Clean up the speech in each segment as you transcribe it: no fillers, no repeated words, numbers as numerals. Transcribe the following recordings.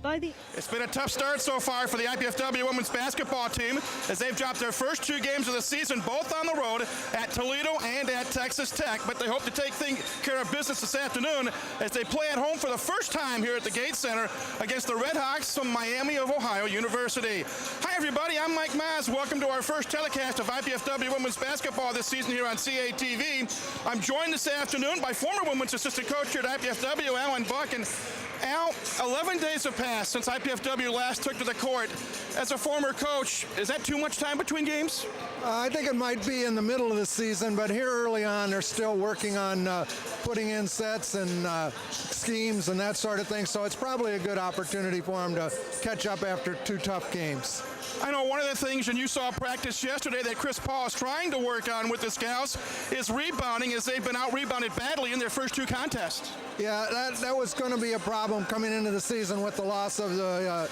It's been a tough start so far for the IPFW women's basketball team as they've dropped their first 2 games of the season, both on the road at Toledo and at Texas Tech. But they hope to take care of business this afternoon as they play at home for the first time here at the Gate Center against the Red Hawks from Miami of Ohio University. Hi, everybody. I'm Mike Maz. Welcome to our first telecast of IPFW women's basketball this season here on CATV. I'm joined this afternoon by former women's assistant coach here at IPFW, Alan Buck. And Al, 11 days have passed since IPFW last took to the court. As a former coach, is that too much time between games? I think it might be in the middle of the season, but here early on, they're still working on putting in sets and schemes and that sort of thing. So it's probably a good opportunity for them to catch up after 2 tough games. I know one of the things, and you saw practice yesterday, that Chris Paul is trying to work on with the Scouts is rebounding, as they've been out-rebounded badly in their first 2 contests. Yeah, that was going to be a problem coming into the season with the loss of the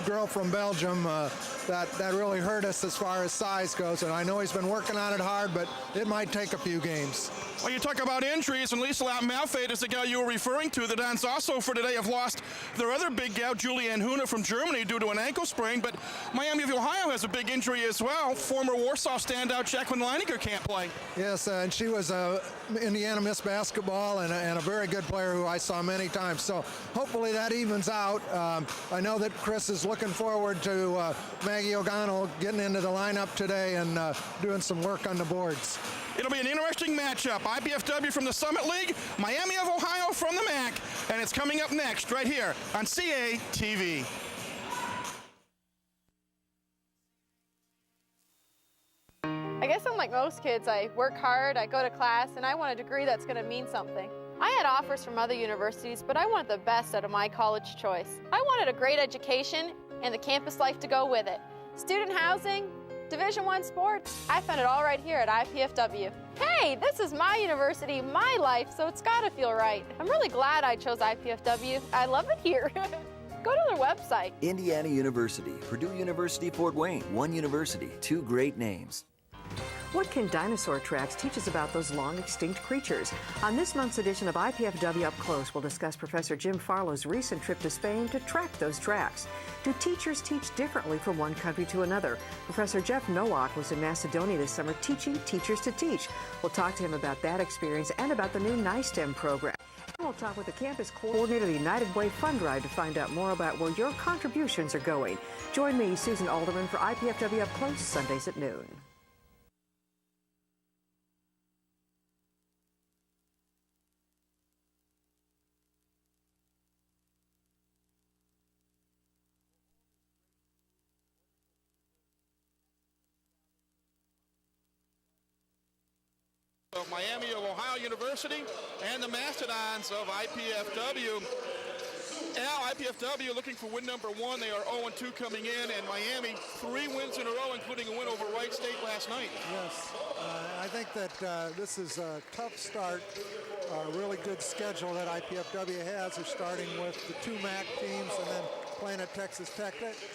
girl from Belgium. That really hurt us as far as size goes, and I know he's been working on it hard, but it might take a few games. Well, you talk about injuries, and Lisa Malfate is the guy you were referring to. The Dons also for today have lost their other big gal, Julianne Huna from Germany, due to an ankle sprain, but Miami of Ohio has a big injury as well. Former Warsaw standout Jacqueline Leininger can't play. Yes, and she was Indiana Miss Basketball and a very good player who I saw many times. So hopefully that evens out. I know that Chris is looking forward to Maggie Ogano getting into the lineup today and doing some work on the boards. It'll be an interesting matchup. IPFW from the Summit League, Miami of Ohio from the MAC, and it's coming up next right here on CATV. I guess I'm like most kids. I work hard, I go to class, and I want a degree that's going to mean something. I had offers from other universities, but I wanted the best out of my college choice. I wanted a great education and the campus life to go with it. Student housing, Division I sports, I found it all right here at IPFW. Hey, this is my university, my life, so it's got to feel right. I'm really glad I chose IPFW. I love it here. Go to their website. Indiana University, Purdue University, Fort Wayne, one university, 2 great names. What can Dinosaur Tracks teach us about those long-extinct creatures? On this month's edition of IPFW Up Close, we'll discuss Professor Jim Farlow's recent trip to Spain to track those tracks. Do teachers teach differently from one country to another? Professor Jeff Nowak was in Macedonia this summer teaching teachers to teach. We'll talk to him about that experience and about the new NISTEM program. We'll talk with the campus coordinator of the United Way Fund Drive to find out more about where your contributions are going. Join me, Susan Alderman, for IPFW Up Close, Sundays at noon. Of Miami of Ohio University and the Mastodons of IPFW. Al, IPFW looking for win number 1. They are 0-2 coming in, and Miami 3 wins in a row, including a win over Wright State last night. Yes, I think that this is a tough start, a really good schedule that IPFW has. They're starting with the 2 MAC teams and then playing at Texas Tech.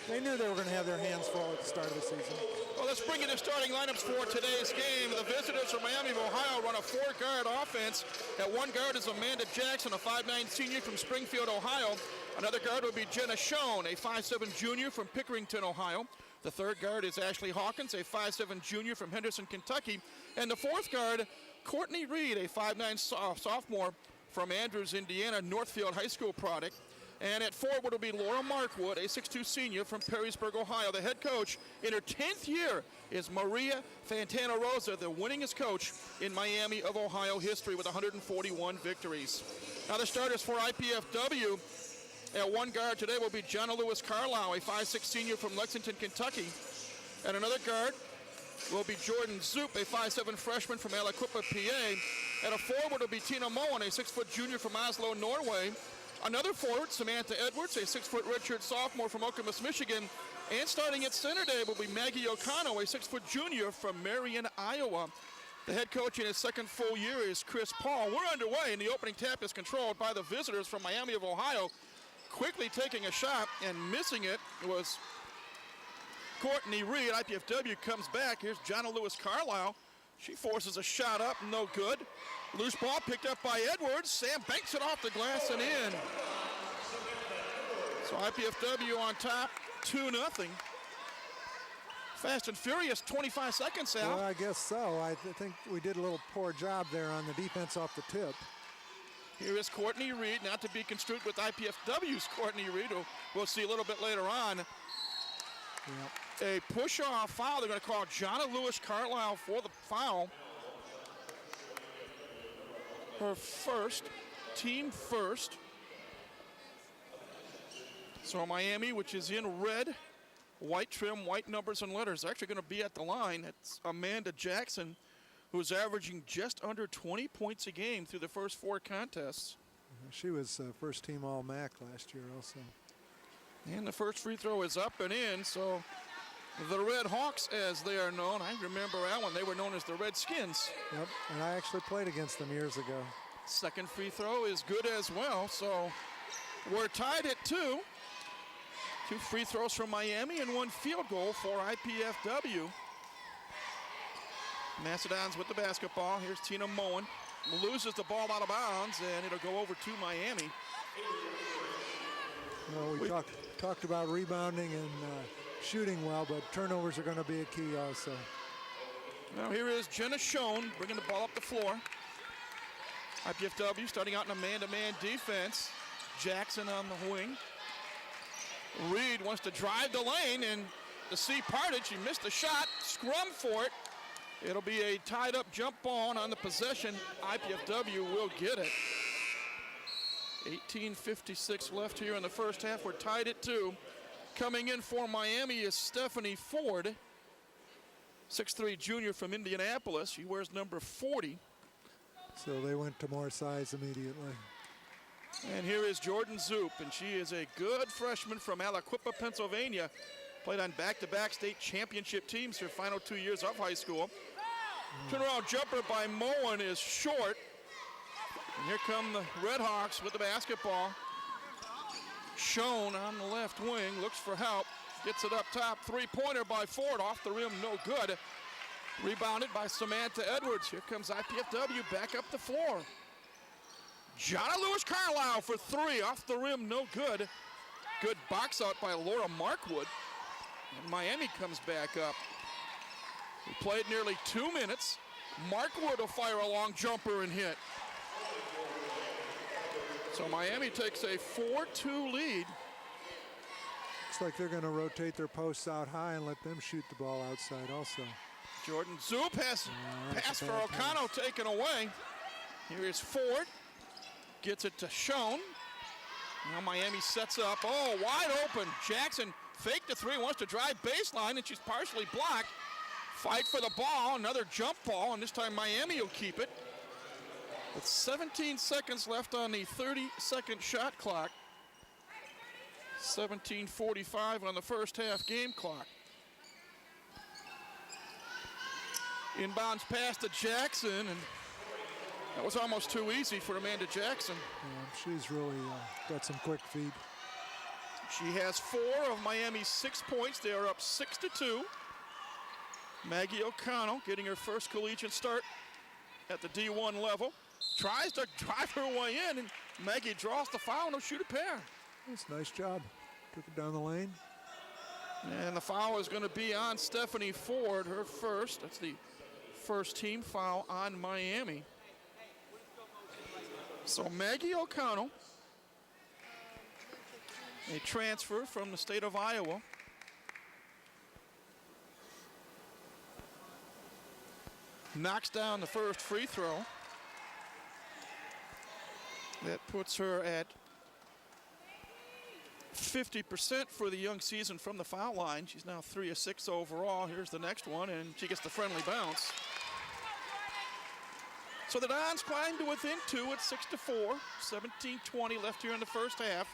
They knew they were going to have their hands full at the start of the season. Well, let's bring in the starting lineups for today's game. The visitors from Miami of Ohio run a 4-guard offense. At 1 guard is Amanda Jackson, a 5'9" senior from Springfield, Ohio. Another guard would be Jenna Schoen, a 5'7" junior from Pickerington, Ohio. The 3rd guard is Ashley Hawkins, a 5'7" junior from Henderson, Kentucky. And the 4th guard, Courtney Reed, a 5'9" sophomore from Andrews, Indiana, Northfield High School product. And at forward will be Laura Markwood, a 6'2" senior from Perrysburg, Ohio. The head coach in her 10th year is Maria Fantana Rosa, the winningest coach in Miami of Ohio history with 141 victories. Now the starters for IPFW at 1 guard today will be Jonna Lewis Carlisle, a 5'6" senior from Lexington, Kentucky. And another guard will be Jordan Zoop, a 5'7" freshman from Aliquippa, PA. At a forward will be Tina Moen, a 6' junior from Oslo, Norway. Another forward, Samantha Edwards, a 6' redshirt sophomore from Okemos, Michigan. And starting at center day will be Maggie Okano, a 6' junior from Marion, Iowa. The head coach in his 2nd full year is Chris Paul. We're underway, and the opening tap is controlled by the visitors from Miami of Ohio. Quickly taking a shot and missing it was Courtney Reed. IPFW comes back. Here's Jonna Lewis Carlisle. She forces a shot up, no good. Loose ball picked up by Edwards. Sam banks it off the glass and in. So IPFW on top, 2-0. Fast and furious, 25 seconds out. Well, I guess so. I think we did a little poor job there on the defense off the tip. Here is Courtney Reed, not to be construed with IPFW's Courtney Reed, who we'll see a little bit later on. Yep. A push-off foul. They're going to call Jonna Lewis Carlisle for the foul. Her first, team first. So Miami, which is in red, white trim, white numbers and letters, actually going to be at the line. It's Amanda Jackson, who's averaging just under 20 points a game through the first 4 contests. She was first team All-MAC last year also. And the first free throw is up and in, so the Red Hawks, as they are known, I remember that one, they were known as the Redskins. Yep, and I actually played against them years ago. Second free throw is good as well, so we're tied at 2. 2 free throws from Miami and 1 field goal for IPFW. Mastodons with the basketball. Here's Tina Moen. Loses the ball out of bounds, and it'll go over to Miami. Well, we talked about rebounding and shooting well, but turnovers are going to be a key also. Now here is Jenna Schoen bringing the ball up the floor. IPFW starting out in a man-to-man defense. Jackson on the wing. Reed wants to drive the lane, and the sea parted. She missed the shot. Scrum for it. It'll be a tied-up jump ball on the possession. IPFW will get it. 18:56 left here in the first half. We're tied at 2. Coming in for Miami is Stephanie Ford, 6'3" junior from Indianapolis. She wears number 40. So they went to more size immediately. And here is Jordan Zoop, and she is a good freshman from Aliquippa, Pennsylvania. Played on back-to-back state championship teams her final 2 years of high school. Turnaround jumper by Moen is short. And here come the Red Hawks with the basketball. Schoen on the left wing, looks for help, gets it up top. 3-pointer by Ford, off the rim, no good. Rebounded by Samantha Edwards. Here comes IPFW back up the floor. Jonna Lewis Carlisle for 3, off the rim, no good. Good box out by Laura Markwood. And Miami comes back up. We played nearly 2 minutes. Markwood will fire a long jumper and hit. So Miami takes a 4-2 lead. Looks like they're going to rotate their posts out high and let them shoot the ball outside also. Jordan Zoop has pass for O'Connell taken away. Here is Ford. Gets it to Schoen. Now Miami sets up. Oh, wide open. Jackson faked the 3, wants to drive baseline, and she's partially blocked. Fight for the ball, another jump ball, and this time Miami will keep it. With 17 seconds left on the 30-second shot clock. 17:45 on the first half game clock. Inbounds pass to Jackson, and that was almost too easy for Amanda Jackson. Yeah, she's really got some quick feet. She has 4 of Miami's 6 points. They are up 6-2. Maggie O'Connell getting her first collegiate start at the D1 level. Tries to drive her way in, and Maggie draws the foul, and will shoot a pair. That's a nice job. Took it down the lane. And the foul is going to be on Stephanie Ford, her first. That's the first team foul on Miami. So Maggie O'Connell, a transfer from the state of Iowa. Knocks down the first free throw. That puts her at 50% for the young season from the foul line. She's now 3 of 6 overall. Here's the next one, and she gets the friendly bounce. So the Dons climb to within 2 at 6-4. 17:20 left here in the first half.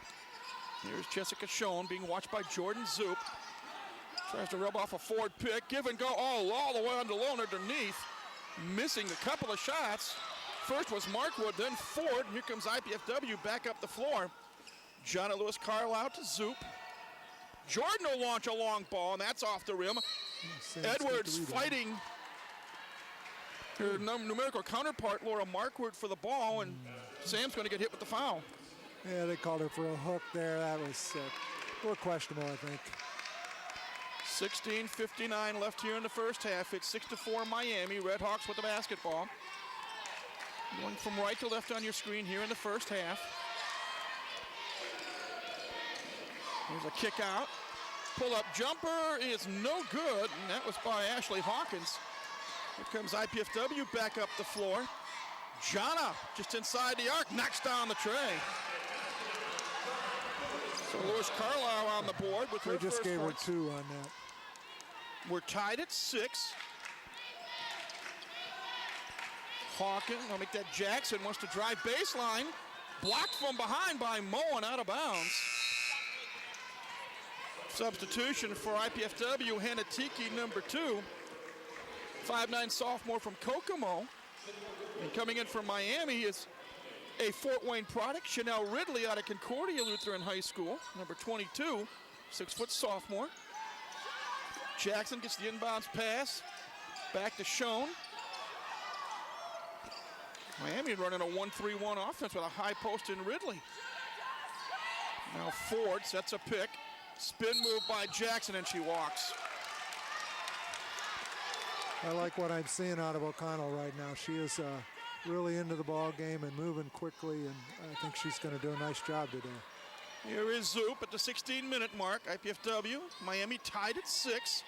Here's Jessica Schoen being watched by Jordan Zoop. Tries to rub off a Ford pick. Give and go all the way on the lone underneath. Missing a couple of shots. First was Markwood, then Ford. Here comes IPFW back up the floor. Jonna Lewis Carlisle to Zoop. Jordan will launch a long ball, and that's off the rim. Edwards fighting her numerical counterpart, Laura Markwood, for the ball, and Sam's going to get hit with the foul. Yeah, they called her for a hook there. That was a little questionable, I think. 16:59 left here in the first half. It's 6-4 Miami. Redhawks with the basketball. Going from right to left on your screen here in the first half. Here's a kick out. Pull-up jumper is no good, and that was by Ashley Hawkins. Here comes IPFW back up the floor. Jana just inside the arc, knocks down the tray. So Lewis Carlisle on the board with her They just first gave points. her 2 on that. We're tied at 6. Hawkins, I'll make that Jackson, wants to drive baseline. Blocked from behind by Moen, out of bounds. Substitution for IPFW, Hannah Tiki, number 2. 5'9" sophomore from Kokomo. And coming in from Miami is a Fort Wayne product, Chanel Ridley out of Concordia Lutheran High School, number 22, 6-foot sophomore. Jackson gets the inbounds pass, back to Schoen. Miami running a 1-3-1 offense with a high post in Ridley. Now Ford sets a pick, spin move by Jackson, and she walks. I like what I'm seeing out of O'Connell right now. She is really into the ball game and moving quickly, and I think she's going to do a nice job today. Here is Zoop at the 16-minute mark. IPFW, Miami tied at 6.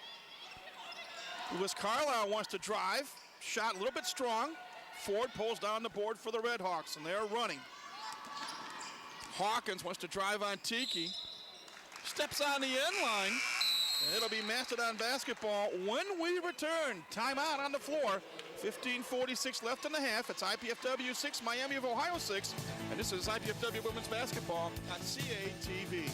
Lewis Carlisle wants to drive. Shot a little bit strong. Ford pulls down the board for the Redhawks, and they're running. Hawkins wants to drive on Tiki. Steps on the end line. And it'll be Mastodon basketball when we return. Timeout on the floor. 15:46 left in the half. It's IPFW 6, Miami of Ohio 6. And this is IPFW women's basketball on CATV.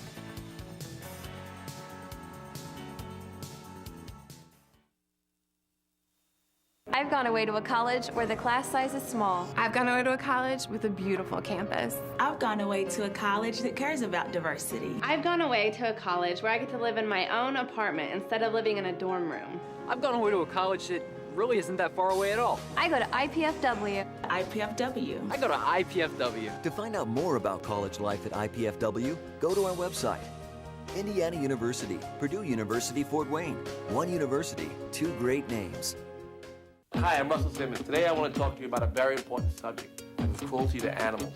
I've gone away to a college where the class size is small. I've gone away to a college with a beautiful campus. I've gone away to a college that cares about diversity. I've gone away to a college where I get to live in my own apartment instead of living in a dorm room. I've gone away to a college that really isn't that far away at all. I go to IPFW. IPFW. I go to IPFW. To find out more about college life at IPFW, go to our website. Indiana University, Purdue University, Fort Wayne. One university, 2 great names. Hi, I'm Russell Simmons. Today I want to talk to you about a very important subject, and it's cruelty to animals.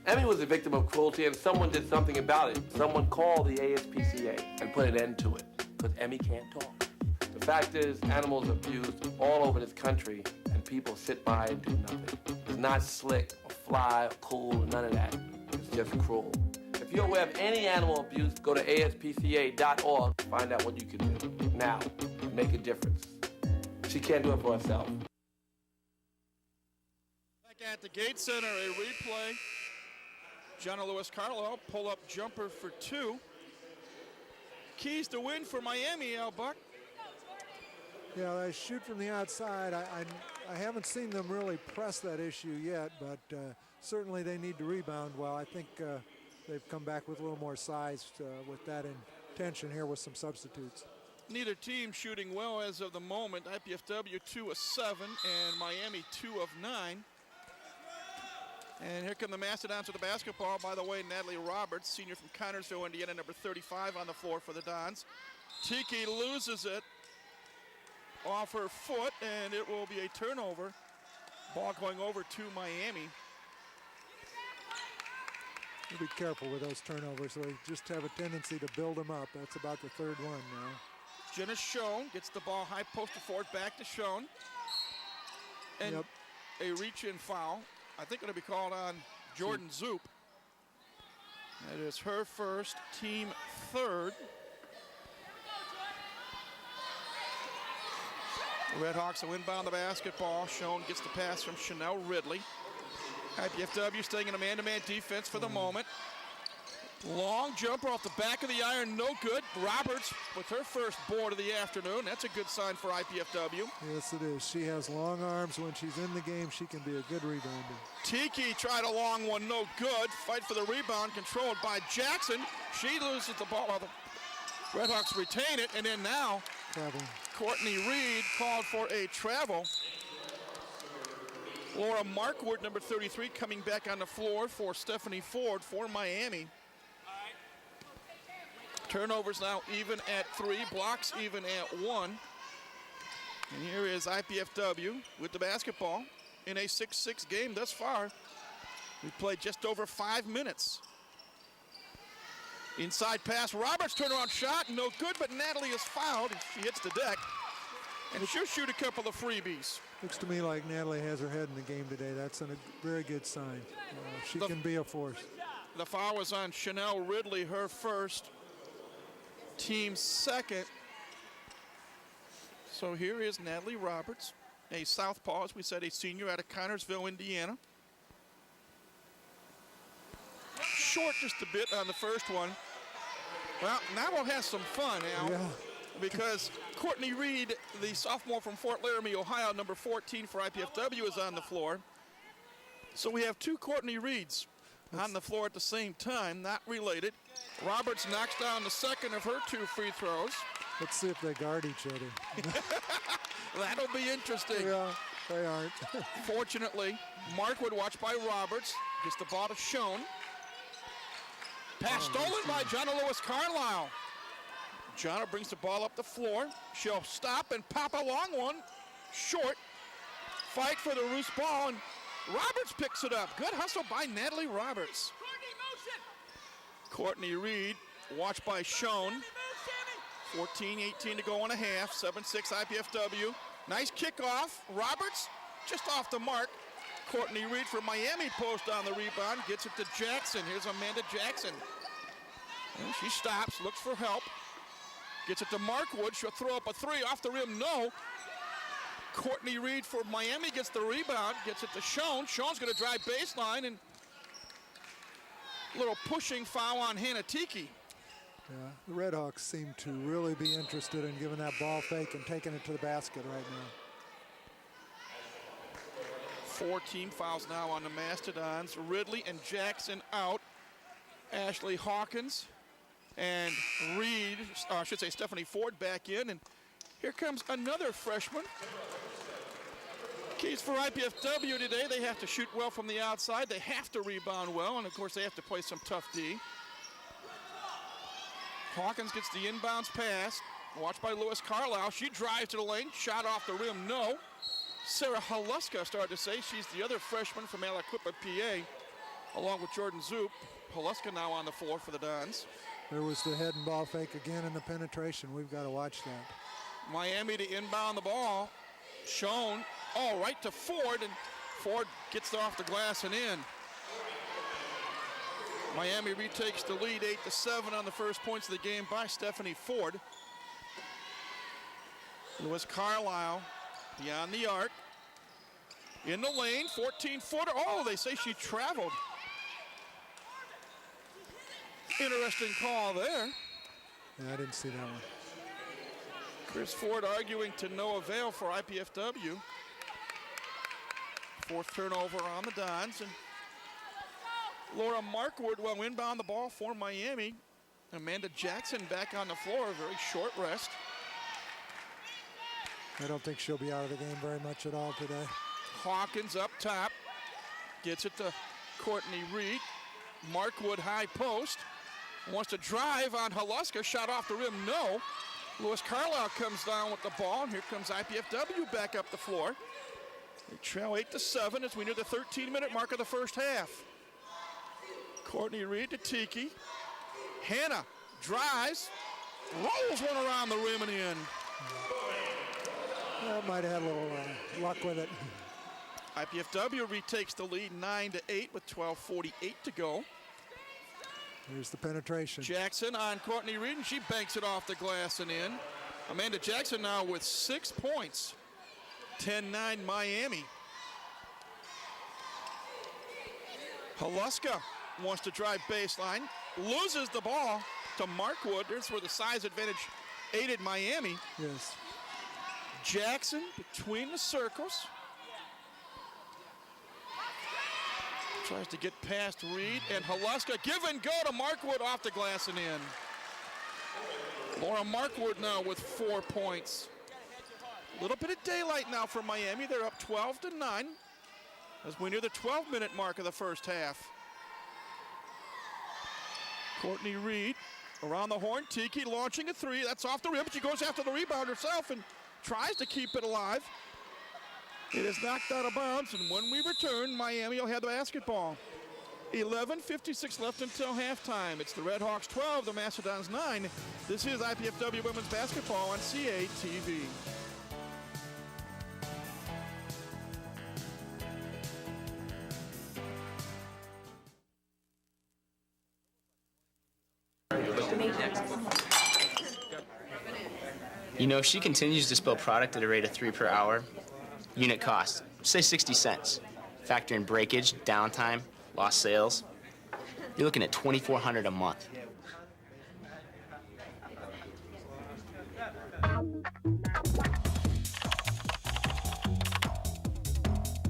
Emmy was a victim of cruelty and someone did something about it. Someone called the ASPCA and put an end to it, because Emmy can't talk. The fact is, animals are abused all over this country, and people sit by and do nothing. It's not slick or fly or cool or none of that. It's just cruel. If you're aware of any animal abuse, go to aspca.org to find out what you can do now to make a difference. She can't do it for herself. Back at the Gate Center, a replay. Jenna Lewis Carlisle, pull-up jumper for 2. Keys to win for Miami, Al Buck. Yeah, they shoot from the outside. I haven't seen them really press that issue yet, but certainly they need to rebound well. I think they've come back with a little more size with that intention here with some substitutes. Neither team shooting well as of the moment. IPFW 2 of 7 and Miami 2 of 9. And here come the Mastodons with the basketball. By the way, Natalie Roberts, senior from Connersville, Indiana, number 35 on the floor for the Dons. Tiki loses it off her foot, and it will be a turnover. Ball going over to Miami. You be careful with those turnovers. They just have a tendency to build them up. That's about the 3rd one now. Jenna Schoen gets the ball high post to Ford, back to Schoen. And a reach-in foul. I think it'll be called on Jordan Zoop. That is her first, team 3rd. The Redhawks will inbound the basketball. Schoen gets the pass from Chanel Ridley. IPFW staying in a man-to-man defense for the moment. Long jumper off the back of the iron, no good. Roberts with her first board of the afternoon. That's a good sign for IPFW. Yes, it is. She has long arms. When she's in the game, she can be a good rebounder. Tiki tried a long one, no good. Fight for the rebound, controlled by Jackson. She loses the ball. The Redhawks retain it, and then now Courtney Reed called for a travel. Laura Markwood, number 33, coming back on the floor for Stephanie Ford for Miami. Turnovers now even at 3, blocks even at 1. And here is IPFW with the basketball in a 6-6 game thus far. We've played just over 5 minutes. Inside pass, Roberts turnaround shot, no good, but Natalie is fouled. She hits the deck, and she'll shoot a couple of freebies. Looks to me like Natalie has her head in the game today. That's a very good sign. She can be a force. The foul was on Chanel Ridley, her first, team second. So here is Natalie Roberts, a southpaw, as we said, a senior out of Connersville, Indiana. Short just a bit on the first one. Well, now we'll have some fun, Al, because Courtney Reed, the sophomore from Fort Laramie, Ohio, number 14 for IPFW, is on the floor. So we have 2 Courtney Reeds on the floor at the same time, not related. Roberts knocks down the second of her 2 free throws. Let's see if they guard each other. That'll be interesting. Yeah, they aren't. Fortunately, Markwood, watched by Roberts, gets the ball to Schoen. Pass stolen by Jonna Lewis Carlisle. Jonna brings the ball up the floor. She'll stop and pop a long one. Short. Fight for the Roos ball, and Roberts picks it up. Good hustle by Natalie Roberts. Courtney Reed, watched by Schoen. 14-18 to go in a half. 7-6 IPFW. Nice kickoff. Roberts just off the mark. Courtney Reed from Miami post on the rebound. Gets it to Jackson. Here's Amanda Jackson. And she stops, looks for help. Gets it to Markwood. She'll throw up a 3 off the rim. No. Courtney Reed for Miami gets the rebound. Gets it to Schoen. Schoen's going to drive baseline, and a little pushing foul on Hannah Tiki. Yeah, the Redhawks seem to really be interested in giving that ball fake and taking it to the basket right now. 4 team fouls now on the Mastodons. Ridley and Jackson out. Ashley Hawkins and Reed, I should say Stephanie Ford back in. And here comes another freshman. Keys for IPFW today, they have to shoot well from the outside. They have to rebound well, and of course they have to play some tough D. Hawkins gets the inbounds pass. Watched by Lewis Carlisle. She drives to the lane. Shot off the rim, no. Sarah Haluska started to say. She's the other freshman from Aliquippa, PA, along with Jordan Zoop. Haluska now on the floor for the Dons. There was the head and ball fake again in the penetration. We've got to watch that. Miami to inbound the ball. Schoen, right to Ford, and Ford gets it off the glass and in. Miami retakes the lead 8-7 on the first points of the game by Stephanie Ford. Lewis Carlisle beyond the arc. In the lane, 14-footer. Oh, they say she traveled. Interesting call there. Yeah, I didn't see that one. Chris Ford arguing to no avail for IPFW. 4th turnover on the Dons. And Laura Markwood will inbound the ball for Miami. Amanda Jackson back on the floor, a very short rest. I don't think she'll be out of the game very much at all today. Hawkins up top, gets it to Courtney Reed. Markwood high post, wants to drive on Haluska, shot off the rim, no. Lewis Carlisle comes down with the ball, and here comes IPFW back up the floor. They trail 8-7 as we near the 13-minute mark of the first half. Courtney Reed to Tiki. Hannah drives, rolls one around the rim and in. Well, might have had a little luck with it. IPFW retakes the lead 9-8 with 12:48 to go. Here's the penetration. Jackson on Courtney Reed, and she banks it off the glass and in. Amanda Jackson now with 6 points. 10-9 Miami. Haluska wants to drive baseline, loses the ball to Markwood. There's where the size advantage aided Miami. Yes. Jackson between the circles. Tries to get past Reed, and Haluska give and go to Markwood off the glass and in. Laura Markwood now with 4 points. A little bit of daylight now for Miami. They're up 12-9. as we near the 12-minute mark of the first half. Courtney Reed around the horn. Tiki launching a three. That's off the rim, but she goes after the rebound herself and tries to keep it alive. It is knocked out of bounds, and when we return, Miami will have the basketball. 11:56 left until halftime. It's the Red Hawks 12, the Mastodons 9. This is IPFW Women's Basketball on CATV. You know, if she continues to spill product at a rate of 3 per hour, unit cost, say 60 cents. Factor in breakage, downtime, lost sales. You're looking at $2,400 a month.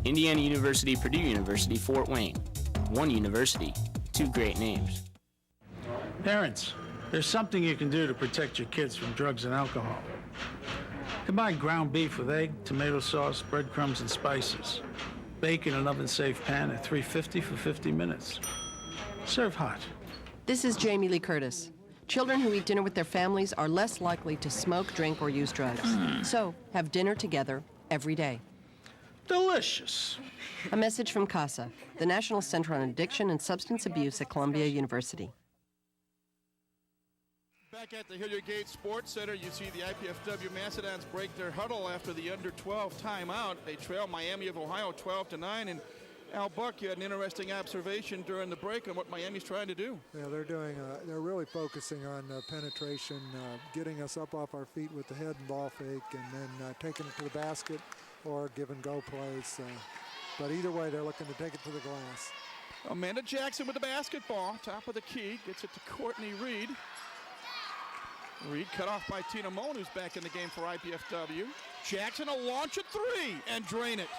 Indiana University, Purdue University, Fort Wayne. One university, two great names. Parents, there's something you can do to protect your kids from drugs and alcohol. Combine ground beef with egg, tomato sauce, breadcrumbs, and spices. Bake in an oven-safe pan at 350 for 50 minutes. Serve hot. This is Jamie Lee Curtis. Children who eat dinner with their families are less likely to smoke, drink, or use drugs. So, have dinner together every day. Delicious. A message from CASA, the National Center on Addiction and Substance Abuse at Columbia University. Back at the Hilliard Gate Sports Center, you see the IPFW Mastodons break their huddle after the under-12 timeout. They trail Miami of Ohio 12-9, and Al Buck, you had an interesting observation during the break on what Miami's trying to do. Yeah, they're really focusing on penetration, getting us up off our feet with the head and ball fake, and then taking it to the basket or give and go plays. But either way, they're looking to take it to the glass. Amanda Jackson with the basketball, top of the key, gets it to Courtney Reed. Reed cut off by Tina Moen, who's back in the game for IPFW. Jackson will launch a three and drain it.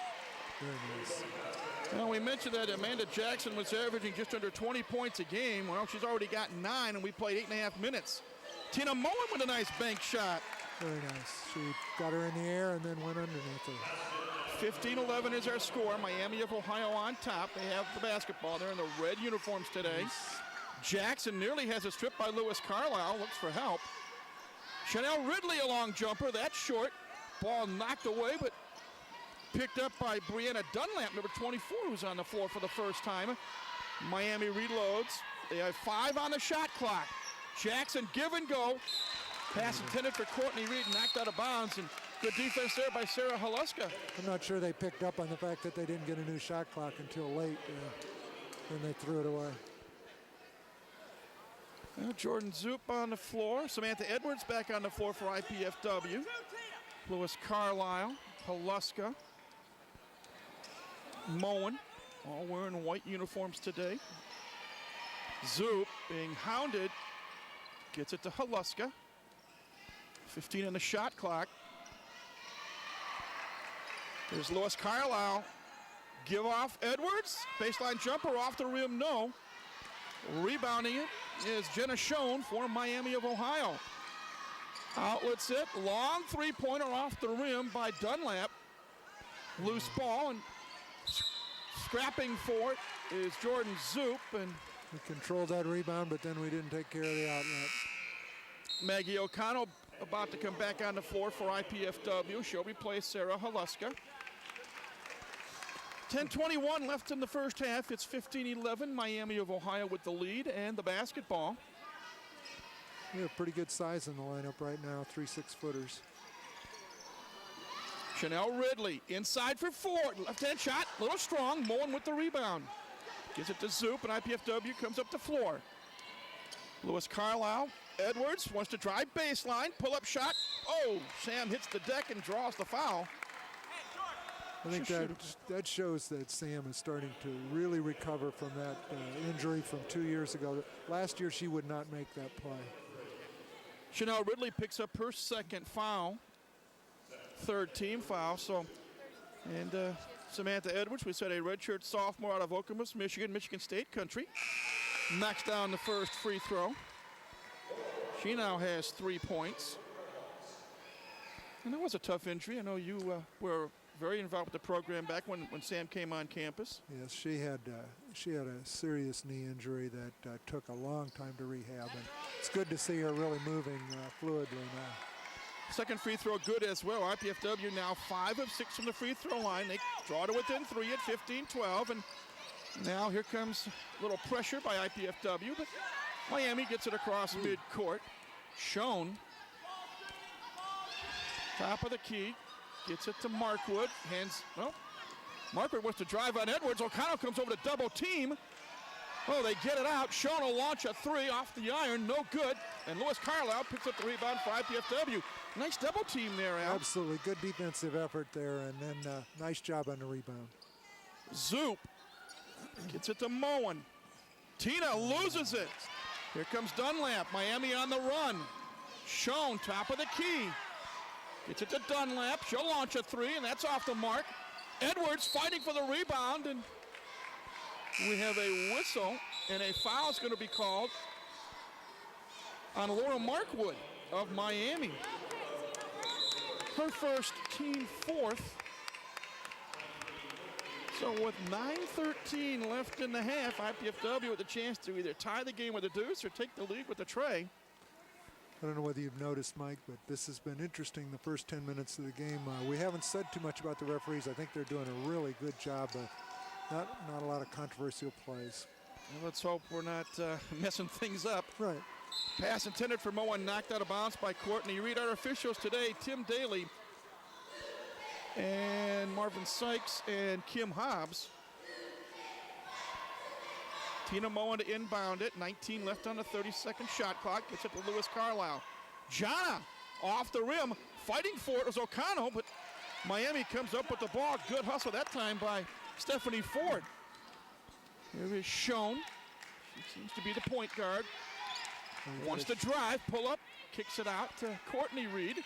Very nice. Well, we mentioned that Amanda Jackson was averaging just under 20 points a game. Well, she's already got 9, and we played 8.5 minutes. Tina Moen with a nice bank shot. Very nice. She got her in the air and then went underneath her. 15-11 is our score. Miami of Ohio on top. They have the basketball. They're in the red uniforms today. Nice. Jackson nearly has a strip by Lewis Carlisle. Looks for help. Chanel Ridley a long jumper. That's short. Ball knocked away, but picked up by Brianna Dunlap, number 24, who's on the floor for the first time. Miami reloads. They have 5 on the shot clock. Jackson give and go. Pass intended for Courtney Reed, knocked out of bounds, and good defense there by Sarah Haluska. I'm not sure they picked up on the fact that they didn't get a new shot clock until late, and they threw it away. Well, Jordan Zoop on the floor. Samantha Edwards back on the floor for IPFW. Lewis Carlisle, Haluska, Moen, all wearing white uniforms today. Zoop being hounded, gets it to Haluska. 15 on the shot clock. There's Lewis Carlisle. Give off Edwards. Baseline jumper off the rim, no. Rebounding it is Jenna Schoen for Miami of Ohio. Outlets it. Long three-pointer off the rim by Dunlap. Loose ball, and scrapping for it is Jordan Zoop. And we controlled that rebound, but then we didn't take care of the outlet. Maggie O'Connell about to come back on the floor for IPFW. She'll replace Sarah Haluska. 10:21 left in the first half. It's 15-11. Miami of Ohio with the lead and the basketball. We have pretty good size in the lineup right now, 3 6-footers. Chanel Ridley inside for 4. Left-hand shot, a little strong. Moen with the rebound. Gives it to Zoop, and IPFW comes up the floor. Lewis Carlisle. Edwards wants to drive baseline. Pull-up shot. Oh, Sam hits the deck and draws the foul. I think that shows that Sam is starting to really recover from that injury from 2 years ago. Last year, she would not make that play. Chanel Ridley picks up her second foul, third team foul. And Samantha Edwards, we said a redshirt sophomore out of Okemos, Michigan State country, knocks down the first free throw. She now has 3 points. And that was a tough injury. I know you were very involved with the program back when Sam came on campus. Yes, she had a serious knee injury that took a long time to rehab, and it's good to see her really moving fluidly now. Second free throw good as well. IPFW now 5 of 6 from the free throw line. They draw to within 3 at 15-12, and now here comes a little pressure by IPFW, but Miami gets it across midcourt. Schoen, top of the key, gets it to Markwood. Markwood wants to drive on Edwards. O'Connell comes over to double team. Oh, they get it out. Schoen will launch a 3 off the iron, no good. And Lewis Carlisle picks up the rebound for IPFW. Nice double team there, Al. Absolutely, good defensive effort there, and then nice job on the rebound. Zoop gets it to Moen. Tina loses it. Here comes Dunlap. Miami on the run. Schoen, top of the key. Gets it to Dunlap. She'll launch a 3, and that's off the mark. Edwards fighting for the rebound, and we have a whistle, and a foul is going to be called on Laura Markwood of Miami. Her first, team 4th. So with 9:13 left in the half, IPFW with a chance to either tie the game with a deuce or take the lead with a tray. I don't know whether you've noticed, Mike, but this has been interesting the first 10 minutes of the game. We haven't said too much about the referees. I think they're doing a really good job. Not a lot of controversial plays. Well, let's hope we're not messing things up. Right. Pass intended for Moen, knocked out of bounds by Courtney Reed. Our officials today, Tim Daly and Marvin Sykes and Kim Hobbs. Tina Moen to inbound it. 19 left on the 30-second shot clock. Gets it to Lewis Carlisle. Jana off the rim. Fighting for it was O'Connell, but Miami comes up with the ball. Good hustle that time by Stephanie Ford. Here is Schoen. She seems to be the point guard. Wants to drive, pull up, kicks it out to Courtney Reed.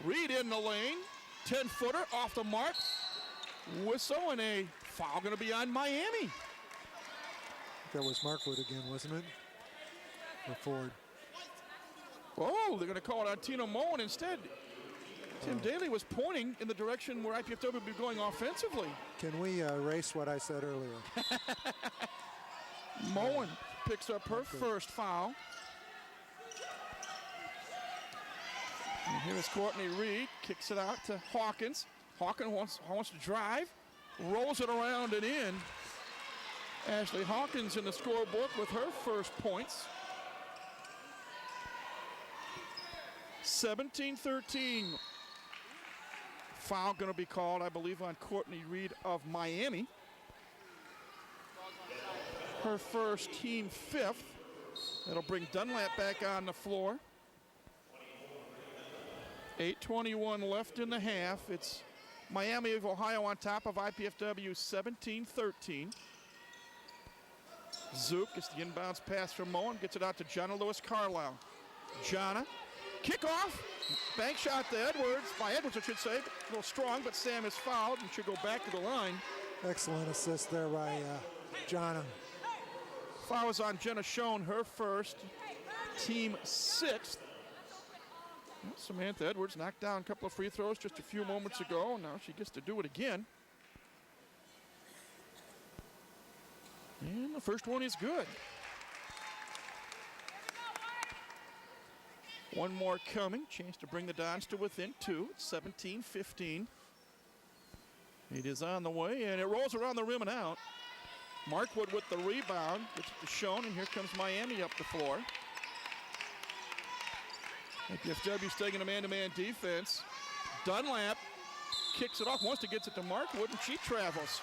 Reed in the lane. 10-footer off the mark. Whistle, and a foul going to be on Miami. That was Markwood again, wasn't it? Or Ford? Oh, they're going to call it on Tina Moen instead. Tim Daly was pointing in the direction where IPFW would be going offensively. Can we erase what I said earlier? Moen picks up her first foul. And here is Courtney Reed, kicks it out to Hawkins. Hawkins wants to drive, rolls it around and in. Ashley Hawkins in the scorebook with her first points. 17-13. Foul going to be called, I believe, on Courtney Reed of Miami. Her first, team 5th. That'll bring Dunlap back on the floor. 8:21 left in the half. It's Miami of Ohio on top of IPFW 17-13. Zook gets the inbounds pass from Moen, gets it out to Jana Lewis Carlisle. Jana, kickoff, bank shot to Edwards, by Edwards I should say, a little strong, but Sam is fouled and should go back to the line. Excellent assist there by Jana. Foul is on Jenna Schoen, her first, team 6th. Samantha Edwards knocked down a couple of free throws just a few moments ago. Now she gets to do it again. And the first one is good. One more coming. Chance to bring the Dons to within 2. It's 17-15. It is on the way, and it rolls around the rim and out. Markwood with the rebound. Gets it to Schoen, and here comes Miami up the floor. IPFW's taking a man-to-man defense. Dunlap kicks it off, wants to get it to Markwood, and she travels.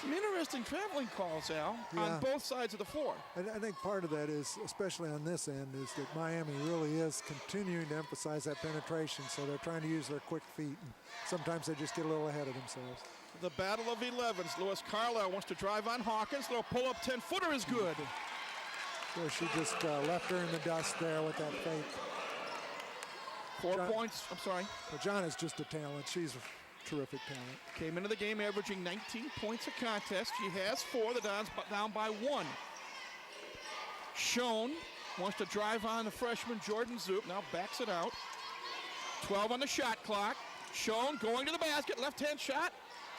Some interesting traveling calls, Al, on both sides of the floor. I think part of that is, especially on this end, is that Miami really is continuing to emphasize that penetration, so they're trying to use their quick feet, and sometimes they just get a little ahead of themselves. The battle of 11s. Lewis Carlisle wants to drive on Hawkins. Little pull-up 10-footer is good. So she just left her in the dust there with that fake. 4 points, I'm sorry. Well, John is just a talent. She's a terrific talent. Came into the game averaging 19 points a contest. She has 4. The Dons down by 1. Schoen wants to drive on the freshman Jordan Zoop. Now backs it out. 12 on the shot clock. Schoen going to the basket, left-hand shot,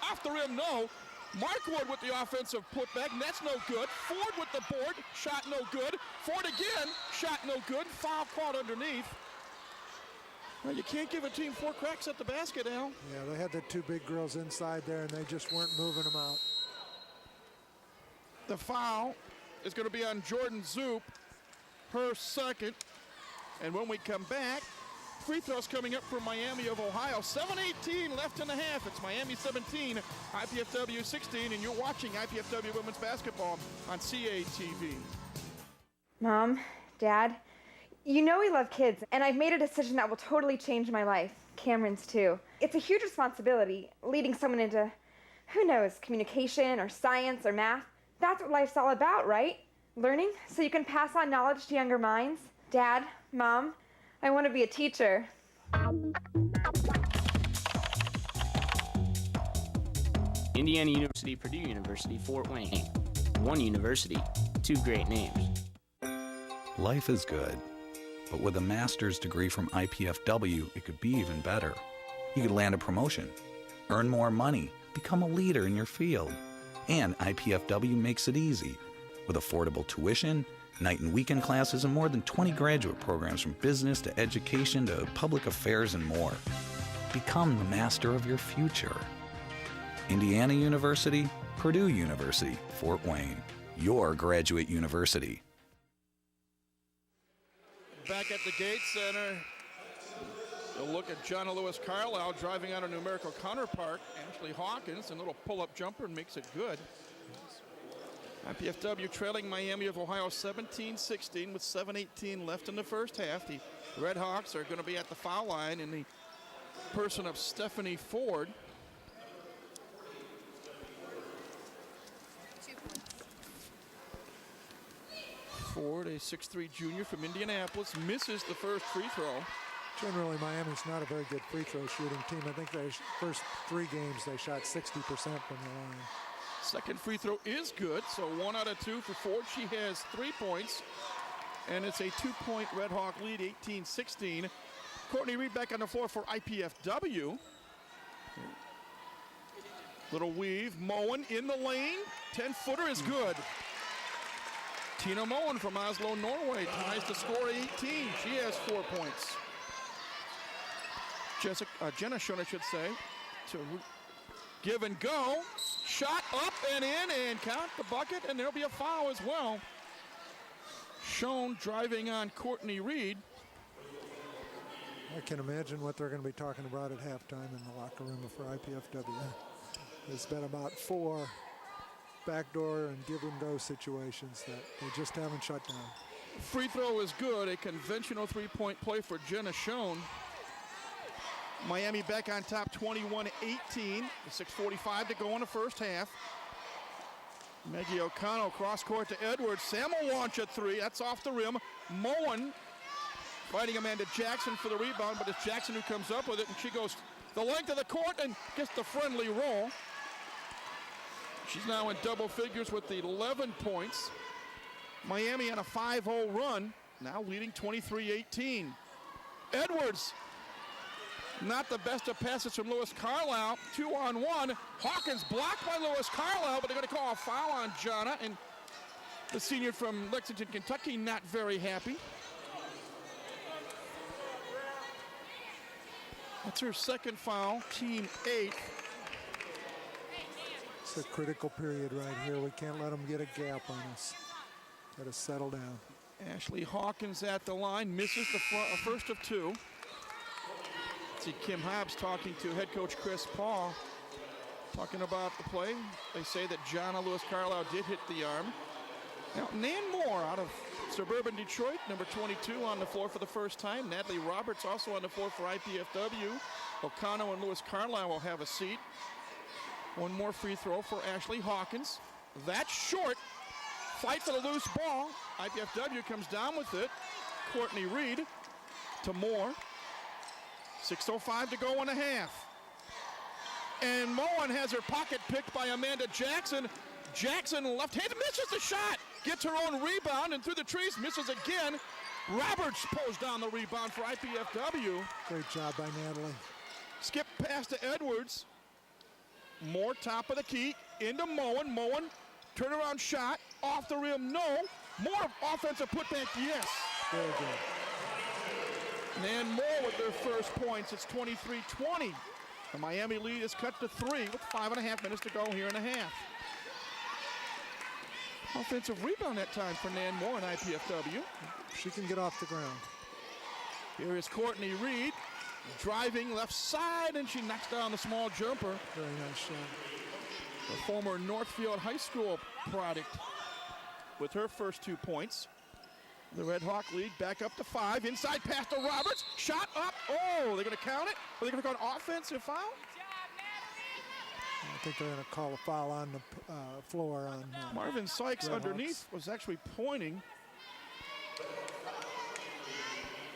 off the rim, no. Markwood with the offensive putback, that's no good. Ford with the board, shot no good. Ford again, shot no good. Foul called underneath. Well, you can't give a team 4 cracks at the basket, Al. Yeah, they had the 2 big girls inside there, and they just weren't moving them out. The foul is going to be on Jordan Zoop, her second. And when we come back, free throws coming up for Miami of Ohio. 7:18 left in the half. It's Miami 17, IPFW 16, and you're watching IPFW Women's Basketball on CATV. Mom, Dad, you know we love kids, and I've made a decision that will totally change my life. Cameron's too. It's a huge responsibility, leading someone into, who knows, communication or science or math. That's what life's all about, right? Learning so you can pass on knowledge to younger minds. Dad, Mom, I want to be a teacher. Indiana University, Purdue University, Fort Wayne. One university, 2 great names. Life is good, but with a master's degree from IPFW, it could be even better. You could land a promotion, earn more money, become a leader in your field. And IPFW makes it easy. With affordable tuition, night and weekend classes, and more than 20 graduate programs from business to education to public affairs and more. Become the master of your future. Indiana University, Purdue University, Fort Wayne. Your graduate university. Back at the Gates Center, a look at John Lewis Carlisle driving out a numerical counterpart. Ashley Hawkins, a little pull-up jumper, and makes it good. IPFW trailing Miami of Ohio 17-16 with 7:18 left in the first half. The Red Hawks are going to be at the foul line in the person of Stephanie Ford. Ford, a 6'3" junior from Indianapolis, misses the first free throw. Generally, Miami's not a very good free throw shooting team. I think their first 3 games they shot 60% from the line. Second free throw is good, so 1 out of 2 for Ford. She has 3 points, and it's a 2-point Red Hawk lead, 18-16. Courtney Reed back on the floor for IPFW. Little weave, Moen in the lane, 10-footer is good. Tina Moen from Oslo, Norway, ties the score 18. She has 4 points. Jenna Schoen, I should say, to give and go. Shot up and in, and count the bucket, and there'll be a foul as well. Schoen driving on Courtney Reed. I can imagine what they're going to be talking about at halftime in the locker room for IPFW. There's been about 4 backdoor and give and go situations that they just haven't shut down. Free throw is good, a conventional 3-point play for Jenna Schoen. Miami back on top 21-18, 6:45 to go in the first half. Maggie O'Connell cross court to Edwards. Sam will launch a 3, that's off the rim. Moen fighting Amanda Jackson for the rebound, but it's Jackson who comes up with it, and she goes the length of the court and gets the friendly roll. She's now in double figures with 11 points. Miami on a 5-0 run, now leading 23-18. Edwards, not the best of passes from Lewis Carlisle. 2-on-1. Hawkins blocked by Lewis Carlisle, but they're going to call a foul on Jana, and the senior from Lexington, Kentucky, not very happy. That's her second foul, team 8. It's a critical period right here. We can't let them get a gap on us. Got to settle down. Ashley Hawkins at the line, misses the first of 2. See Kim Hobbs talking to head coach Chris Paul, talking about the play. They say that Jana Lewis Carlisle did hit the arm. Now, Nan Moore out of suburban Detroit, number 22 on the floor for the first time. Natalie Roberts also on the floor for IPFW. O'Connell and Lewis Carlisle will have a seat. 1 more free throw for Ashley Hawkins. That's short. Fight for the loose ball. IPFW comes down with it. Courtney Reed to Moore. 6:05 to go in the half. And Moen has her pocket picked by Amanda Jackson. Jackson left-handed, misses the shot. Gets her own rebound, and through the trees, misses again. Roberts pulls down the rebound for IPFW. Great job by Natalie. Skip pass to Edwards. Moore top of the key, into Moen. Moen, turnaround shot, off the rim, no. Moore offensive putback, yes. Very good. And Moore with their first points. It's 23-20. The Miami lead is cut to 3 with 5.5 minutes to go here in the half. Offensive rebound that time for Nan Moore in IPFW. She can get off the ground. Here is Courtney Reed driving left side, and she knocks down the small jumper. Very nice shot. The former Northfield High School product with her first 2 points. The Red Hawk lead back up to 5. Inside pass to Roberts. Shot up. Oh, they're going to count it? Are they going to call an offensive foul? I think they're going to call a foul on the floor. On Marvin Sykes Red underneath Hawks. was actually pointing.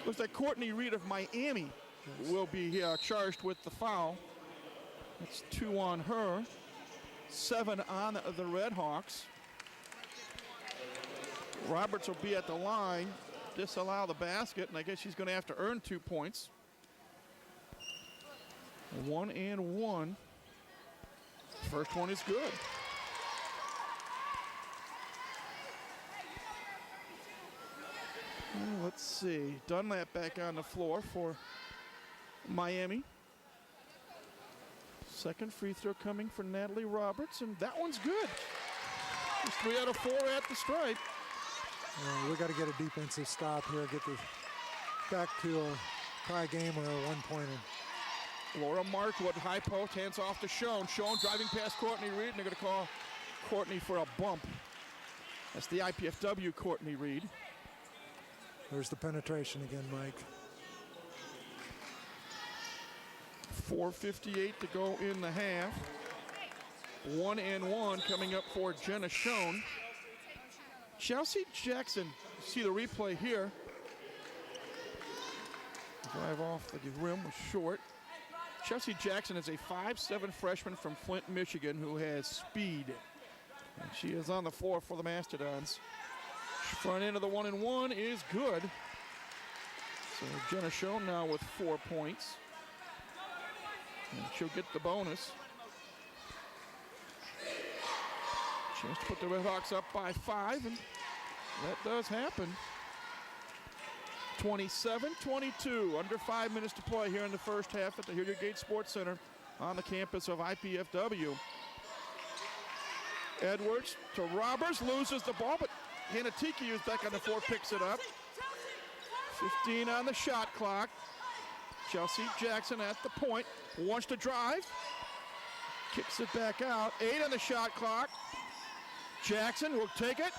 Looks like Courtney Reed of Miami will be charged with the foul. That's 2 on her. 7 on the Red Hawks. Roberts will be at the line, disallow the basket, and I guess she's going to have to earn 2 points. 1 and 1. First one is good. Let's see. Dunlap back on the floor for Miami. Second free throw coming for Natalie Roberts, and that one's good. It's 3 out of 4 at the stripe. We got to get a defensive stop here, get this back to a tie game or a one-pointer. Laura Markwood, high post, hands off to Schoen. Schoen driving past Courtney Reed, and they're going to call Courtney for a bump. That's the IPFW Courtney Reed. There's the penetration again, Mike. 4:58 to go in the half. 1 and 1 coming up for Jenna Schoen. Chelsea Jackson, see the replay here. Drive off the rim was short. Chelsea Jackson is a 5'7" freshman from Flint, Michigan, who has speed. And she is on the floor for the Mastodons. Front end of the 1 and 1 is good. So Jenna Schoen now with 4 points. And she'll get the bonus. Chance to put the Red Hawks up by 5, and that does happen. 27-22, under 5 minutes to play here in the first half at the Hilliard Gate Sports Center on the campus of IPFW. Edwards to Roberts, loses the ball, but Hannah Tiki, who's back on the floor, picks it up. 15 on the shot clock. Chelsea Jackson at the point, wants to drive, kicks it back out. 8 on the shot clock. Jackson will take it,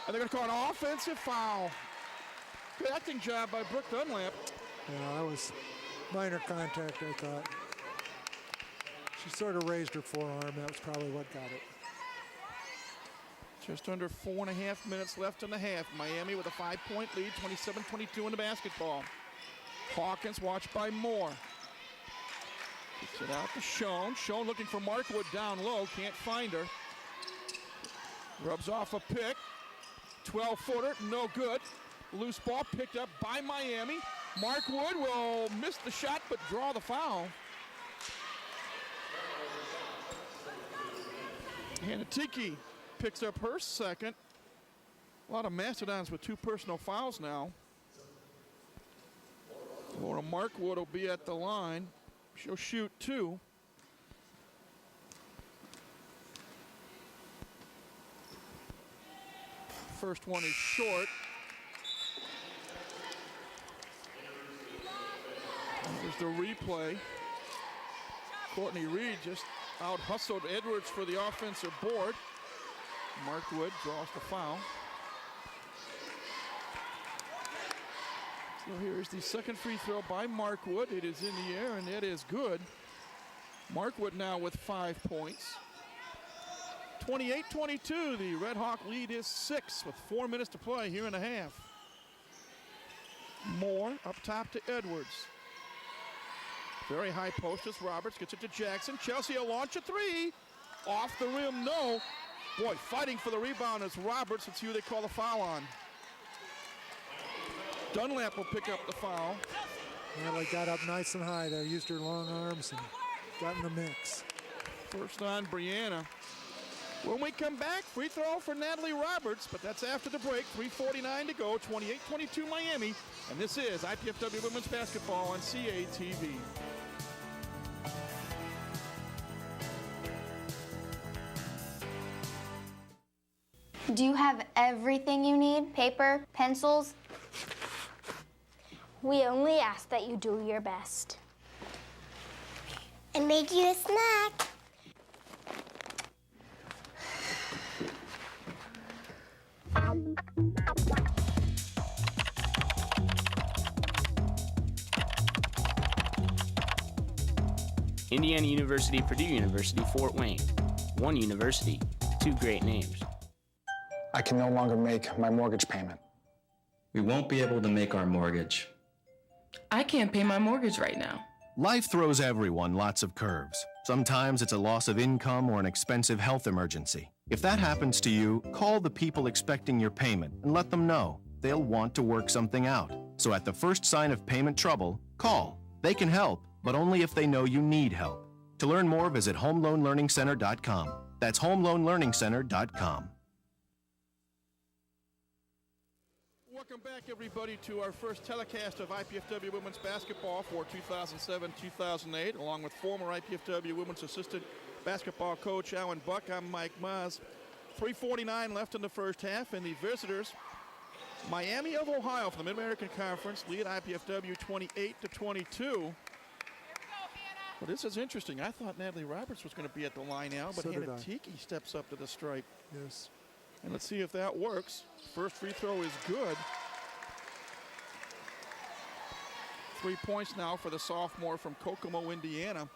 and they're going to call an offensive foul. Good acting job by Brooke Dunlap. Yeah, that was minor contact, I thought. She sort of raised her forearm. That was probably what got it. Just under 4.5 minutes left in the half. Miami with a 5-point lead, 27-22 in the basketball. Hawkins watched by Moore. Kicks it out to Schoen. Schoen looking for Markwood down low, can't find her. Rubs off a pick. 12-footer, no good. Loose ball picked up by Miami. Markwood will miss the shot but draw the foul. Hanatiki picks up her second. A lot of Mastodons with 2 personal fouls now. Laura Markwood will be at the line. She'll shoot 2. First one is short. Here's the replay. Courtney Reed just out-hustled Edwards for the offensive board. Markwood draws the foul. So here's the second free throw by Markwood. It is in the air, and it is good. Markwood now with 5 points. 28-22, the Red Hawk lead is 6 with 4 minutes to play here in the half. Moore up top to Edwards. Very high post as Roberts gets it to Jackson. Chelsea will launch a 3. Off the rim, no. Boy, fighting for the rebound is Roberts. Let's see who they call the foul on. Dunlap will pick up the foul. Natalie got up nice and high there, used her long arms and got in the mix. First on Brianna. When we come back, free throw for Natalie Roberts, but that's after the break. 3:49 to go, 28-22 Miami. And this is IPFW Women's Basketball on CATV. Do you have everything you need? Paper, pencils? We only ask that you do your best. And make you a snack. Indiana University, Purdue University, Fort Wayne. One university, two great names. I can no longer make my mortgage payment. We won't be able to make our mortgage. I can't pay my mortgage right now. Life throws everyone lots of curves. Sometimes it's a loss of income or an expensive health emergency. If that happens to you, call the people expecting your payment and let them know. They'll want to work something out. So at the first sign of payment trouble, call. They can help, but only if they know you need help. To learn more, visit homeloanlearningcenter.com. That's homeloanlearningcenter.com. Welcome back, everybody, to our first telecast of IPFW Women's Basketball for 2007-2008, along with former IPFW Women's Assistant Basketball Coach Alan Buck. I'm Mike Maz. 3:49 left in the first half, and the visitors, Miami of Ohio from the Mid-American Conference, lead IPFW 28-22. Well, this is interesting. I thought Natalie Roberts was going to be at the line now, but Hannah Tiki steps up to the stripe. Yes. And let's see if that works. First free throw is good. 3 points now for the sophomore from Kokomo, Indiana.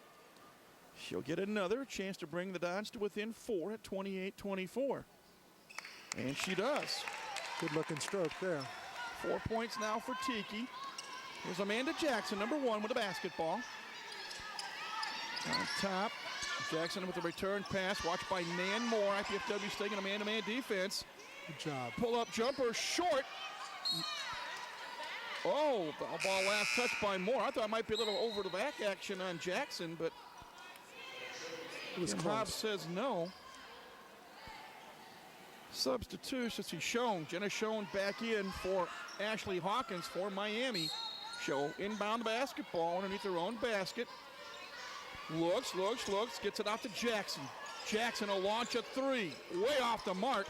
She'll get another chance to bring the Dons to within 4 at 28-24. And she does. Good looking stroke there. 4 points now for Tiki. Here's Amanda Jackson, number 1 with the basketball. On top, Jackson with the return pass, watched by Nan Moore. IPFW's taking a man-to-man defense. Good job. Pull-up jumper, short. Oh, ball last touched by Moore. I thought it might be a little over-the-back action on Jackson, but Hobbs says no. Substitution, she's Schoen. Jenna Schoen back in for Ashley Hawkins for Miami. Show inbound the basketball underneath their own basket. Looks, gets it out to Jackson. Jackson will launch a three, way off the mark.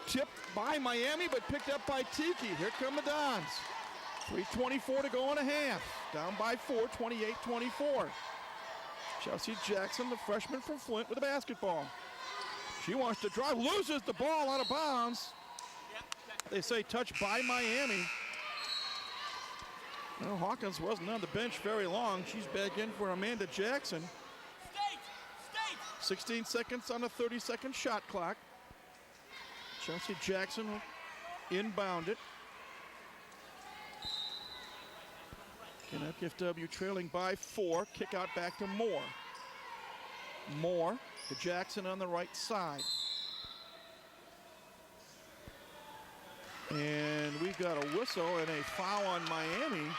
Tipped by Miami, but picked up by Tiki. Here come the Dons. 3:24 to go in a half. Down by 4, 28-24. Chelsea Jackson, the freshman from Flint, with the basketball. She wants to drive, loses the ball out of bounds. They say touched by Miami. Well, Hawkins wasn't on the bench very long. She's back in for Amanda Jackson. 16 seconds on a 30-second shot clock. Chelsea Jackson will inbound it. IPFW trailing by 4. Kick out back to Moore. Moore to Jackson on the right side. And we got a whistle and a foul on Miami.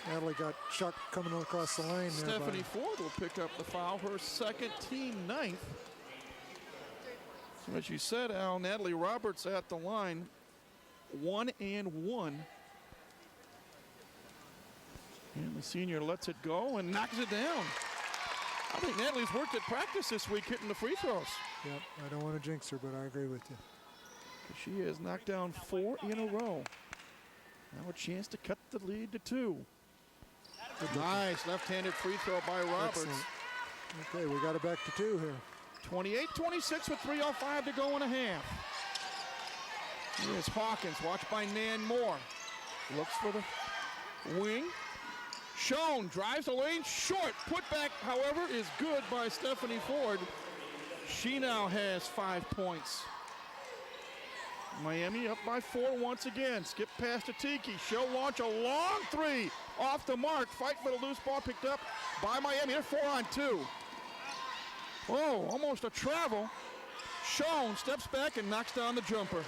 Natalie got Chuck coming across the lane. Stephanie Ford will pick up the foul, her second, team 9th. So as you said, Al, Natalie Roberts at the line, 1 and 1. And the senior lets it go and knocks it down. I think Natalie's worked at practice this week hitting the free throws. Yep, I don't want to jinx her, but I agree with you. She has knocked down 4 in a row. Now a chance to cut the lead to 2. Nice left-handed free throw by Roberts. Excellent. Okay, we got it back to 2 here. 28-26 with 3:05 to go in a half. Here's Hawkins, watched by Nan Moore. Looks for the wing. Schoen drives the lane, short. Put back, however, is good by Stephanie Ford. She now has 5 points. Miami up by 4 once again. Skip pass to Tiki. She'll launch a long 3 off the mark. Fight for the loose ball picked up by Miami. They're 4 on 2. Oh, almost a travel. Schoen steps back and knocks down the jumper.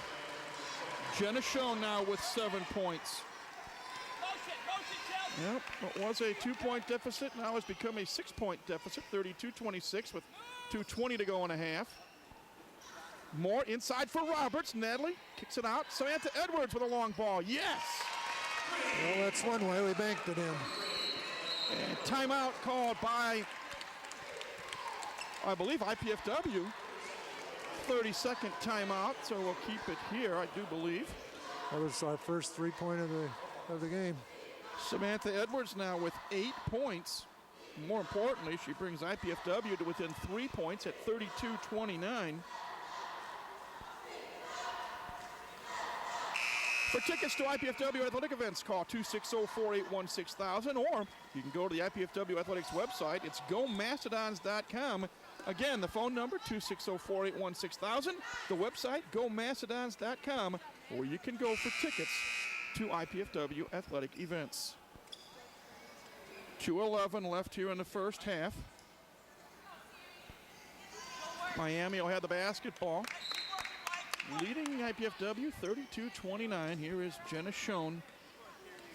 Jenna Schoen now with 7 points. Yep, it was a 2-point deficit. Now has become a 6-point deficit, 32-26 with 2:20 to go in a half. Moore inside for Roberts. Natalie kicks it out. Samantha Edwards with a long ball. Yes! Well, that's one way. We banked it in. And timeout called by, I believe, IPFW. 30-second timeout, so we'll keep it here, I do believe. That was our first 3-point of the game. Samantha Edwards now with 8 points. More importantly, she brings IPFW to within 3 points at 32-29. For tickets to IPFW athletic events, call 260-481-6000, or you can go to the IPFW Athletics website. It's gomastodons.com. Again, the phone number, 260-481-6000. The website, gomastodons.com, where you can go for tickets to IPFW athletic events. 2:11 left here in the first half. Miami will have the basketball. Leading IPFW 32-29. Here is Jenna Schoen,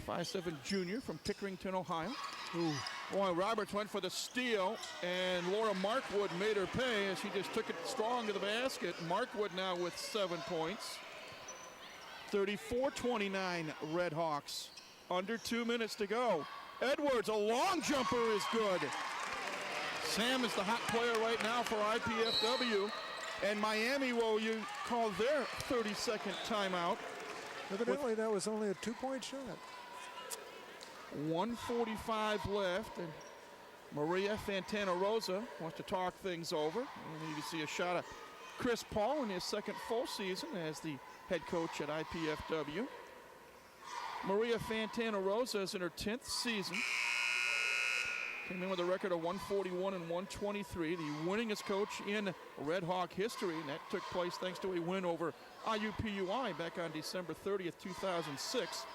5'7" junior from Pickerington, Ohio. Ooh. Boy, Roberts went for the steal, and Laura Markwood made her pay as she just took it strong to the basket. Markwood now with 7 points. 34-29 Red Hawks. Under 2 minutes to go. Edwards, a long jumper is good. Sam is the hot player right now for IPFW. And Miami, will you call their 30-second timeout? Evidently, that was only a 2-point shot. 1:45 left, and Maria Fantana Rosa wants to talk things over. And you can see a shot of Chris Paul in his second full season as the head coach at IPFW. Maria Fantana Rosa is in her 10th season. Came in with a record of 141 and 123, the winningest coach in Red Hawk history, and that took place thanks to a win over IUPUI back on December 30th, 2006.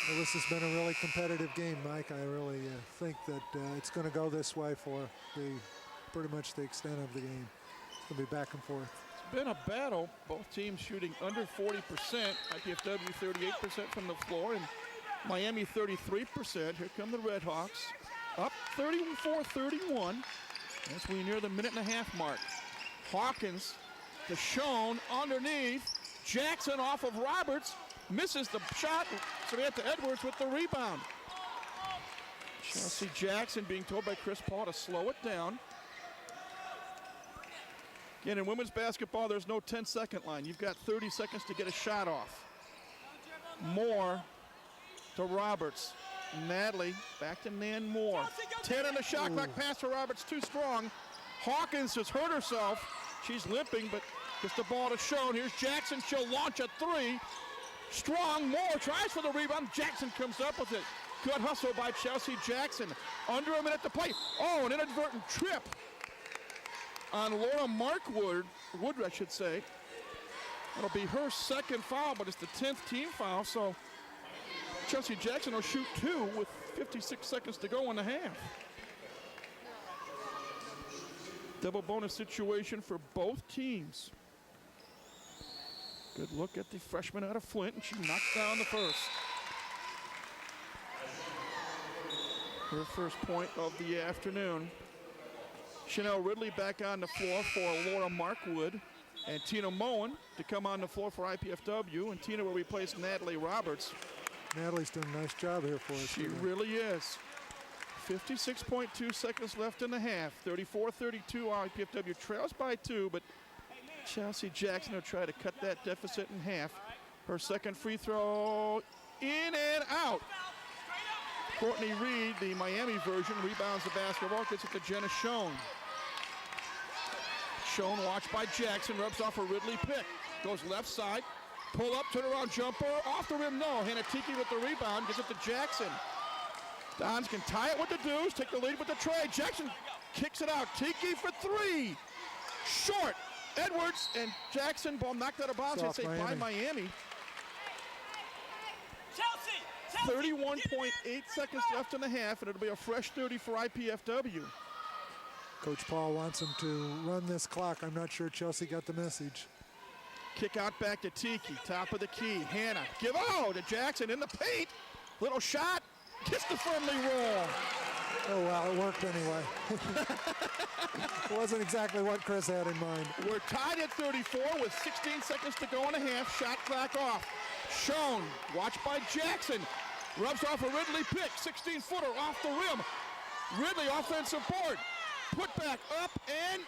Well, this has been a really competitive game, Mike. I really think that it's going to go this way for pretty much the extent of the game. It's going to be back and forth. It's been a battle. Both teams shooting under 40%. IPFW 38% from the floor, and Miami 33%. Here come the Red Hawks. Up 34-31 as we near the minute and a half mark. Hawkins to Schoen underneath. Jackson off of Roberts. Misses the shot. Samantha Edwards with the rebound. Chelsea Jackson being told by Chris Paul to slow it down. Again, in women's basketball, there's no 10-second line. You've got 30 seconds to get a shot off. Moore to Roberts. Natalie back to Nan Moore. 10 on the shot clock. Pass to Roberts, too strong. Hawkins has hurt herself. She's limping, but gets the ball to Schoen. Here's Jackson. She'll launch a three. Strong. Moore tries for the rebound. Jackson comes up with it. Good hustle by Chelsea Jackson. Under a minute to play. Oh, an inadvertent trip on Laura Markwood, I should say. It'll be her second foul, but it's the 10th team foul, so Chelsea Jackson will shoot 2 with 56 seconds to go in the half. Double bonus situation for both teams. Good look at the freshman out of Flint, and she knocks down the first. Her first point of the afternoon. Chanel Ridley back on the floor for Laura Markwood, and Tina Moen to come on the floor for IPFW, and Tina will replace Natalie Roberts. Natalie's doing a nice job here for us. She really is. 56.2 seconds left in the half. 34-32, IPFW trails by 2, but Chelsea Jackson will try to cut that deficit in half. Her second free throw, in and out. Courtney Reed, the Miami version, rebounds the basketball, gets it to Jenna Schoen. Schoen watched by Jackson, rubs off a Ridley pick. Goes left side, pull up, turn around jumper, off the rim, no. Hanatiki with the rebound, gets it to Jackson. Dons can tie it with the deuce, take the lead with the tray. Jackson kicks it out, Tiki for 3. Short, Edwards and Jackson, ball knocked out of bounds, I'd say by Miami. 31.8 seconds left in the half, and it'll be a fresh 30 for IPFW. Coach Paul wants him to run this clock. I'm not sure Chelsea got the message. Kick out back to Tiki, top of the key. Hannah, give out to Jackson in the paint. Little shot, gets the friendly roll. Oh, well, it worked anyway. It wasn't exactly what Chris had in mind. We're tied at 34 with 16 seconds to go and a half. Shot clock off. Shown, watched by Jackson. Rubs off a Ridley pick, 16-footer off the rim. Ridley offensive board. Put back up and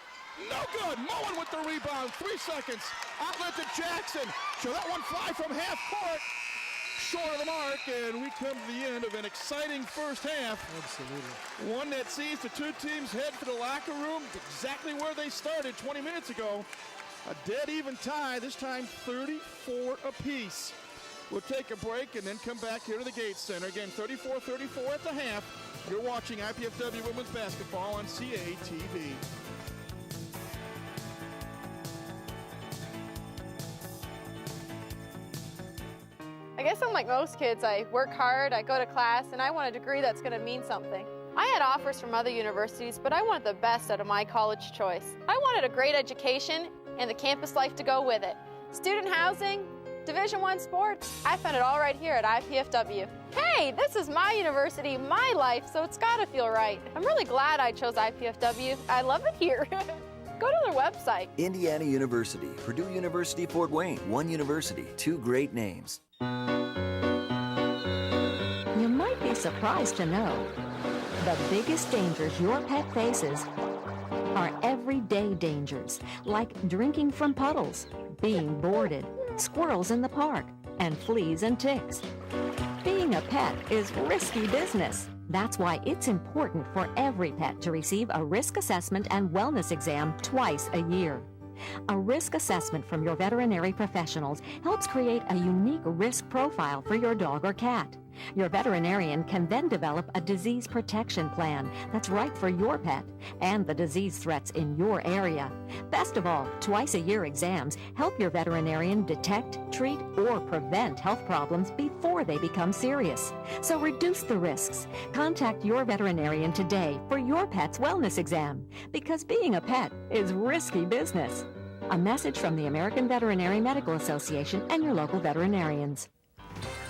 no good. Mullen with the rebound, 3 seconds. Outlet to Jackson. So that one fly from half court. Short of the mark, and we come to the end of an exciting first half. Absolutely. One that sees the two teams head for the locker room exactly where they started 20 minutes ago. A dead even tie, this time 34 apiece. We'll take a break and then come back here to the Gates Center. Again, 34-34 at the half. You're watching IPFW Women's Basketball on CATV. I guess I'm like most kids. I work hard, I go to class, and I want a degree that's going to mean something. I had offers from other universities, but I wanted the best out of my college choice. I wanted a great education and the campus life to go with it. Student housing, Division I sports, I found it all right here at IPFW. Hey, this is my university, my life, so it's got to feel right. I'm really glad I chose IPFW. I love it here. Go to their website. Indiana University, Purdue University, Fort Wayne. One university, two great names. You might be surprised to know the biggest dangers your pet faces are everyday dangers, like drinking from puddles, being boarded, squirrels in the park, and fleas and ticks. Being a pet is risky business. That's why it's important for every pet to receive a risk assessment and wellness exam twice a year. A risk assessment from your veterinary professionals helps create a unique risk profile for your dog or cat. Your veterinarian can then develop a disease protection plan that's right for your pet and the disease threats in your area. Best of all, twice-a-year exams help your veterinarian detect, treat, or prevent health problems before they become serious. So reduce the risks. Contact your veterinarian today for your pet's wellness exam, because being a pet is risky business. A message from the American Veterinary Medical Association and your local veterinarians.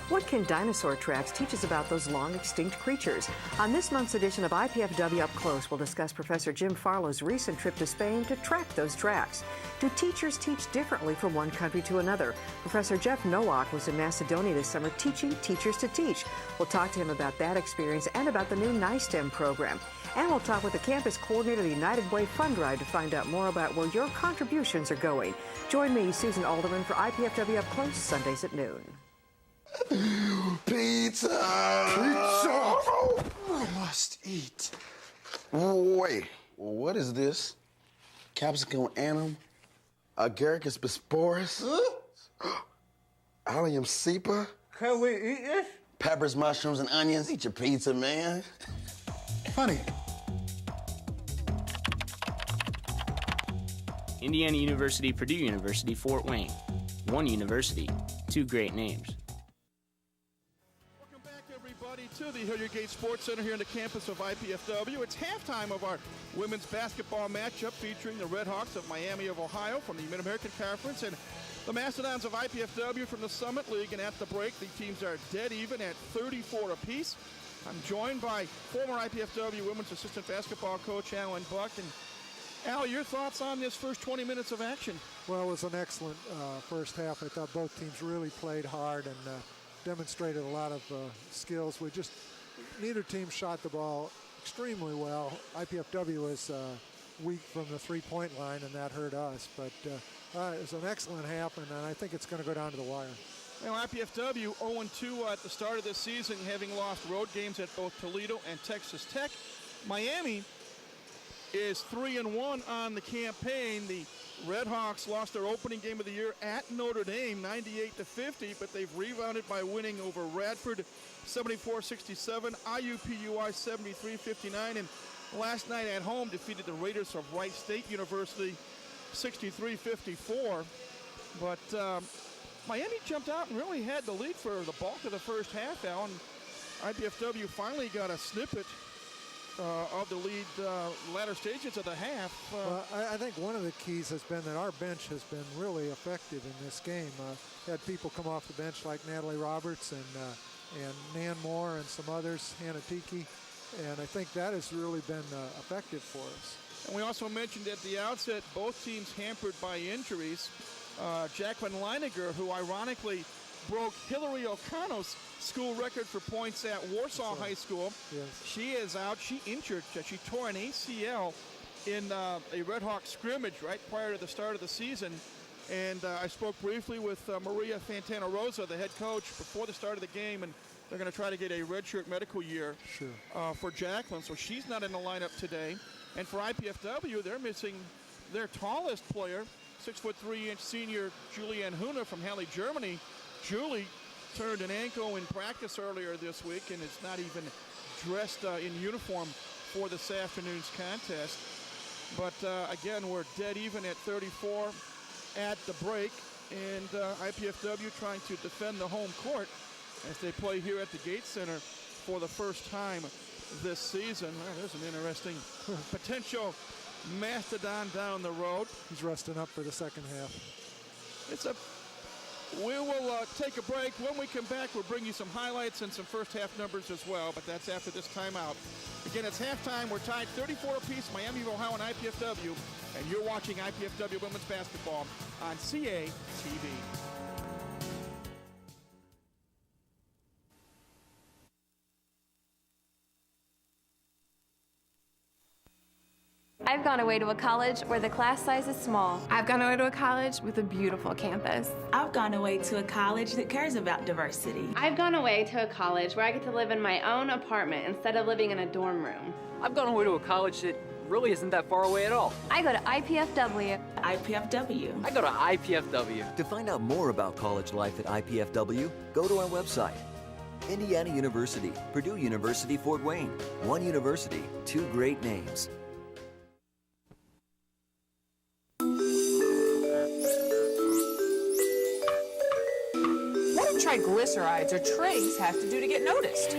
What can dinosaur tracks teach us about those long-extinct creatures? On this month's edition of IPFW Up Close, we'll discuss Professor Jim Farlow's recent trip to Spain to track those tracks. Do teachers teach differently from one country to another? Professor Jeff Nowak was in Macedonia this summer teaching teachers to teach. We'll talk to him about that experience and about the new NISTEM program. And we'll talk with the campus coordinator of the United Way Fund Drive to find out more about where your contributions are going. Join me, Susan Alderman, for IPFW Up Close, Sundays at noon. Pizza! I must eat. Wait, what is this? Capsicum annum? Agaricus bisporus? Allium cepa? Can we eat this? Peppers, mushrooms, and onions. Eat your pizza, man. Honey. Indiana University, Purdue University, Fort Wayne. One university, two great names. To the Hilliard Gate Sports Center here on the campus of IPFW. It's halftime of our women's basketball matchup featuring the Red Hawks of Miami of Ohio from the Mid-American Conference and the Mastodons of IPFW from the Summit League. And at the break, the teams are dead even at 34 apiece. I'm joined by former IPFW women's assistant basketball coach Alan Buck. And Al, your thoughts on this first 20 minutes of action? Well, it was an excellent first half. I thought both teams really played hard and demonstrated a lot of skills. Neither team shot the ball extremely well. IPFW was weak from the three-point line, and that hurt us. But it was an excellent half, and I think it's going to go down to the wire. Now, IPFW 0-2 at the start of this season, having lost road games at both Toledo and Texas Tech. Miami is 3-1 on the campaign. The Red Hawks lost their opening game of the year at Notre Dame, 98-50, but they've rebounded by winning over Radford, 74-67, IUPUI 73-59, and last night at home defeated the Raiders of Wright State University, 63-54. But Miami jumped out and really had the lead for the bulk of the first half, Al, and IPFW finally got a snippet of the lead latter stages of the half. Well, I think one of the keys has been that our bench has been really effective in this game. Had people come off the bench like Natalie Roberts and Nan Moore and some others, Hannah Tiki, and I think that has really been effective for us. And we also mentioned at the outset, both teams hampered by injuries. Jacqueline Leininger, who ironically broke Hillary O'Connell's school record for points at Warsaw High School. Yes. She is out. She injured. She tore an ACL in a Red Hawk scrimmage right prior to the start of the season. And I spoke briefly with Maria Fantana Rosa, the head coach, before the start of the game, and they're going to try to get a redshirt medical year for Jacqueline. So she's not in the lineup today. And for IPFW, they're missing their tallest player, 6'3" senior Julianne Huna from Halle, Germany. Julie turned an ankle in practice earlier this week and is not even dressed in uniform for this afternoon's contest. But again, we're dead even at 34 at the break, and IPFW trying to defend the home court as they play here at the Gates Center for the first time this season. Well, there's an interesting potential Mastodon down the road. He's resting up for the second half. We will take a break. When we come back, we'll bring you some highlights and some first half numbers as well, but that's after this timeout. Again, it's halftime. We're tied 34 apiece, Miami of Ohio and IPFW, and you're watching IPFW Women's Basketball on CA TV. I've gone away to a college where the class size is small. I've gone away to a college with a beautiful campus. I've gone away to a college that cares about diversity. I've gone away to a college where I get to live in my own apartment instead of living in a dorm room. I've gone away to a college that really isn't that far away at all. I go to IPFW. IPFW. I go to IPFW. To find out more about college life at IPFW, go to our website. Indiana University, Purdue University, Fort Wayne. One university, two great names. What do triglycerides or trigs have to do to get noticed?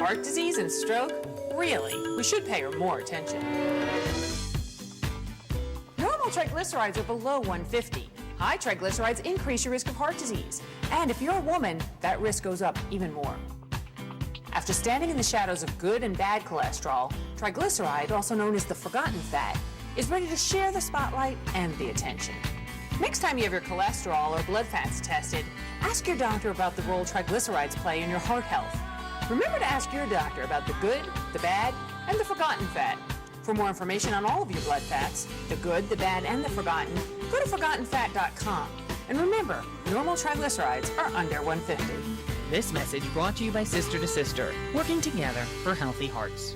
Heart disease and stroke? Really? We should pay her more attention. Normal triglycerides are below 150. High triglycerides increase your risk of heart disease. And if you're a woman, that risk goes up even more. After standing in the shadows of good and bad cholesterol, triglyceride, also known as the forgotten fat, is ready to share the spotlight and the attention. Next time you have your cholesterol or blood fats tested, ask your doctor about the role triglycerides play in your heart health. Remember to ask your doctor about the good, the bad, and the forgotten fat. For more information on all of your blood fats, the good, the bad, and the forgotten, go to ForgottenFat.com. And remember, normal triglycerides are under 150. This message brought to you by Sister to Sister, working together for healthy hearts.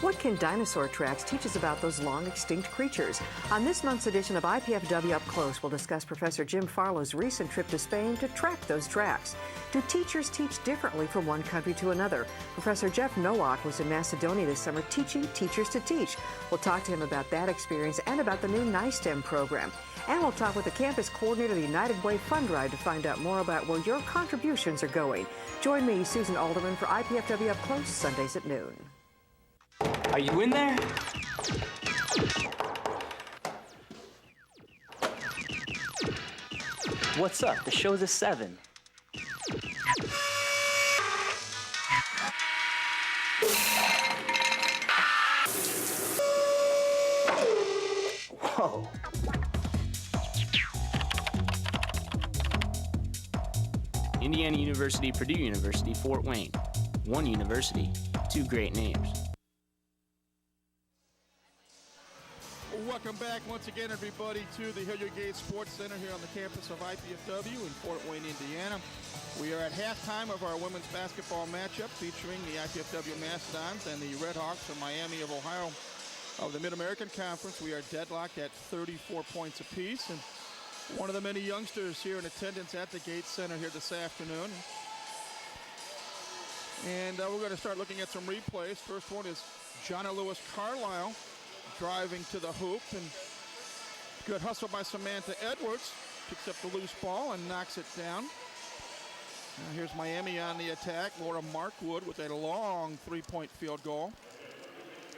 What can dinosaur tracks teach us about those long-extinct creatures? On this month's edition of IPFW Up Close, we'll discuss Professor Jim Farlow's recent trip to Spain to track those tracks. Do teachers teach differently from one country to another? Professor Jeff Nowak was in Macedonia this summer teaching teachers to teach. We'll talk to him about that experience and about the new NISTEM program. And we'll talk with the campus coordinator of the United Way Fund Drive to find out more about where your contributions are going. Join me, Susan Alderman, for IPFW Up Close, Sundays at noon. Are you in there? What's up? The show's at 7. Whoa. Indiana University, Purdue University, Fort Wayne. One university, two great names. Welcome back once again, everybody, to the Hilliard Gate Sports Center here on the campus of IPFW in Fort Wayne, Indiana. We are at halftime of our women's basketball matchup featuring the IPFW Mastodons and the Red Hawks from Miami of Ohio of the Mid-American Conference. We are deadlocked at 34 points apiece, and one of the many youngsters here in attendance at the Gates Center here this afternoon. And we're going to start looking at some replays. First one is Jonna Lewis Carlisle driving to the hoop, and good hustle by Samantha Edwards. Picks up the loose ball and knocks it down. Now here's Miami on the attack. Laura Markwood with a long three-point field goal.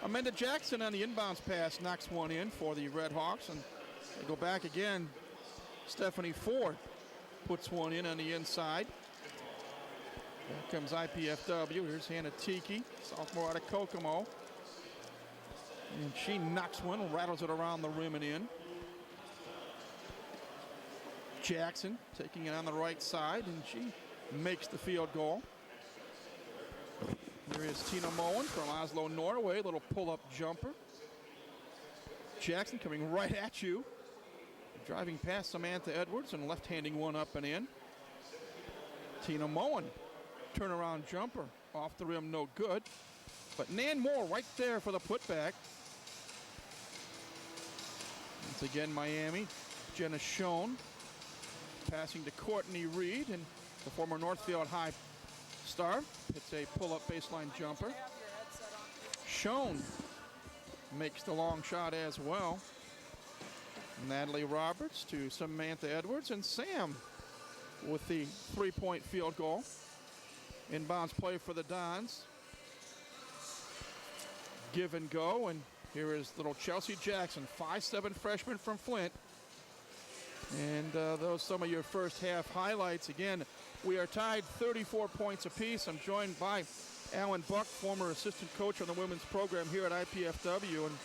Amanda Jackson on the inbounds pass knocks one in for the Red Hawks, and they go back again. Stephanie Ford puts one in on the inside. Here comes IPFW. Here's Hannah Tiki, sophomore out of Kokomo. And she knocks one, rattles it around the rim and in. Jackson taking it on the right side, and she makes the field goal. Here is Tina Moen from Oslo, Norway. Little pull-up jumper. Jackson coming right at you. Driving past Samantha Edwards and left-handing one up and in. Tina Moen, turnaround jumper. Off the rim, no good. But Nan Moore right there for the putback. Once again, Miami. Jenna Schoen passing to Courtney Reed, and the former Northfield High star. It's a pull-up baseline jumper. Schoen makes the long shot as well. Natalie Roberts to Samantha Edwards, and Sam with the three-point field goal. Inbounds play for the Dons. Give and go, and here is little Chelsea Jackson, 5'7" freshman from Flint. And those some of your first half highlights. Again, we are tied 34 points apiece. I'm joined by Alan Buck, former assistant coach on the women's program here at IPFW. And,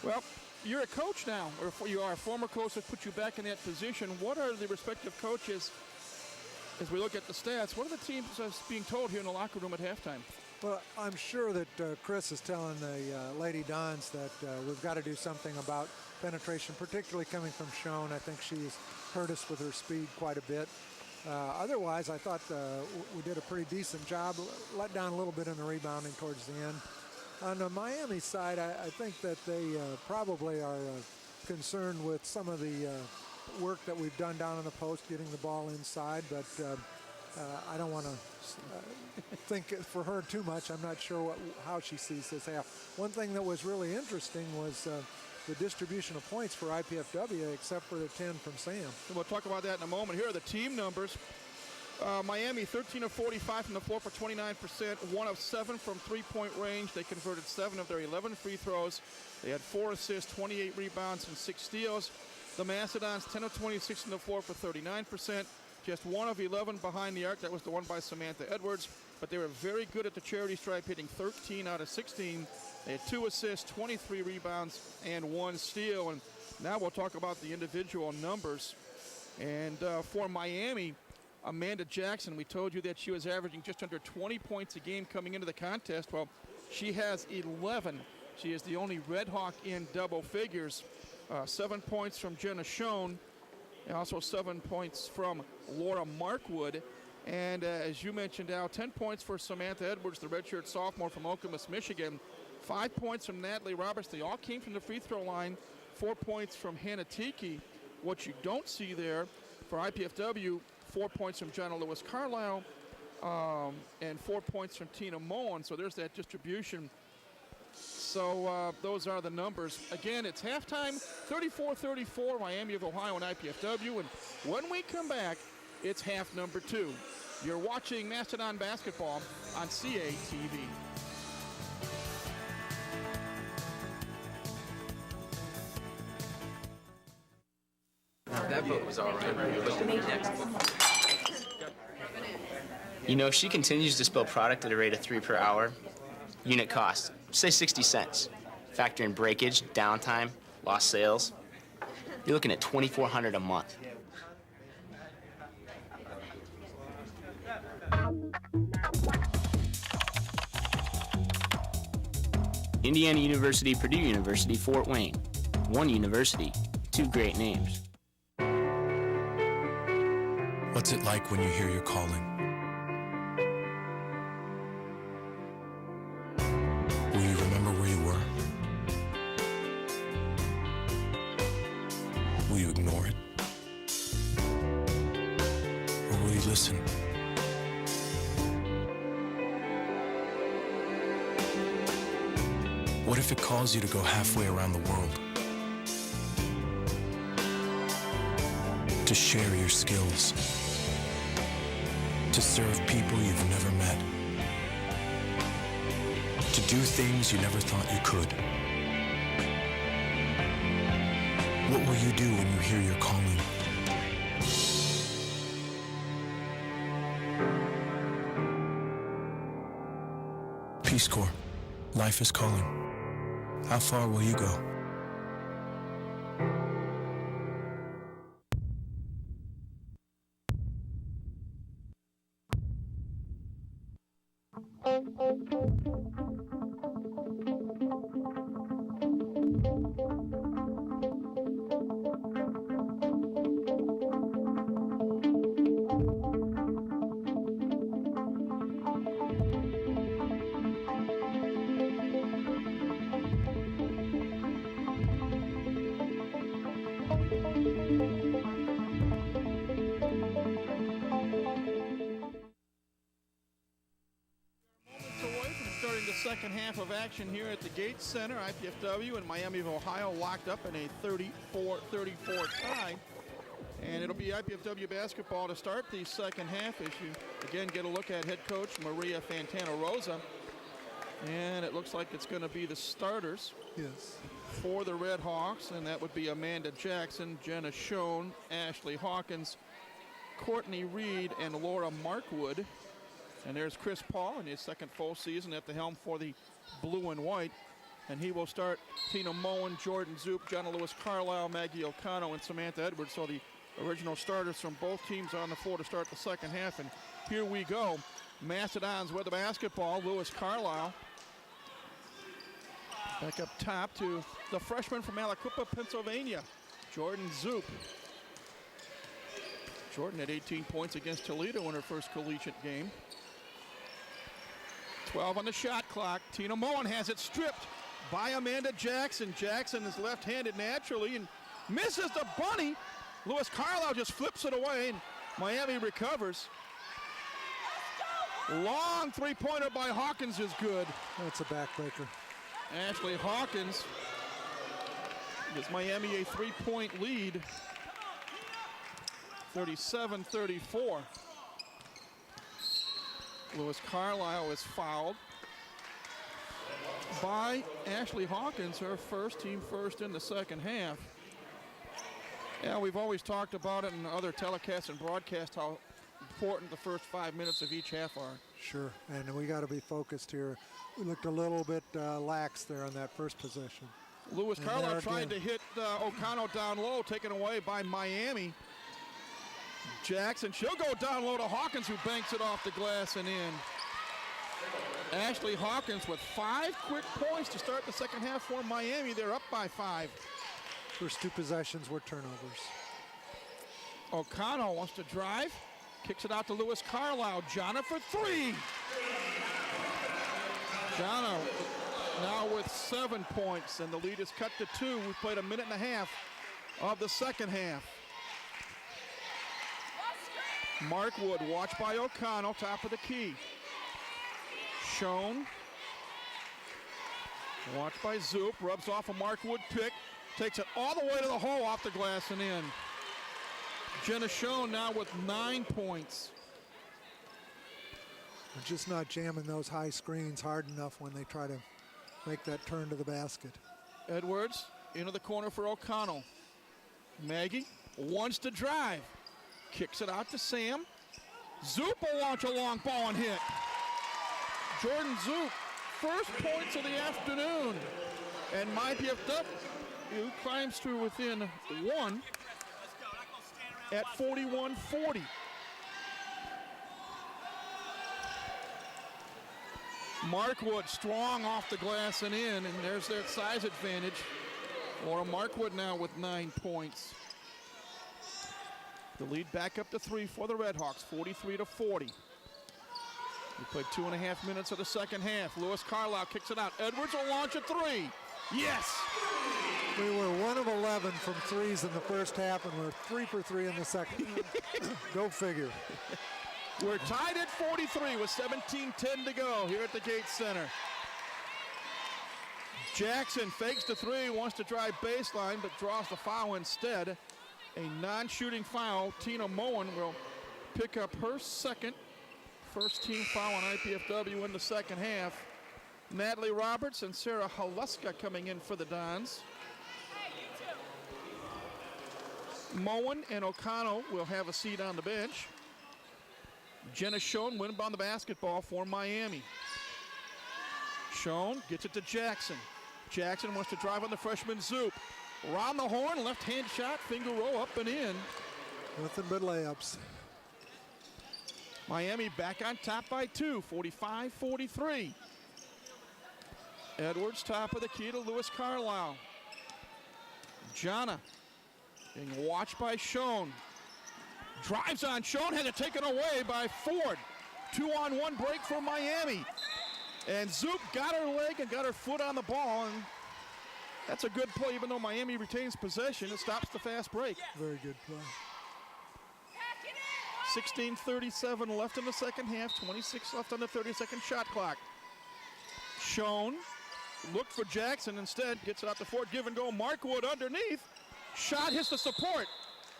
well, you're a coach now, or you are a former coach that put you back in that position. What are the respective coaches, as we look at the stats, what are the teams being told here in the locker room at halftime? Well, I'm sure that Chris is telling the Lady Dons that we've got to do something about penetration, particularly coming from Schoen. I think she's hurt us with her speed quite a bit. Otherwise, I thought we did a pretty decent job. Let down a little bit in the rebounding towards the end. On the Miami side, I think that they probably are concerned with some of the work that we've done down in the post, getting the ball inside, but I don't want to think for her too much. I'm not sure how she sees this half. One thing that was really interesting was the distribution of points for IPFW, except for the 10 from Sam. And we'll talk about that in a moment. Here are the team numbers. Miami, 13 of 45 from the floor for 29%, 1 of 7 from three-point range. They converted 7 of their 11 free throws. They had 4 assists, 28 rebounds, and 6 steals. The Mastodons, 10 of 26 from the floor for 39%. Just 1 of 11 behind the arc. That was the one by Samantha Edwards. But they were very good at the charity stripe, hitting 13 out of 16. They had 2 assists, 23 rebounds, and 1 steal. And now we'll talk about the individual numbers. And for Miami, Amanda Jackson, we told you that she was averaging just under 20 points a game coming into the contest. Well, she has 11. She is the only Red Hawk in double figures. 7 points from Jenna Schoen, and also 7 points from Laura Markwood. And as you mentioned, Al, 10 points for Samantha Edwards, the redshirt sophomore from Okemos, Michigan. 5 points from Natalie Roberts. They all came from the free throw line. 4 points from Hannah Tiki. What you don't see there for IPFW, 4 points from Jenna Lewis Carlisle, and 4 points from Tina Moen. So there's that distribution. So those are the numbers. Again, it's halftime, 34-34, Miami of Ohio and IPFW. And when we come back, it's half number 2. You're watching Mastodon basketball on CATV. That vote was all right. You know, if she continues to spill product at a rate of 3 per hour, unit cost, say 60 cents. Factor in breakage, downtime, lost sales. You're looking at $2,400 a month. Indiana University, Purdue University, Fort Wayne. One university, 2 great names. What's it like when you hear your calling? Will you remember where you were? Will you ignore it? Or will you listen? What if it calls you to go halfway around the world? To share your skills? To To serve people you've never met. To do things you never thought you could. What will you do when you hear your calling? Peace Corps. Life is calling. How far will you go? Second half of action here at the Gates Center. IPFW and Miami of Ohio locked up in a 34-34 tie. And it'll be IPFW basketball to start the second half as you again get a look at head coach Maria Fantana-Rosa. And it looks like it's going to be the starters for the Red Hawks, and that would be Amanda Jackson, Jenna Schoen, Ashley Hawkins, Courtney Reed, and Laura Markwood. And there's Chris Paul in his second full season at the helm for the blue and white. And he will start Tina Moen, Jordan Zoop, Jenna Lewis Carlisle, Maggie O'Connell, and Samantha Edwards. So the original starters from both teams on the floor to start the second half. And here we go. Mastodons with the basketball. Lewis Carlisle back up top to the freshman from Malacopa, Pennsylvania, Jordan Zoop. Jordan had 18 points against Toledo in her first collegiate game. 12 on the shot clock. Tina Moen has it stripped by Amanda Jackson. Jackson is left-handed naturally and misses the bunny. Lewis Carlisle just flips it away, and Miami recovers. Long three-pointer by Hawkins is good. That's a backbreaker. Ashley Hawkins gives Miami a three-point lead, 37-34. Lewis Carlisle is fouled by Ashley Hawkins, her first, team first in the second half. Yeah, we've always talked about it in other telecasts and broadcasts how important the first 5 minutes of each half are. Sure, and we got to be focused here. We looked a little bit lax there on that first possession. Lewis Carlisle tried to hit O'Connell down low, taken away by Miami. Jackson, she'll go down low to Hawkins, who banks it off the glass and in. Ashley Hawkins with 5 quick points to start the second half for Miami. They're up by 5. First 2 possessions were turnovers. O'Connell wants to drive, kicks it out to Lewis Carlisle. Jonna for 3. Jonna now with 7 points, and the lead is cut to 2. We played a minute and a half of the second half. Markwood, watched by O'Connell, top of the key. Schoen, watched by Zoop, rubs off a Markwood pick, takes it all the way to the hole, off the glass and in. Jenna Schoen now with 9 points. They're just not jamming those high screens hard enough when they try to make that turn to the basket. Edwards into the corner for O'Connell. Maggie wants to drive. Kicks it out to Sam. Zoop will launch a long ball and hit. Jordan Zoop, first points of the afternoon. And IPFW climbs to within 1 at 41-40. Markwood strong off the glass and in, and there's their size advantage. Laura Markwood now with 9 points. The lead back up to 3 for the Redhawks, 43-40. We played 2.5 minutes of the second half. Lewis Carlisle kicks it out. Edwards will launch a 3. Yes! We were 1 of 11 from threes in the first half, and we're 3 for 3 in the second. Go figure. We're tied at 43 with 17:10 to go here at the Gates Center. Jackson fakes the 3, wants to drive baseline, but draws the foul instead. A non-shooting foul. Tina Moen will pick up her second First team foul on IPFW in the second half. Natalie Roberts and Sarah Haluska coming in for the Dons. Moen and O'Connell will have a seat on the bench. Jenna Schoen will inbound the basketball for Miami. Schoen gets it to Jackson. Jackson wants to drive on the freshman Zoop. Around the horn, left-hand shot, finger roll up and in. Nothing but layups. Miami back on top by 2, 45-43. Edwards top of the key to Lewis Carlisle. Jana being watched by Schoen. Drives on Schoen, had it taken away by Ford. 2-on-1 break for Miami. And Zoop got her leg and got her foot on the ball, and that's a good play. Even though Miami retains possession, it stops the fast break. Very good play. 16:37 left in the second half, 26 left on the 30-second shot clock. Schoen looked for Jackson, instead gets it out to Ford, give and go. Markwood underneath, shot hits the support,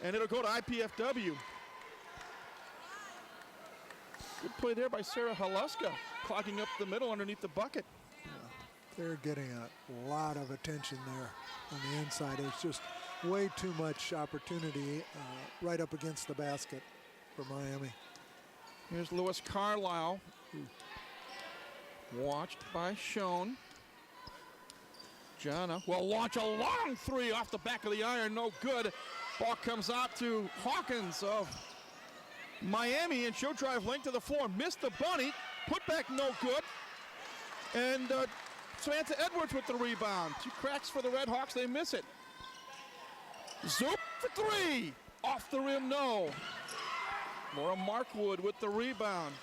and it'll go to IPFW. Good play there by Sarah Haluska, clogging up the middle underneath the bucket. Yeah, they're getting a lot of attention there on the inside. There's just way too much opportunity right up against the basket for Miami. Here's Lewis Carlisle, watched by Schoen. Jana will launch a long three off the back of the iron, no good. Ball comes out to Hawkins of Miami, and she'll drive length to the floor. Missed the bunny, put back no good. And Samantha Edwards with the rebound. 2 cracks for the Red Hawks, they miss it. Zoop for 3, off the rim, no. Laura Markwood with the rebound.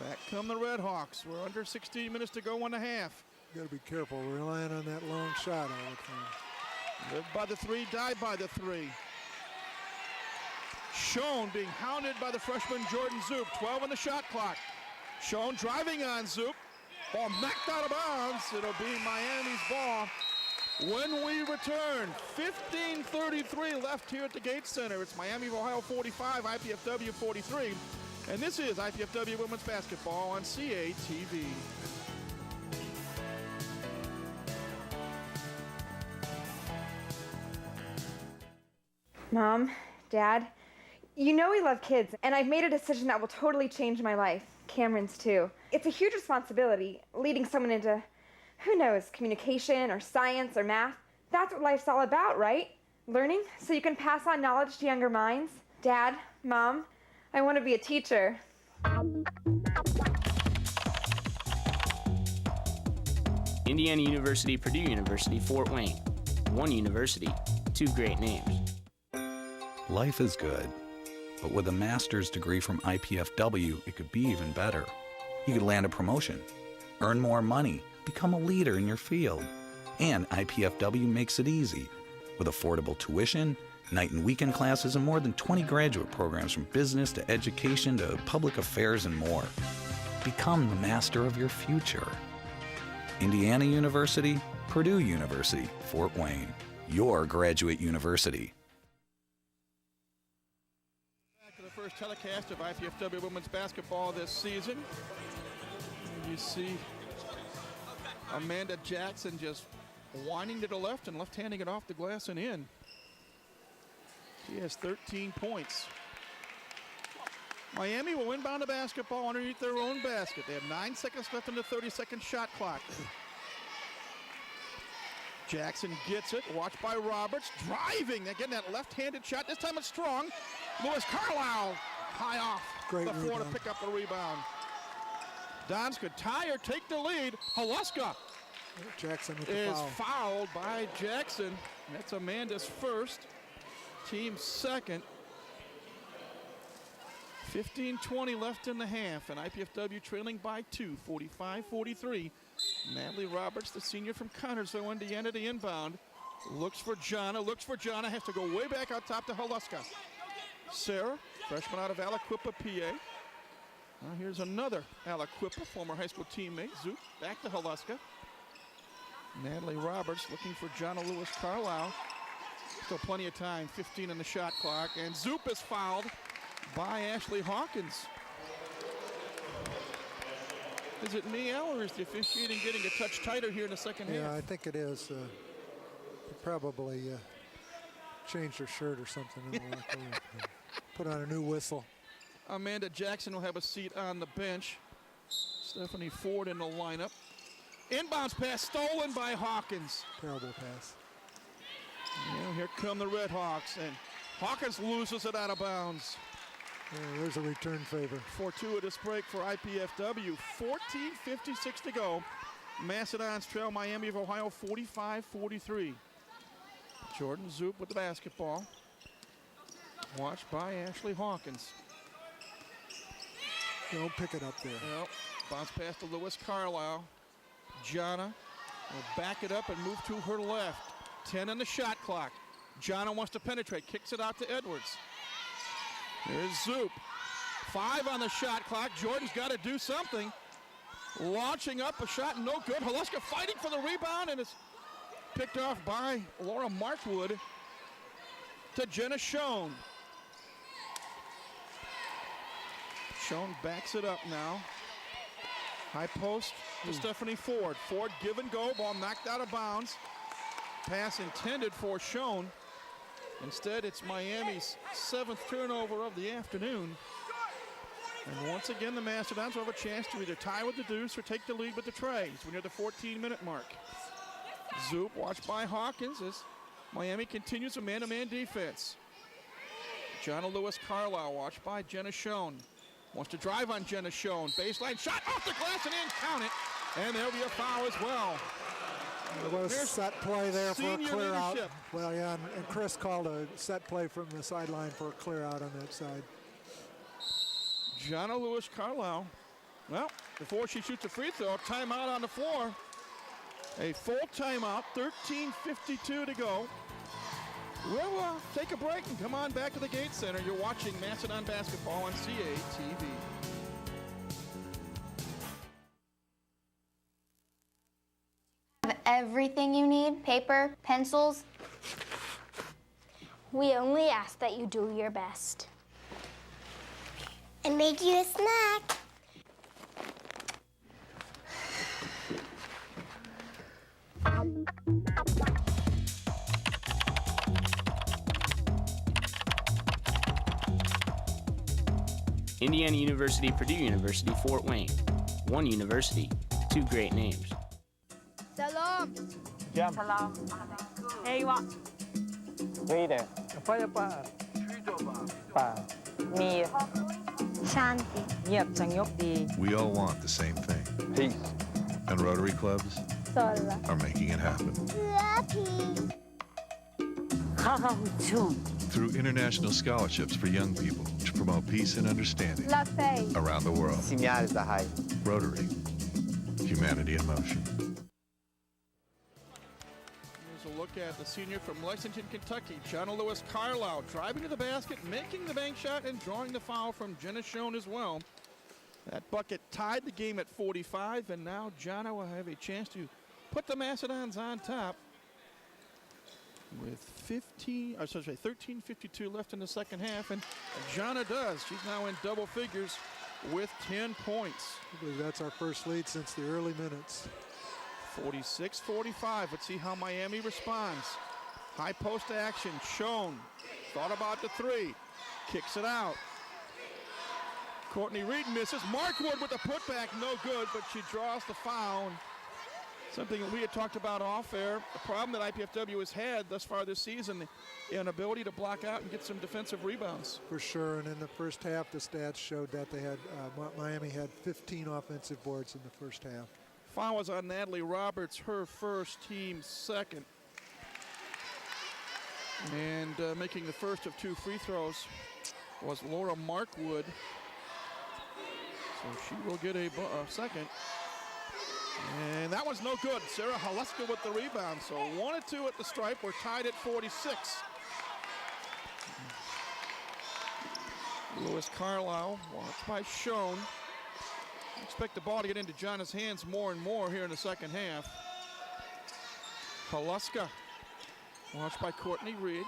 Back come the Red Hawks. We're under 16 minutes to go in the half. Got to be careful, relying on that long shot all the time. Live by the 3, die by the 3. Schoen being hounded by the freshman Jordan Zoop. 12 on the shot clock. Schoen driving on Zoop. Ball knocked out of bounds. It'll be Miami's ball when we return. 15:33 left here at the Gates Center. It's Miami of Ohio 45, IPFW 43. And this is IPFW Women's Basketball on CATV. Mom, Dad, you know we love kids, and I've made a decision that will totally change my life. Cameron's too. It's a huge responsibility, leading someone into, who knows, communication or science or math. That's what life's all about, right? Learning so you can pass on knowledge to younger minds. Dad, Mom, I want to be a teacher. Indiana University, Purdue University, Fort Wayne. One university, 2 great names. Life is good, but with a master's degree from IPFW, it could be even better. You could land a promotion, earn more money, become a leader in your field. And IPFW makes it easy. With affordable tuition, night and weekend classes, and more than 20 graduate programs from business to education to public affairs and more. Become the master of your future. Indiana University, Purdue University, Fort Wayne. Your graduate university. Back to the first telecast of IPFW women's basketball this season. You see Amanda Jackson just winding to the left and left-handing it off the glass and in. She has 13 points. Miami will inbound the basketball underneath their own basket. They have 9 seconds left in the 30-second shot clock. Jackson gets it, watched by Roberts, driving, again that left-handed shot, this time it's strong. Lewis Carlisle, high off Great the floor to rebound. pick up the rebound. Dons could tie or take the lead. Haluska Jackson with the is foul. fouled by Jackson. That's Amanda's first, team second. 15:20 left in the half, and IPFW trailing by 2, 45-43. Natalie Roberts, the senior from Connersville, Indiana, the inbound. Looks for Jana, has to go way back out top to Haluska. Sarah, freshman out of Aliquippa, PA. Here's another Aliquippa, former high school teammate. Zoop, back to Haluska. Natalie Roberts looking for Jana Lewis Carlisle. Still plenty of time, 15 in the shot clock, and Zoop is fouled by Ashley Hawkins. Is it Neal, or is the officiating getting a touch tighter here in the second half? Yeah, I think it is. Probably changed her shirt or something in the locker room. Put on a new whistle. Amanda Jackson will have a seat on the bench. Stephanie Ford in the lineup. Inbounds pass stolen by Hawkins. Terrible pass. Yeah, here come the Red Hawks, and Hawkins loses it out of bounds. Yeah, there's a return favor. Fortuitous break for IPFW. 14:56 to go. Mastodons trail Miami of Ohio 45-43. Jordan Zoop with the basketball. Watched by Ashley Hawkins. Don't pick it up there. Yep. Bounce pass to Lewis Carlisle. Jana will back it up and move to her left. 10 on the shot clock. Jana wants to penetrate. Kicks it out to Edwards. There's Zoop. 5 on the shot clock. Jordan's got to do something. Launching up a shot, no good. Haluska fighting for the rebound, and it's picked off by Laura Markwood to Jenna Schoen. Schoen backs it up now. High post to Stephanie Ford. Ford give and go, ball knocked out of bounds. Pass intended for Schoen. Instead, it's Miami's 7th turnover of the afternoon. And once again, the Mastodons will have a chance to either tie with the Deuce or take the lead with the Trays. We're near the 14-minute mark. Zoop watched by Hawkins as Miami continues a man-to-man defense. Jana Lewis Carlisle watched by Jenna Schoen. Wants to drive on Jenna Schoen. Baseline shot off the glass and in, count it. And there'll be a foul as well. There was a set play there for a clear out. Leadership. Well, yeah, and Chris called a set play from the sideline for a clear out on that side. Jana Lewis Carlisle. Well, before she shoots a free throw, timeout on the floor. A full timeout, 13:52 to go. We'll take a break and come on back to the Gate Center. You're watching Mastodon Basketball on CATV. Have everything you need, paper, pencils. We only ask that you do your best. And make you a snack. Indiana University, Purdue University, Fort Wayne. One university, two great names. Salam. Jam. Salam. Hey, what? Reader. Apa apa? Pa. Mia. Shanti. Yep, Changyok di. We all want the same thing. Peace. And Rotary clubs Sola. are making it happen. Happy. Through international scholarships for young people to promote peace and understanding La Fe. around the world. Rotary. Humanity in motion. Here's a look at the senior from Lexington, Kentucky, Jana Lewis Carlisle, driving to the basket, making the bank shot, and drawing the foul from Jenna Schoen as well. That bucket tied the game at 45, and now Jana will have a chance to put the Mastodons on top with 13:52 left in the second half, and Jana does. She's now in double figures with 10 points. I believe that's our first lead since the early minutes. 46-45. Let's see how Miami responds. High post action. Schoen thought about the three. Kicks it out. Courtney Reed misses. Markwood with the putback. No good, but she draws the foul. Something that we had talked about off air. The problem that IPFW has had thus far this season, an ability to block out and get some defensive rebounds. For sure, and in the first half, the stats showed that they had Miami had 15 offensive boards in the first half. Foul was on Natalie Roberts, her first, team second. And making the first of two free throws was Laura Markwood. So she will get a second. And that was no good. Sarah Haluska with the rebound. So 1-2 at the stripe. We're tied at 46. Lewis Carlisle watched by Schoen. Expect the ball to get into Jana's hands more and more here in the second half. Haluska watched by Courtney Reed.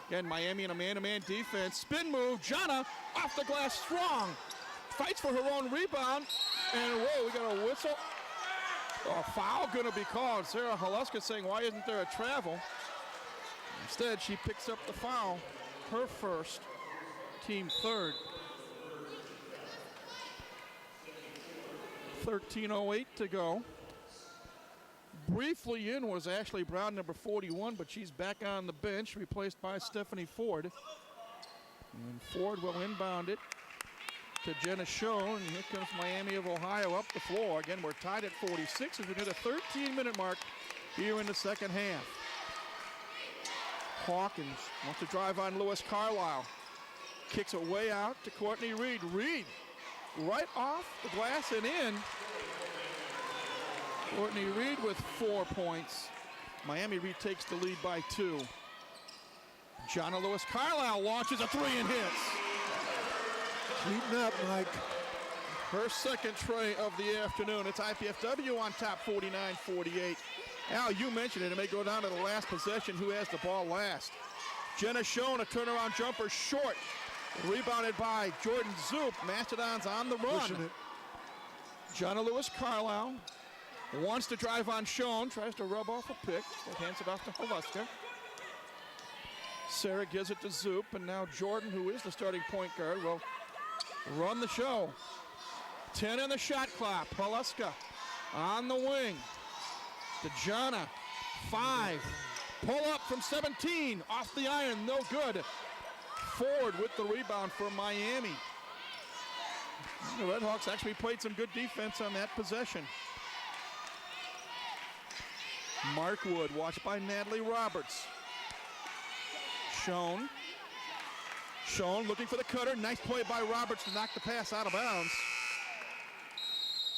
Again, Miami in a man-to-man defense. Spin move. Jana off the glass strong. fights for her own rebound. And whoa, we got a whistle. A foul going to be called. Sarah Haluska saying, why isn't there a travel? Instead, she picks up the foul. Her first, team third. 13:08 to go. Briefly in was Ashley Brown, number 41, but she's back on the bench, replaced by Stephanie Ford. And Ford will inbound it to Jenna Schoen. And here comes Miami of Ohio up the floor. Again, we're tied at 46 as we hit a 13-minute mark here in the second half. Hawkins wants to drive on Lewis Carlisle. Kicks it way out to Courtney Reed. Reed right off the glass and in. Courtney Reed with 4 points. Miami retakes the lead by 2. Jonna Lewis Carlisle launches a 3 and hits. Heating up, Mike. Her second tray of the afternoon. It's IPFW on top, 49-48. Al, you mentioned it. It may go down to the last possession. Who has the ball last? Jenna Schoen, a turnaround jumper, short. Rebounded by Jordan Zoop. Mastodons on the run. Jonna Lewis Carlisle wants to drive on Schoen. Tries to rub off a pick. Hands it off to Haluska. Sarah gives it to Zoop. And now Jordan, who is the starting point guard, will run the show. 10 in the shot clock. Haluska on the wing. To Jonna. 5. Pull up from 17. Off the iron. No good. Ford with the rebound for Miami. The Redhawks actually played some good defense on that possession. Markwood, watched by Natalie Roberts. Schoen looking for the cutter. Nice play by Roberts to knock the pass out of bounds.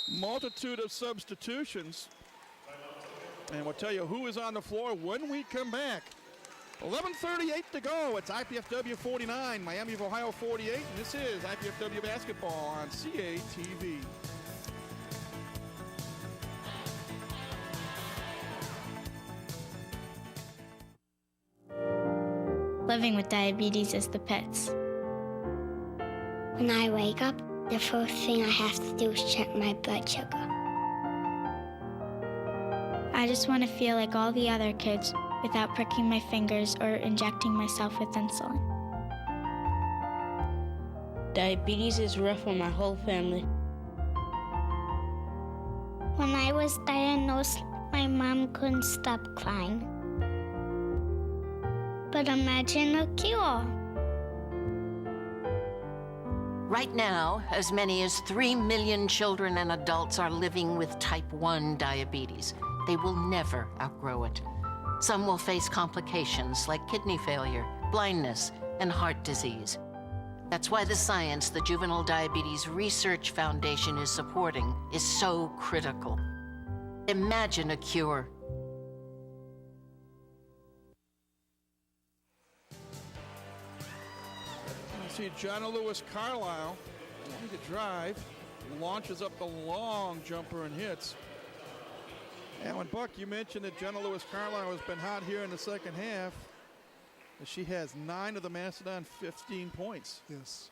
Multitude of substitutions. And we'll tell you who is on the floor when we come back. 11:38 to go. It's IPFW 49, Miami of Ohio 48, and this is IPFW basketball on CATV. Living with diabetes is the pits. When I wake up, the first thing I have to do is check my blood sugar. I just want to feel like all the other kids without pricking my fingers or injecting myself with insulin. Diabetes is rough on my whole family. When I was diagnosed, my mom couldn't stop crying. But imagine a cure. Right now, as many as 3 million children and adults are living with type 1 diabetes. They will never outgrow it. Some will face complications like kidney failure, blindness, and heart disease. That's why the science the Juvenile Diabetes Research Foundation is supporting is so critical. Imagine a cure. You see Jonna Lewis Carlisle wanting to drive, launches up the long jumper and hits. Alan Buck, you mentioned that Jonna Lewis Carlisle has been hot here in the second half. She has 9 of the Mastodon 15 points. Yes.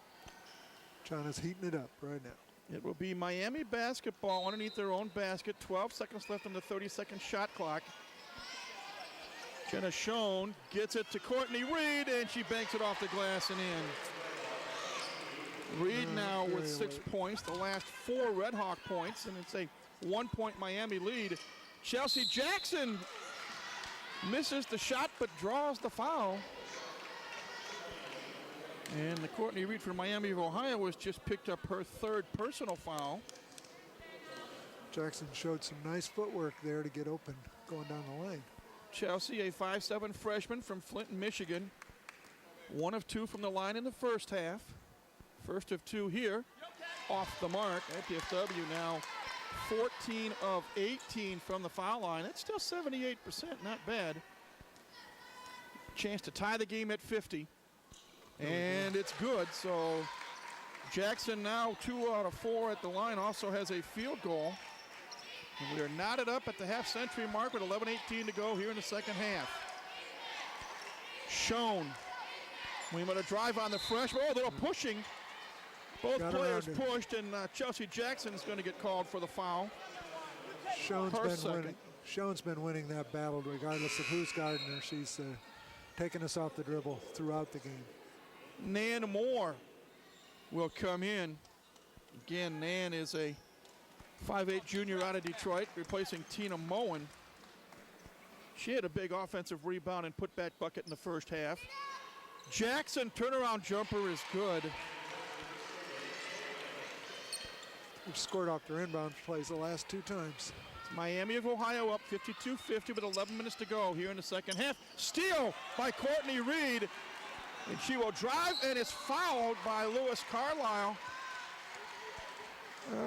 Jonna's heating it up right now. It will be Miami basketball underneath their own basket. 12 seconds left on the 30-second shot clock. Jenna Schoen gets it to Courtney Reed, and she banks it off the glass and in. Reed now with 6 points, the last 4 Red Hawk points, and it's a 1-point Miami lead. Chelsea Jackson misses the shot but draws the foul. And the Courtney Reed from Miami of Ohio has just picked up her 3rd personal foul. Jackson showed some nice footwork there to get open going down the lane. Chelsea, a 5'7" freshman from Flint, Michigan. 1 of 2 from the line in the first half. First of 2 here. Off the mark. IPFW now 14 of 18 from the foul line. That's still 78%, not bad. Chance to tie the game at 50. And it's good, so Jackson now 2 out of 4 at the line, also has a field goal. And we are knotted up at the half-century mark with 11:18 to go here in the second half. Schoen, we want to drive on the freshman. Oh, a little pushing Both players pushed, and Chelsea Jackson is going to get called for the foul. Schoen's been winning that battle regardless of who's guarding her. She's taken us off the dribble throughout the game. Nan Moore will come in. Again, Nan is a 5'8 junior out of Detroit, replacing Tina Moen. She had a big offensive rebound and putback bucket in the first half. Jackson turnaround jumper is good. We've scored off their inbound plays the last 2 times. Miami of Ohio up 52-50 with 11 minutes to go here in the second half. Steal by Courtney Reed. And she will drive and is fouled by Lewis Carlisle.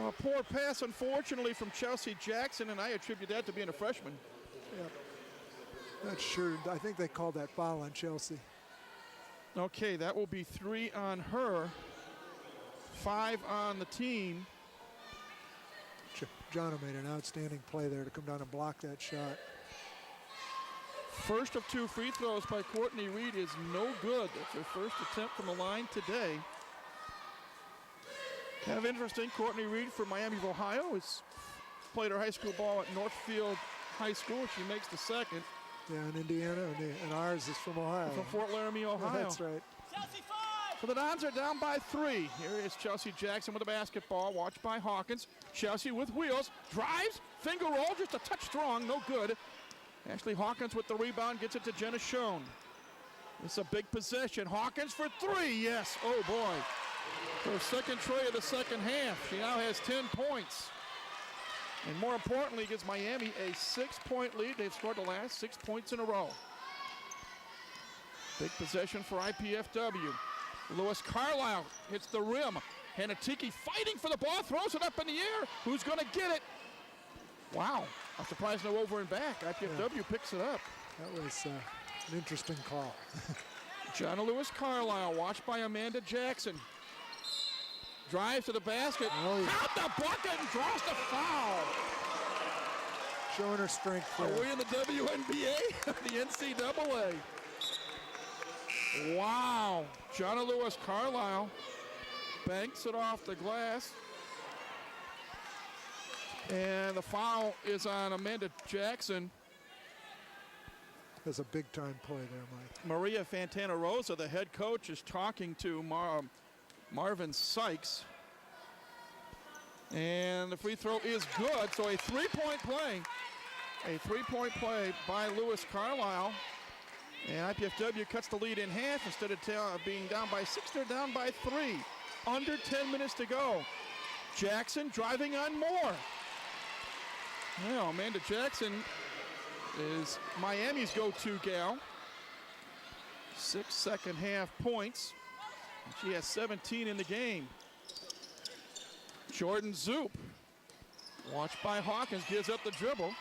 A poor pass, unfortunately, from Chelsea Jackson, and I attribute that to being a freshman. Yeah. Not sure. I think they called that foul on Chelsea. Okay, that will be 3 on her, 5 on the team. Jono made an outstanding play there to come down and block that shot. First of 2 free throws by Courtney Reed is no good. That's her first attempt from the line today. Kind of interesting, Courtney Reed from Miami of Ohio has played her high school ball at Northfield High School. She makes the second. Yeah, in Indiana, and ours is from Ohio. From Fort Laramie, Ohio. That's right. So the Dons are down by 3. Here is Chelsea Jackson with the basketball, watched by Hawkins. Chelsea with wheels, drives, finger roll, just a touch strong, no good. Ashley Hawkins with the rebound, gets it to Jenna Schoen. It's a big possession. Hawkins for 3, yes, oh boy. Her second tray of the second half. She now has 10 points. And more importantly, gives Miami a 6-point lead. They've scored the last 6 points in a row. Big possession for IPFW. Lewis Carlisle hits the rim. Hanatiki fighting for the ball, throws it up in the air. Who's going to get it? Wow, I'm surprised no over and back. IPFW picks it up. That was an interesting call. Jonna Lewis Carlisle, watched by Amanda Jackson. Drives to the basket, count the bucket and draws the foul. Showing her strength there. Are we in the WNBA? The NCAA. Wow, Jonna Lewis Carlisle banks it off the glass. And the foul is on Amanda Jackson. That's a big-time play there, Mike. Maria Fantana Rosa, the head coach, is talking to Marvin Sykes. And the free throw is good, so a 3-point play. A 3-point play by Lewis Carlisle. And IPFW cuts the lead in half. Instead of being down by 6, they're down by 3. Under 10 minutes to go. Jackson driving on Moore. Well, Amanda Jackson is Miami's go-to gal. 6 second half points. She has 17 in the game. Jordan Zoop, watched by Hawkins, gives up the dribble.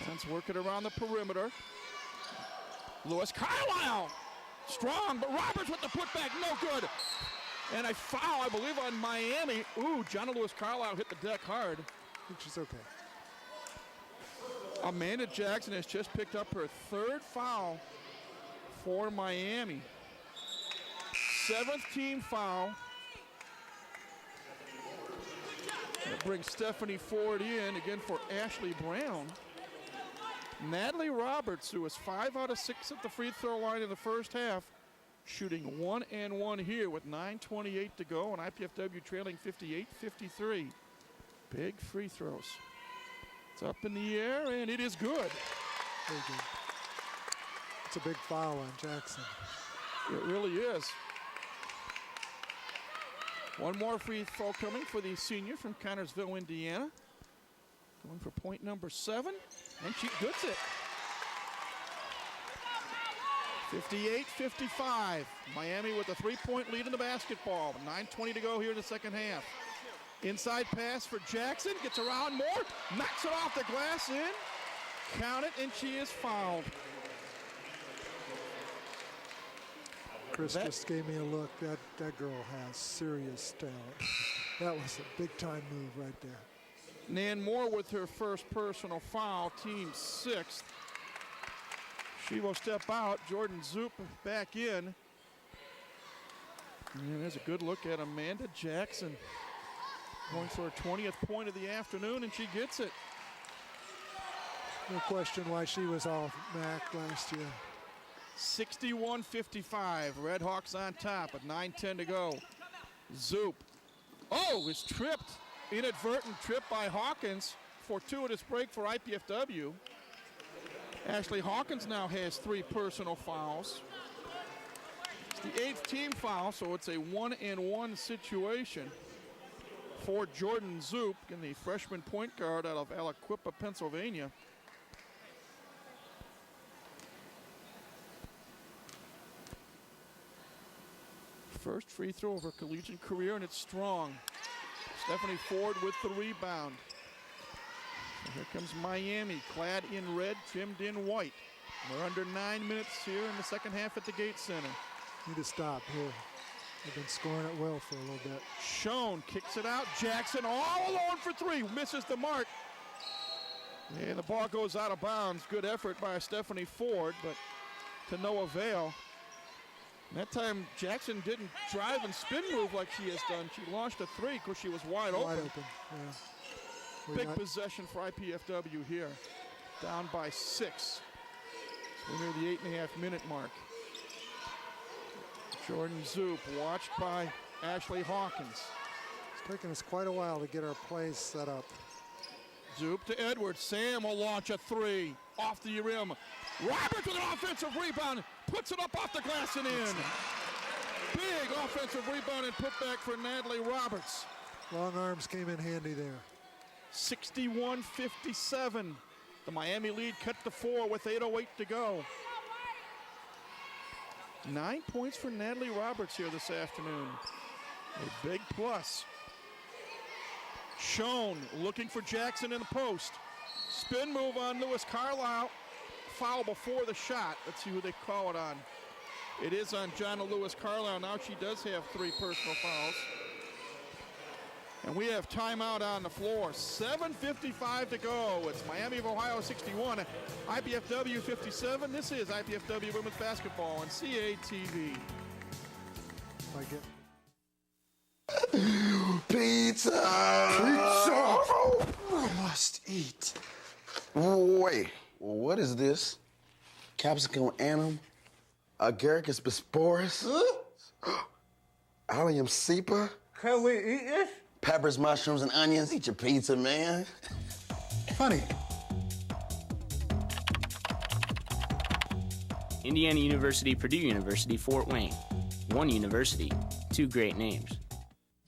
Fans working around the perimeter. Lewis Carlisle, strong, but Roberts with the putback, no good. And a foul, I believe, on Miami. Ooh, Jonna Lewis Carlisle hit the deck hard. I think she's okay. Amanda Jackson has just picked up her 3rd foul for Miami. 7th team foul. That brings Stephanie Ford in again for Ashley Brown. Natalie Roberts, who was 5 out of 6 at the free throw line in the first half, shooting 1 and 1 here with 9:28 to go, and IPFW trailing 58-53. Big free throws. It's up in the air, and it is good. Very good. It's a big foul on Jackson. It really is. One more free throw coming for the senior from Connersville, Indiana. Going for point number 7, and she goods it. 58-55. Miami with a 3-point lead in the basketball. 9:20 to go here in the second half. Inside pass for Jackson. Gets around Moore. Knocks it off the glass in. Count it, and she is fouled. Chris just gave me a look. That girl has serious talent. That was a big-time move right there. Nan Moore with her first personal foul, team 6th. She will step out. Jordan Zoop back in. And there's a good look at Amanda Jackson going for her 20th point of the afternoon, and she gets it. No question why she was all MAC last year. 61-55, Red Hawks on top with 9:10 to go. Zoop, is tripped. Inadvertent trip by Hawkins. Fortuitous break for IPFW. Ashley Hawkins now has 3 personal fouls. It's the 8th team foul, so it's a 1-and-1 situation for Jordan Zoop, in the freshman point guard out of Aliquippa, Pennsylvania. First free throw of her collegiate career, and it's strong. Stephanie Ford with the rebound. So here comes Miami, clad in red, trimmed in white. We're under 9 minutes here in the second half at the Gates Center. Need to stop here. They've been scoring at will for a little bit. Schoen kicks it out. Jackson all alone for 3. Misses the mark. And the ball goes out of bounds. Good effort by Stephanie Ford, but to no avail. And that time, Jackson didn't drive and spin move like she has done. She launched a 3 because she was wide open. Wide open, yeah. Big possession for IPFW here. Down by 6. We're near the 8.5-minute mark. Jordan Zoop, watched by Ashley Hawkins. It's taken us quite a while to get our plays set up. Zoop to Edwards. Sam will launch a 3 off the rim. Roberts with an offensive rebound. Puts it up off the glass and in. Big offensive rebound and putback for Natalie Roberts. Long arms came in handy there. 61-57. The Miami lead cut to 4 with 8:08 to go. 9 points for Natalie Roberts here this afternoon. A big plus. Schoen looking for Jackson in the post. Spin move on Lewis Carlisle. Foul before the shot. Let's see who they call it on. It is on Jonna Lewis Carlisle. Now she does have 3 personal fouls. And we have timeout on the floor. 7:55 to go. It's Miami of Ohio 61, IPFW 57. This is IPFW Women's Basketball on CATV. I get Pizza! Pizza! I must eat. Wait, what is this? Capsicum anum? Agaricus bisporus? Allium cepa? Can we eat this? Peppers, mushrooms, and onions. Eat your pizza, man. Honey. Indiana University, Purdue University, Fort Wayne. One university, 2 great names.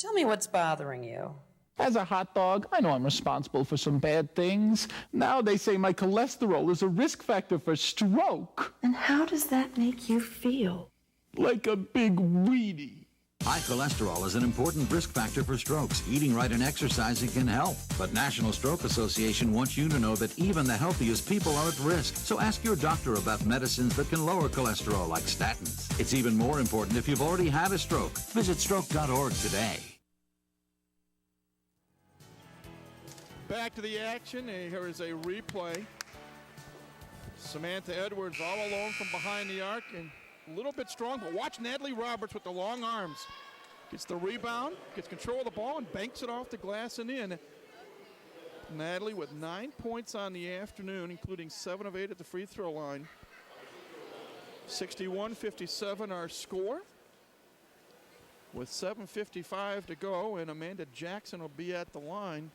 Tell me what's bothering you. As a hot dog, I know I'm responsible for some bad things. Now they say my cholesterol is a risk factor for stroke. And how does that make you feel? Like a big weenie. High cholesterol is an important risk factor for strokes. Eating right and exercising can help. But National Stroke Association wants you to know that even the healthiest people are at risk. So ask your doctor about medicines that can lower cholesterol, like statins. It's even more important if you've already had a stroke. Visit stroke.org today. Back to the action. Here is a replay. Samantha Edwards all alone from behind the arc and a little bit strong, but watch Natalie Roberts with the long arms. Gets the rebound, gets control of the ball, and banks it off the glass and in. Natalie with 9 points on the afternoon, including 7 of 8 at the free throw line. 61-57 our score. With 7:55 to go, and Amanda Jackson will be at the line.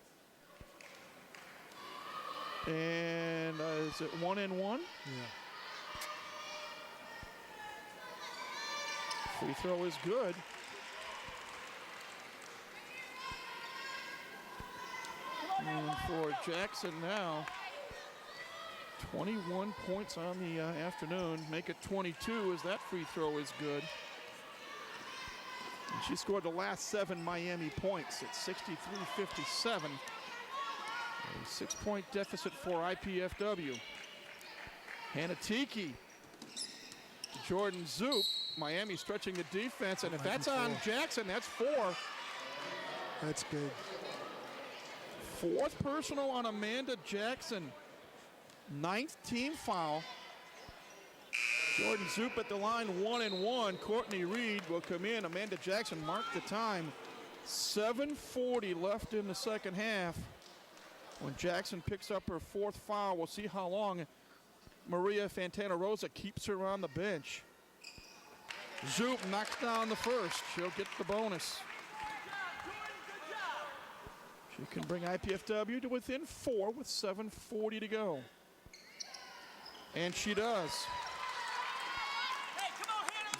And is it 1-and-1? Yeah. Free throw is good. And for Jackson now, 21 points on the afternoon. Make it 22 as that free throw is good. And she scored the last 7 Miami points at 63-57. A 6-point deficit for IPFW. Hanatiki to Jordan Zoop. Miami stretching the defense, and if that's on Jackson, that's 4. That's good. 4th personal on Amanda Jackson. 9th team foul. Jordan Zoop at the line, 1-1. Courtney Reed will come in. Amanda Jackson marked the time. 7:40 left in the second half. When Jackson picks up her 4th foul, we'll see how long Maria Fantana Rosa keeps her on the bench. Zoop knocks down the first. She'll get the bonus. She can bring IPFW to within 4 with 7:40 to go. And she does.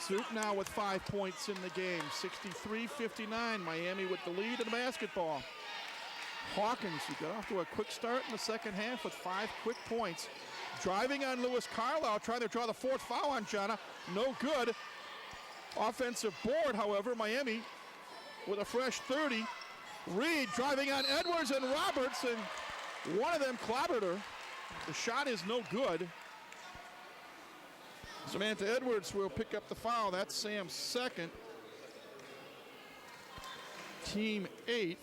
Zoop now with 5 points in the game. 63-59. Miami with the lead in the basketball. Hawkins, who got off to a quick start in the second half with 5 quick points. Driving on Lewis Carlisle, trying to draw the 4th foul on Jana. No good. Offensive board, however, Miami with a fresh 30. Reed driving on Edwards and Roberts, and one of them clobbered her. The shot is no good. Samantha Edwards will pick up the foul. That's Sam's 2nd. Team 8th.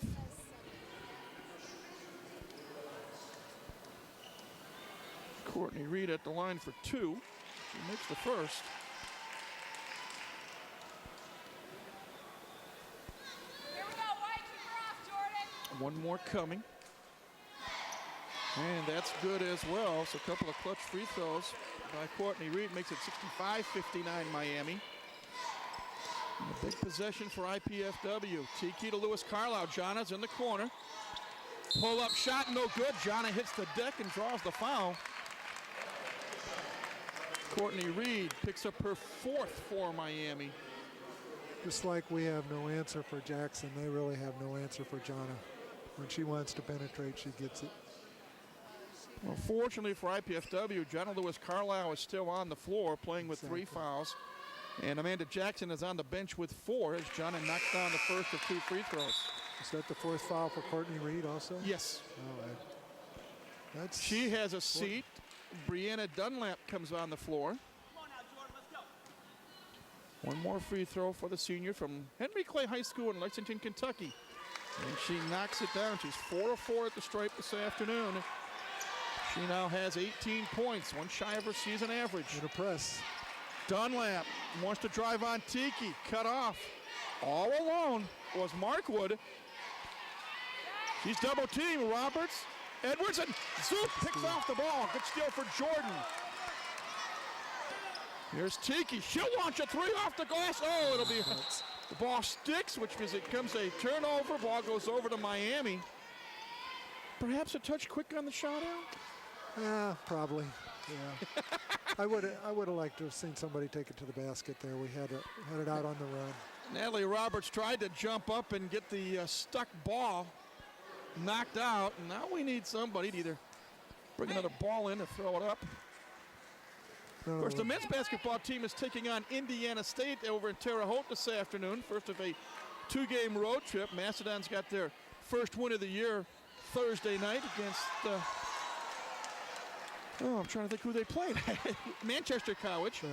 Courtney Reed at the line for 2. She makes the first. Here we go, White, keep her off, Jordan. One more coming. And that's good as well. So a couple of clutch free throws by Courtney Reed makes it 65-59 Miami. And a big possession for IPFW. Tiki to Lewis Carlisle. Jana's in the corner. Pull up shot, no good. Jana hits the deck and draws the foul. Courtney Reed picks up her 4th for Miami. Just like we have no answer for Jackson, they really have no answer for Jana. When she wants to penetrate, she gets it. Well, fortunately for IPFW, Jana Lewis Carlisle is still on the floor playing with 3 fouls. And Amanda Jackson is on the bench with 4 as Jana knocks down the first of 2 free throws. Is that the 4th foul for Courtney Reed also? Yes. All right. She has a seat. Brianna Dunlap comes on the floor. One more free throw for the senior from Henry Clay High School in Lexington, Kentucky. And she knocks it down. She's 4 of 4 at the stripe this afternoon. She now has 18 points, one shy of her season average. In a press. Dunlap wants to drive on Tiki, cut off. All alone was Markwood. She's double teamed. Roberts, Edwards, and Zoop picks off the ball. Good steal for Jordan. Here's Tiki. She'll launch a 3 off the glass. Oh, it'll be, the ball sticks, which means it becomes a turnover. Ball goes over to Miami. Perhaps a touch quick on the shot out? Yeah, probably. Yeah. I would have liked to have seen somebody take it to the basket there. We had it out on the run. Natalie Roberts tried to jump up and get the stuck ball knocked out. And now we need somebody to either bring another ball in or throw it up. Of course, the men's basketball team is taking on Indiana State over in Terre Haute this afternoon. First of a 2-game road trip. Mastodons got their first win of the year Thursday night against, I'm trying to think who they played. Manchester College. Right.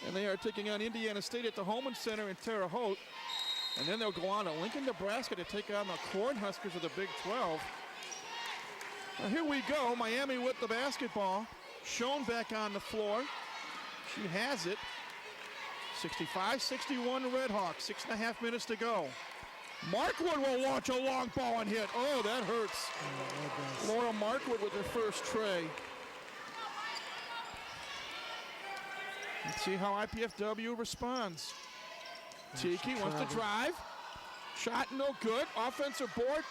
And they are taking on Indiana State at the Holman Center in Terre Haute. And then they'll go on to Lincoln, Nebraska to take on the Cornhuskers of the Big 12. Now here we go, Miami with the basketball. Schoen back on the floor. She has it. 65-61 Redhawks, 6.5 minutes to go. Markwood will launch a long ball and hit. Oh, that hurts. Laura Markwood with her first tray. Let's see how IPFW responds. Tiki wants to drive. Shot no good. Offensive board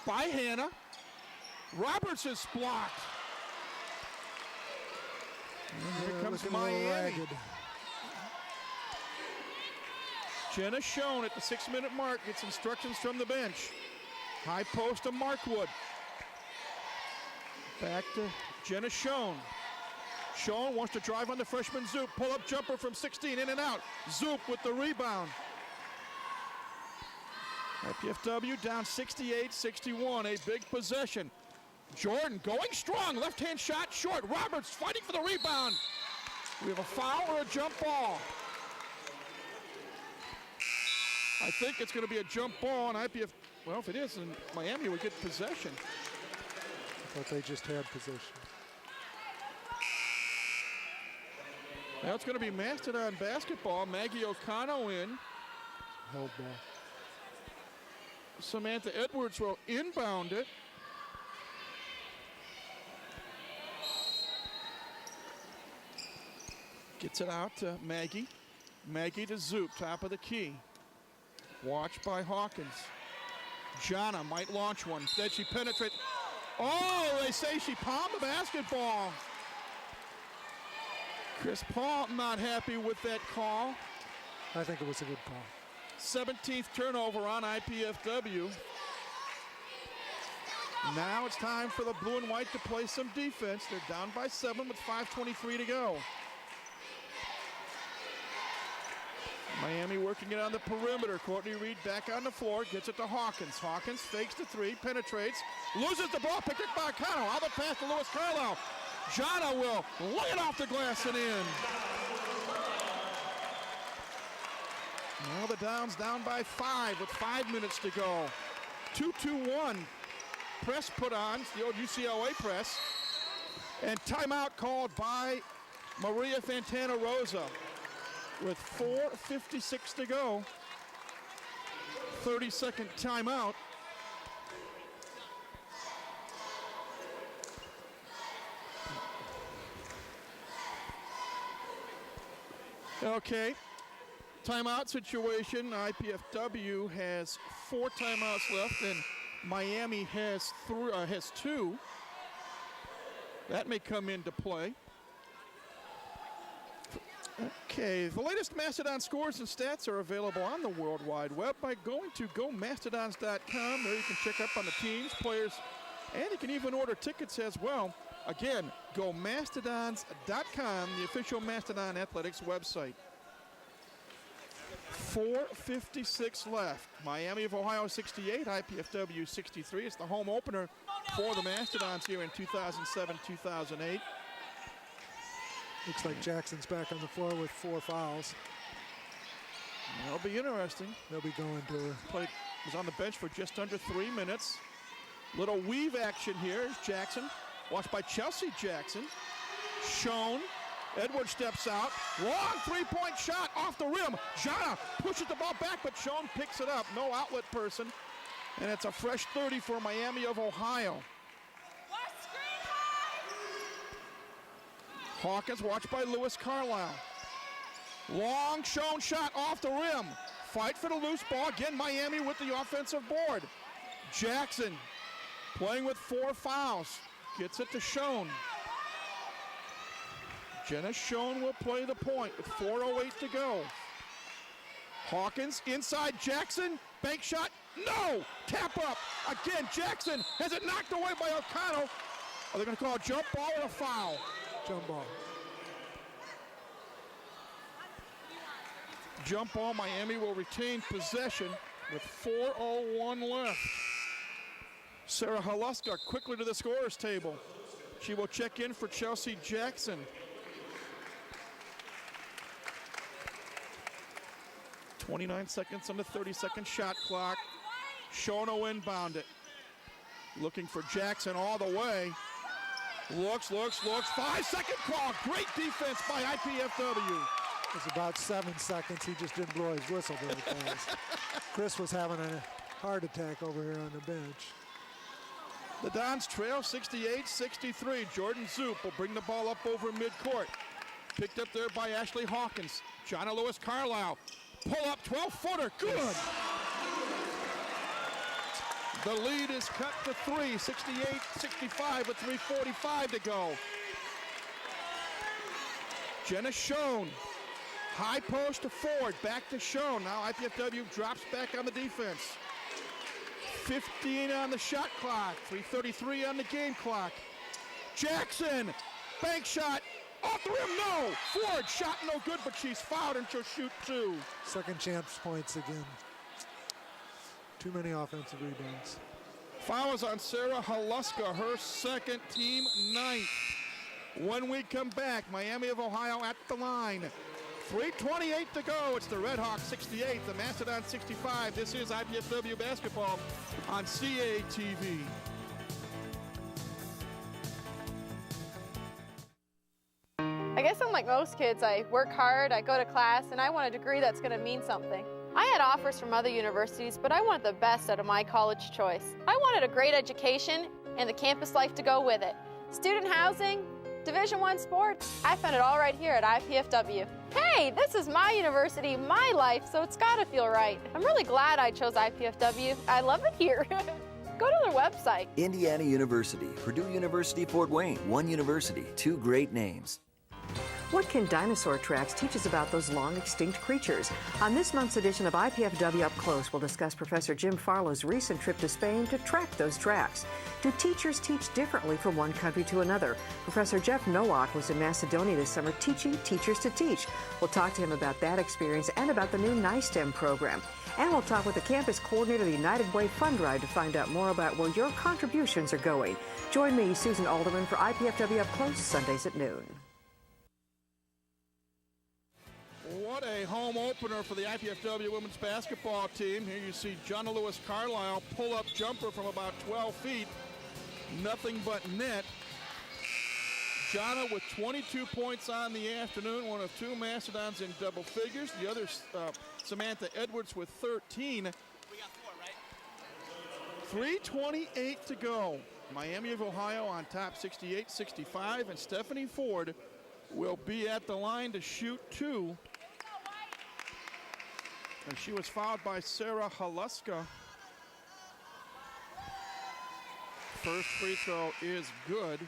by Hannah. Roberts is blocked. And here comes Miami. Jenna Schoen at the 6-minute mark gets instructions from the bench. High post to Markwood. Back to Jenna Schoen. Schoen wants to drive on the freshman Zoop. Pull-up jumper from 16, in and out. Zoop with the rebound. IPFW down 68-61, a big possession. Jordan going strong, left-hand shot short. Roberts fighting for the rebound. We have a foul or a jump ball. I think it's going to be a jump ball, and IPF, well, if it is, then Miami would get possession. I thought they just had possession. Now it's going to be Mastodon basketball. Maggie O'Connell in. Hold ball. Samantha Edwards will inbound it. Gets it out to Maggie. Maggie to Zoop, top of the key. Watched by Hawkins. Jana might launch one. Instead she penetrates. Oh, they say she palmed the basketball. Chris Paul not happy with that call. I think it was a good call. 17th turnover on IPFW. Now it's time for the blue and white to play some defense. They're down by 7 with 5:23 to go. Miami working it on the perimeter. Courtney Reed back on the floor, gets it to Hawkins. Hawkins fakes the three, penetrates, loses the ball, picked it by Cano. Out the pass to Lewis Carlisle. Jana will lay it off the glass and in. Now the Downs down by 5 with 5 minutes to go. 2-2-1. Press put on, it's the old UCLA press. And timeout called by Maria Fantana Rosa with 4:56 to go. 30-second timeout. Okay, timeout situation. IPFW has 4 timeouts left, and Miami has 2. That may come into play. Okay, the latest Mastodon scores and stats are available on the World Wide Web by going to GoMastodons.com. There you can check up on the teams, players, and you can even order tickets as well. Again, GoMastodons.com, the official Mastodon Athletics website. 4:56 left. Miami of Ohio 68, IPFW 63. It's the home opener for the Mastodons here in 2007-2008. Looks like Jackson's back on the floor with 4 fouls. That'll be interesting. They'll be going to was on the bench for just under 3 minutes. Little weave action here is Jackson. Watched by Chelsea Jackson. Shown. Edwards steps out. Long three-point shot off the rim. Jana pushes the ball back, but Schoen picks it up. No outlet person. And it's a fresh 30 for Miami of Ohio. Hawkins watched by Lewis Carlisle. Long Schoen shot off the rim. Fight for the loose ball. Again, Miami with the offensive board. Jackson playing with 4 fouls. Gets it to Schoen. Jenna Schoen will play the point with 4:08 to go. Hawkins inside Jackson. Bank shot. No! Tap up. Again, Jackson has it knocked away by O'Connell. Are they going to call a jump ball or a foul? Jump ball. Jump ball. Miami will retain possession with 4:01 left. Sarah Haluska quickly to the scorer's table. She will check in for Chelsea Jackson. 29 seconds on the 30-second shot clock. Shono inbound it. Looking for Jackson all the way. Looks. 5-second call. Great defense by IPFW. It's about 7 seconds. He just didn't blow his whistle very fast. Chris was having a heart attack over here on the bench. The Dons trail 68-63. Jordan Zoop will bring the ball up over midcourt. Picked up there by Ashley Hawkins. Jana Lewis Carlisle. Pull up 12-footer. Good. The lead is cut to 3. 68-65 with 3:45 to go. Jenna Schoen. High post to Ford. Back to Schoen. Now IPFW drops back on the defense. 15 on the shot clock. 3:33 on the game clock. Jackson. Bank shot. Off the rim, no! Ford shot no good, but she's fouled and she'll shoot 2. Second chance points again. Too many offensive rebounds. Foul is on Sarah Haluska, her second, team 9th. When we come back, Miami of Ohio at the line. 3:28 to go. It's the Red Hawks 68, the Mastodon 65. This is IPFW basketball on CATV. I guess I'm like like most kids, I work hard, I go to class, and I want a degree that's going to mean something. I had offers from other universities, but I wanted the best out of my college choice. I wanted a great education and the campus life to go with it. Student housing, Division I sports, I found it all right here at IPFW. Hey, this is my university, my life, so it's got to feel right. I'm really glad I chose IPFW. I love it here. Go to their website. Indiana University, Purdue University, Fort Wayne. One university, two great names. What can dinosaur tracks teach us about those long extinct creatures? On this month's edition of IPFW Up Close, we'll discuss Professor Jim Farlow's recent trip to Spain to track those tracks. Do teachers teach differently from one country to another? Professor Jeff Nowak was in Macedonia this summer teaching teachers to teach. We'll talk to him about that experience and about the new NISTEM program. And we'll talk with the campus coordinator of the United Way Fund Drive to find out more about where your contributions are going. Join me, Susan Alderman, for IPFW Up Close, Sundays at noon. What a home opener for the IPFW women's basketball team. Here you see Jonna Lewis Carlisle pull-up jumper from about 12 feet. Nothing but net. Jonna with 22 points on the afternoon, one of two Mastodons in double figures. The other, Samantha Edwards with 13. We got 4, right? 3:28 to go. Miami of Ohio on top 68-65, and Stephanie Ford will be at the line to shoot 2. And she was fouled by Sarah Haluska. First free throw is good.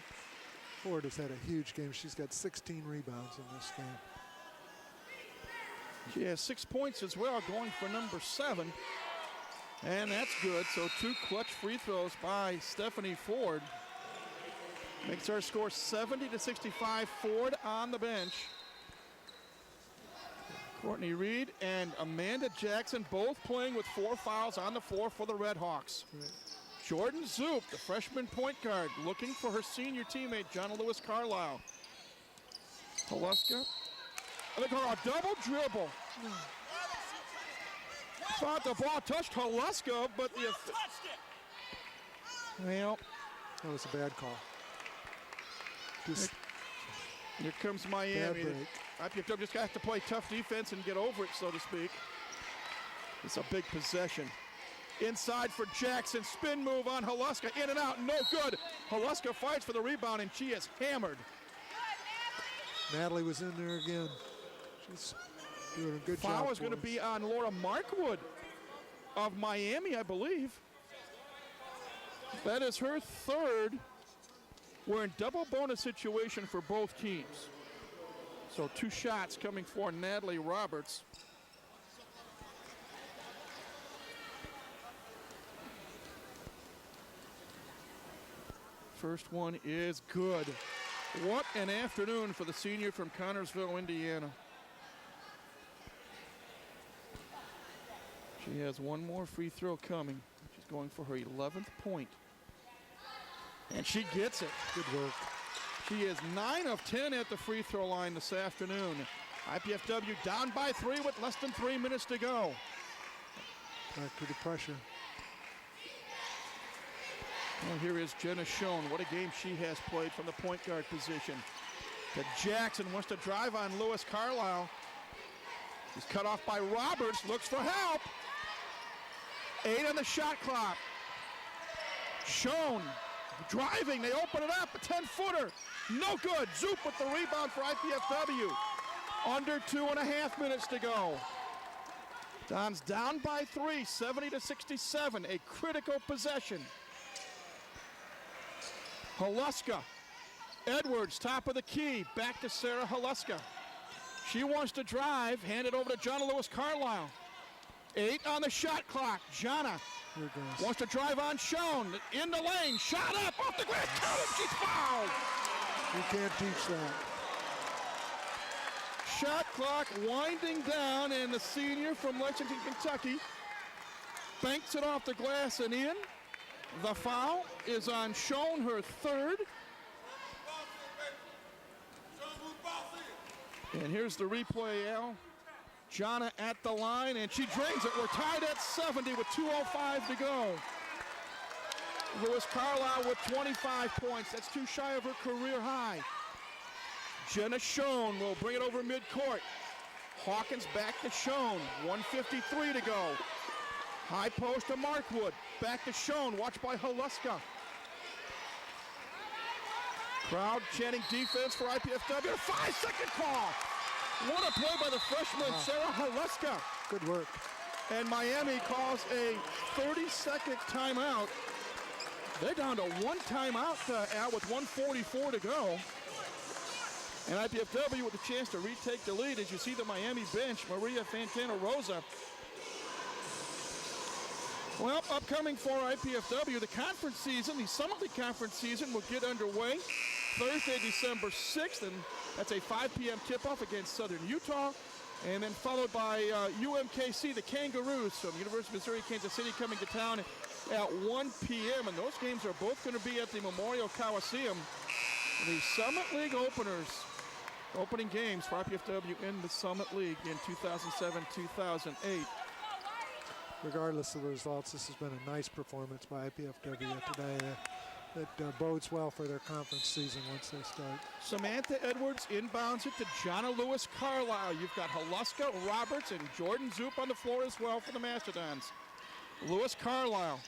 Ford has had a huge game. She's got 16 rebounds in this game. She has 6 points as well, going for number 7. And that's good. So 2 clutch free throws by Stephanie Ford. Makes her score 70-65. Ford on the bench. Courtney Reed and Amanda Jackson both playing with 4 fouls on the floor for the Red Hawks. Right. Jordan Zoop, the freshman point guard, looking for her senior teammate, Jonna Lewis Carlisle. Haluska. And they call a double dribble. Thought the ball touched Haluska, but the... Well, that was a bad call. Here comes Miami. IPFW just has to play tough defense and get over it, so to speak. It's a big possession. Inside for Jackson, spin move on Haluska, in and out, no good. Haluska fights for the rebound, and she is hammered. Natalie was in there again. She's doing a good job. Foul is going to be on Laura Markwood of Miami, I believe. That is her 3rd. We're in double bonus situation for both teams. So 2 shots coming for Natalie Roberts. First one is good. What an afternoon for the senior from Connorsville, Indiana. She has 1 more free throw coming. She's going for her 11th point. And she gets it. Good work. She is 9 of 10 at the free throw line this afternoon. IPFW down by 3 with less than 3 minutes to go. Back to the pressure. Well, here is Jenna Schoen. What a game she has played from the point guard position. To Jackson, wants to drive on Lewis Carlisle. He's cut off by Roberts, looks for help. 8 on the shot clock. Schoen driving, they open it up, a 10-footer. No good. Zoop with the rebound for IPFW. Under 2.5 minutes to go. Don's down by 3, 70-67, a critical possession. Haluska, Edwards, top of the key, back to Sarah Haluska. She wants to drive, hand it over to Jonna Lewis Carlisle. 8 on the shot clock. Jonna wants to drive on Schoen, in the lane, shot up, off the glass, count it, she's fouled. You can't teach that. Shot clock winding down, and the senior from Lexington, Kentucky banks it off the glass and in. The foul is on Schoen, her 3rd. And here's the replay, Al. Jonna at the line, and she drains it. We're tied at 70 with 2:05 to go. Lewis Carlisle with 25 points. That's too shy of her career high. Jenna Schoen will bring it over midcourt. Hawkins back to Schoen. 1:53 to go. High post to Markwood. Back to Schoen. Watched by Haluska. Crowd chanting defense for IPFW. 5-second call. What a play by the freshman, Sarah Haluska. Good work. And Miami calls a 30-second timeout. They're down to one timeout out with 1:44 to go. And IPFW with a chance to retake the lead. As you see the Miami bench, Maria Fantana Rosa. Well, upcoming for IPFW, the conference season, the Summit League conference season will get underway Thursday, December 6th, and that's a 5 p.m. tip-off against Southern Utah, and then followed by UMKC, the Kangaroos from University of Missouri, Kansas City, coming to town at 1 p.m., and those games are both going to be at the Memorial Coliseum. The Summit League opening games for IPFW in the Summit League in 2007-2008. Regardless of the results, this has been a nice performance by IPFW today. It bodes well for their conference season once they start. Samantha Edwards inbounds it to Jonna Lewis Carlisle. You've got Haluska, Roberts, and Jordan Zoop on the floor as well for the Mastodons. Lewis Carlisle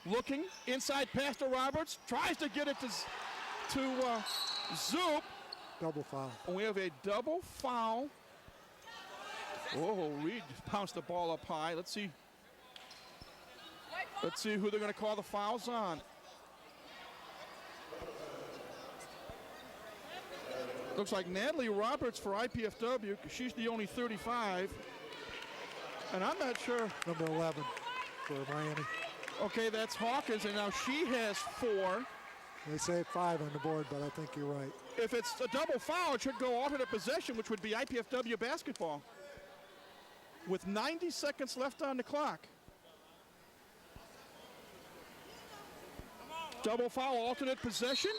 looking inside pass to Roberts, tries to get it to Zoop. Double foul. We have a double foul. Oh, Reed pounced the ball up high. Let's see who they're going to call the fouls on. Looks like Natalie Roberts for IPFW, because she's the only 35. And I'm not sure. Number 11 for Miami. Okay, that's Hawkins, and now she has 4. They say 5 on the board, but I think you're right. If it's a double foul, it should go alternate possession, which would be IPFW basketball. With 90 seconds left on the clock. Double foul, alternate possession.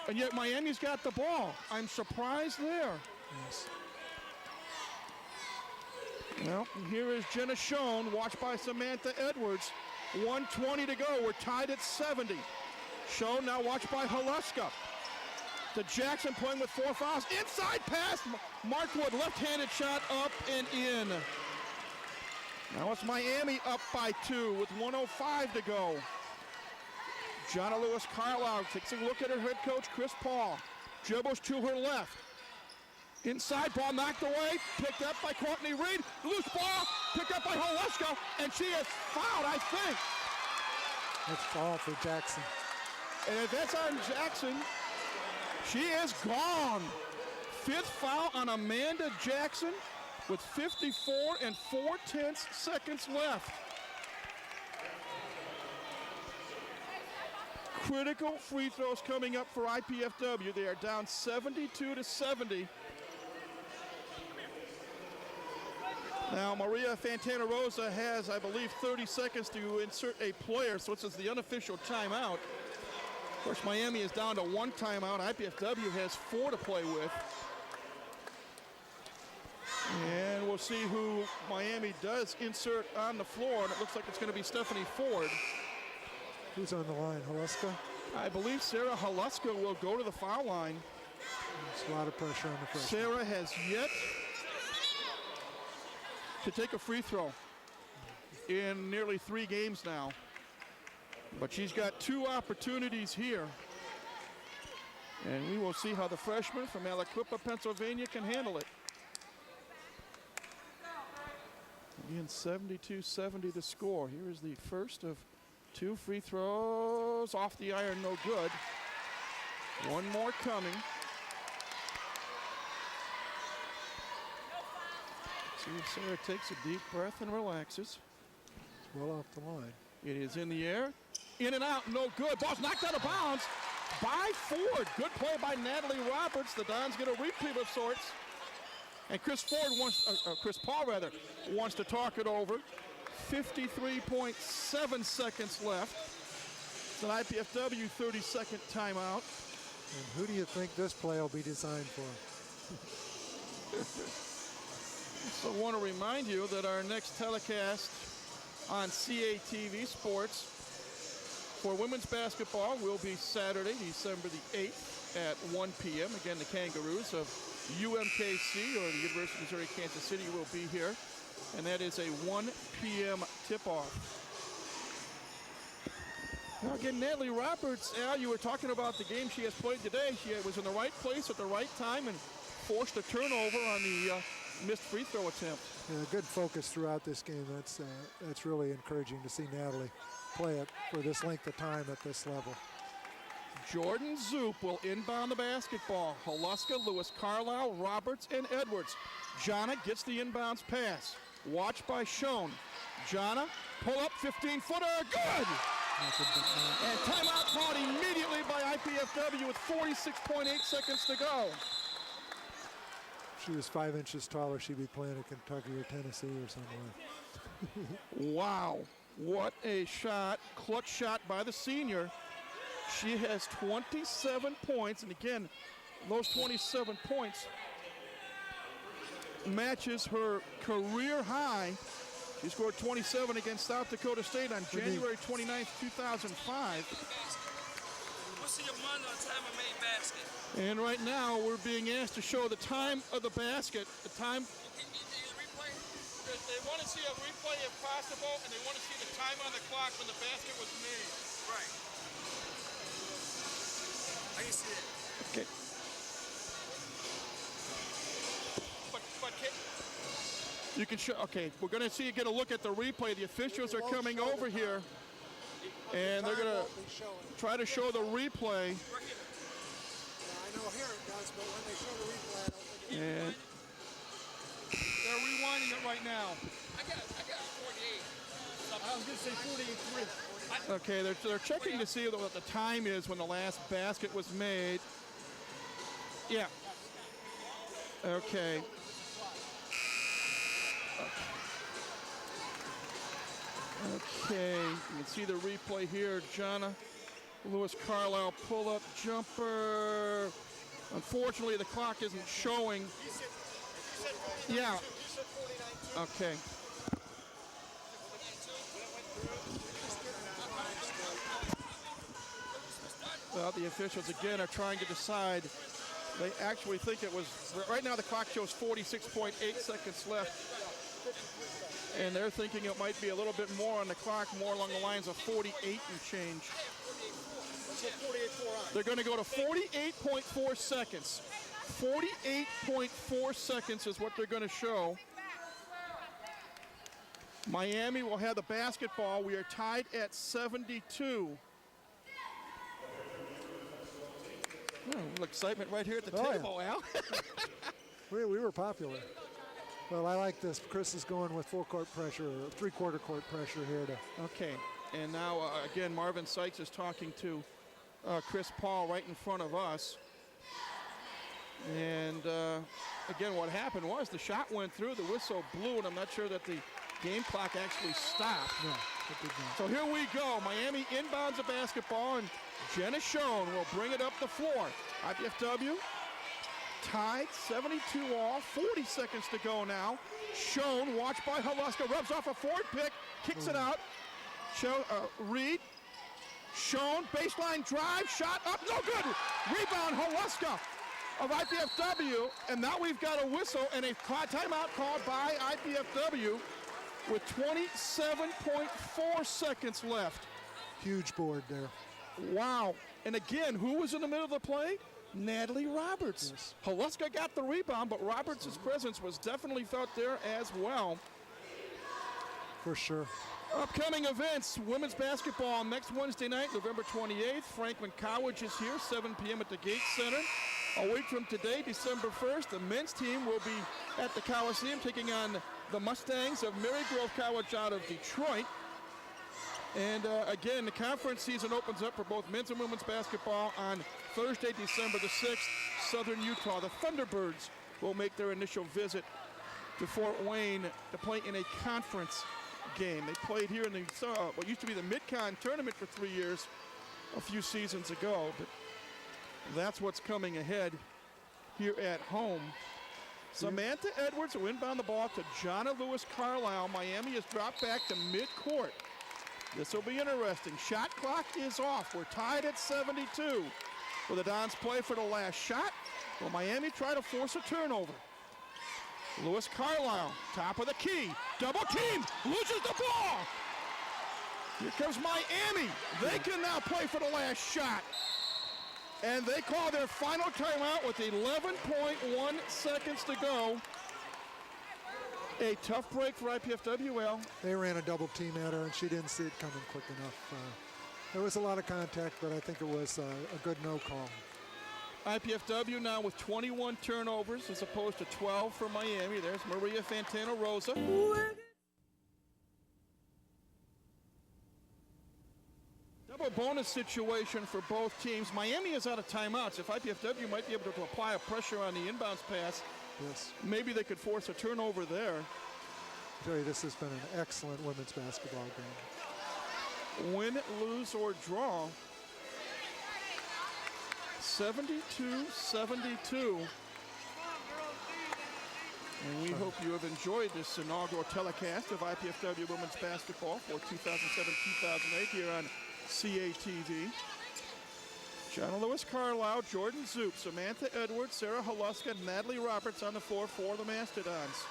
And yet Miami's got the ball. I'm surprised there. Yes. Well, here is Jenna Schoen, watched by Samantha Edwards. 1:20 to go. We're tied at 70. Schoen now watched by Haluska. To Jackson, playing with 4 fouls. Inside pass. Markwood, left-handed shot up and in. Now it's Miami up by 2 with 1:05 to go. Jonna Lewis Carlisle takes a look at her head coach, Chris Paul. Dribbles to her left. Inside ball knocked away, picked up by Courtney Reed. Loose ball, picked up by Haluska, and she is fouled, I think. That's foul for Jackson. And if that's on Jackson, she is gone. 5th foul on Amanda Jackson with 54 and 4/10 seconds left. Critical free throws coming up for IPFW. They are down 72-70. Now Maria Fantana Rosa has, I believe, 30 seconds to insert a player, so this is the unofficial timeout. Of course, Miami is down to 1 timeout. IPFW has 4 to play with. And we'll see who Miami does insert on the floor, and it looks like it's going to be Stephanie Ford. Who's on the line, Haluska? I believe Sarah Haluska will go to the foul line. There's a lot of pressure on the freshman. Sarah has yet to take a free throw in nearly 3 games now. But she's got 2 opportunities here. And we will see how the freshman from Aliquippa, Pennsylvania can handle it. Again, 72-70 the score. Here is the first of 2 free throws off the iron, no good. 1 more coming. See if Sarah takes a deep breath and relaxes. It's well off the line. It is in the air. In and out, no good. Ball's knocked out of bounds by Ford. Good play by Natalie Roberts. The Dons get a reprieve of sorts. And Chris Paul wants to talk it over. 53.7 seconds left. It's an IPFW 30-second timeout. And who do you think this play will be designed for? So I want to remind you that our next telecast on CATV Sports for women's basketball will be Saturday, December the 8th at 1 p.m. Again, the Kangaroos of UMKC, or the University of Missouri Kansas City, will be here. And that is a 1 p.m. tip-off. Now again, Natalie Roberts, Al, you were talking about the game she has played today. She was in the right place at the right time and forced a turnover on the missed free throw attempt. Yeah, good focus throughout this game. That's really encouraging to see Natalie play it for this length of time at this level. Jordan Zoop will inbound the basketball. Holuska, Lewis Carlisle, Roberts, and Edwards. Jana gets the inbounds pass. Watched by Schoen. Jana, pull up, 15-footer, good! And timeout called immediately by IPFW with 46.8 seconds to go. If she was 5 inches taller, she'd be playing at Kentucky or Tennessee or somewhere. Wow, what a shot, clutch shot by the senior. She has 27 points, and again, those 27 points matches her career high. She scored 27 against South Dakota State on January 29th, 2005. What's your money on time I made basket? And right now, we're being asked to show the time of the basket. The time. They want to see a replay if possible, and they want to see the time on the clock when the basket was made. Right. I can see it. Okay. You can show, okay, we're going to see you get a look at the replay. The officials are coming over here, and they're going to try to show the replay. I know here it does, but when they show the replay, I don't think it and they're rewinding it right now. I got 48. I was going to say 48-3. Okay, they're checking to see what the time is when the last basket was made. Yeah. Okay. Okay, you can see the replay here. Jana, Lewis Carlisle pull-up jumper. Unfortunately, the clock isn't showing. Yeah. Okay. Well, the officials again are trying to decide. They actually think it was, right now the clock shows 46.8 seconds left. And they're thinking it might be a little bit more on the clock, more along the lines of 48 and change. They're going to go to 48.4 seconds. 48.4 seconds is what they're going to show. Miami will have the basketball. We are tied at 72. A little excitement right here at the table, yeah. Al. we were popular. Well, I like this. Chris is going with full court pressure, or three-quarter court pressure here. Okay, and now, again, Marvin Sykes is talking to Chris Paul right in front of us. And, again, what happened was the shot went through, the whistle blew, and I'm not sure that the game clock actually stopped. No, it did not. So here we go. Miami inbounds the basketball, and Jenna Schoen will bring it up the floor. IPFW tied 72 all, 40 seconds to go now. Schoen, watched by Holuska, rubs off a forward pick, kicks it out. Reed, Schoen, baseline drive, shot up, no good. Rebound, Holuska of IPFW, and now we've got a whistle and a timeout called by IPFW with 27.4 seconds left. Huge board there. Wow. And again, who was in the middle of the play? Natalie Roberts. Yes. Holuska got the rebound, but Roberts' presence was definitely felt there as well. For sure. Upcoming events, women's basketball next Wednesday night, November 28th. Franklin College is here, 7 p.m. at the Gates Center. A week from today, December 1st, the men's team will be at the Coliseum taking on the Mustangs of Marygrove College out of Detroit. And again, the conference season opens up for both men's and women's basketball on Thursday, December the 6th, Southern Utah. The Thunderbirds will make their initial visit to Fort Wayne to play in a conference game. They played here in the what used to be the Mid-Con tournament for 3 years a few seasons ago, but that's what's coming ahead here at home. Samantha Edwards will inbound the ball to Jana Lewis Carlisle. Miami has dropped back to midcourt. This will be interesting. Shot clock is off. We're tied at 72. Will the Dons play for the last shot? Will Miami try to force a turnover? Lewis Carlisle, top of the key. Double team, loses the ball. Here comes Miami. They can now play for the last shot. And they call their final timeout with 11.1 seconds to go. A tough break for IPFWL. They ran a double team at her, and she didn't see it coming quick enough. There was a lot of contact, but I think it was a good no call. IPFW now with 21 turnovers as opposed to 12 for Miami. There's Maria Fantana Rosa. Double bonus situation for both teams. Miami is out of timeouts. If IPFW might be able to apply a pressure on the inbounds pass, yes, maybe they could force a turnover there. I tell you, this has been an excellent women's basketball game. Win, lose, or draw. 72-72. And we hope you have enjoyed this inaugural telecast of IPFW women's basketball for 2007-2008 here on CATV. John Lewis Carlisle, Jordan Zoop, Samantha Edwards, Sarah Haluska, Natalie Roberts on the floor for the Mastodons.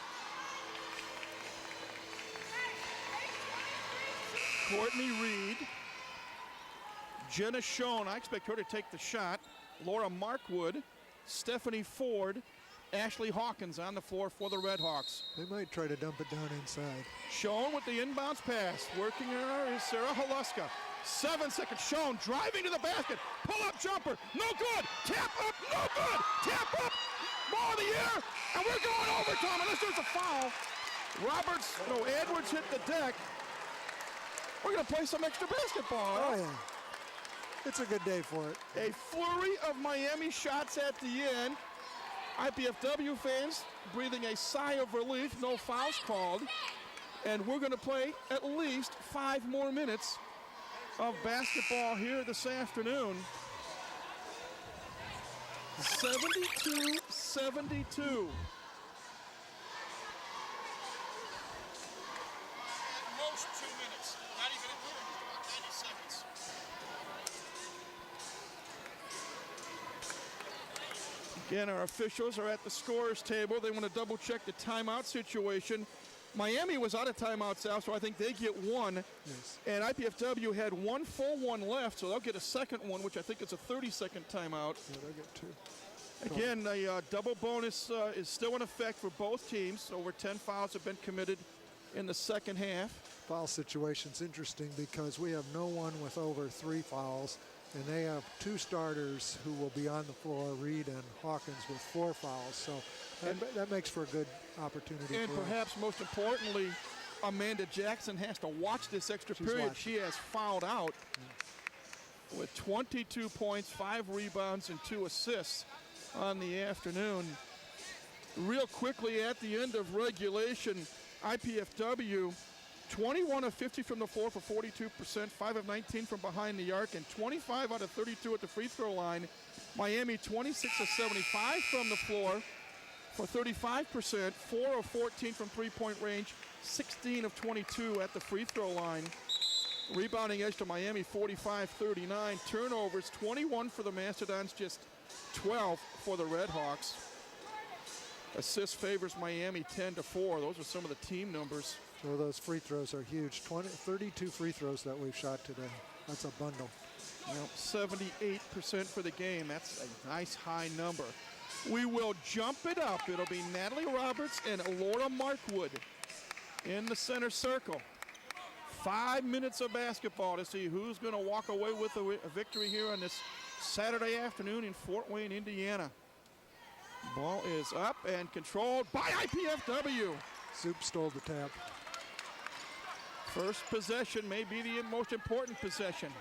Courtney Reed, Jenna Schoen, I expect her to take the shot. Laura Markwood, Stephanie Ford, Ashley Hawkins on the floor for the Red Hawks. They might try to dump it down inside. Schoen with the inbounds pass. Working her is Sarah Haluska. 7 seconds. Schoen driving to the basket. Pull-up jumper. No good. Tap up. No good. Tap up. Ball in the air. And we're going overtime unless there's a foul. Edwards hit the deck. We're going to play some extra basketball. Oh, yeah. It's a good day for it. A flurry of Miami shots at the end. IPFW fans breathing a sigh of relief. No fouls called. And we're going to play at least 5 more minutes of basketball here this afternoon. 72-72. Most 2 minutes, not even a minute, 90 seconds. Again, our officials are at the scorer's table. They want to double check the timeout situation. Miami was out of timeouts now, so I think they get one. Yes. And IPFW had one full one left, so they'll get a second one, which I think is a 30-second timeout. Yeah, they'll get 2. Again, the double bonus is still in effect for both teams. Over 10 fouls have been committed in the second half. Foul situation's interesting because we have no one with over 3 fouls, and they have 2 starters who will be on the floor, Reed and Hawkins, with 4 fouls. So that makes for a good opportunity. And perhaps most importantly, Amanda Jackson has to watch this extra period. Watching. She has fouled out with 22 points, 5 rebounds, and 2 assists on the afternoon. Real quickly at the end of regulation, IPFW 21 of 50 from the floor for 42%, 5 of 19 from behind the arc, and 25 out of 32 at the free throw line. Miami 26 of 75 from the floor for 35%, 4 of 14 from three-point range, 16 of 22 at the free throw line. Rebounding edge to Miami, 45-39. Turnovers, 21 for the Mastodons, just 12 for the Red Hawks. Assist favors Miami 10-4. Those are some of the team numbers. So those free throws are huge. 32 free throws that we've shot today. That's a bundle. Well, 78% for the game. That's a nice high number. We will jump it up. It'll be Natalie Roberts and Laura Markwood in the center circle. 5 minutes of basketball to see who's going to walk away with a victory here on this Saturday afternoon in Fort Wayne, Indiana. Ball is up and controlled by IPFW. Zoop stole the tap. First possession may be the most important possession.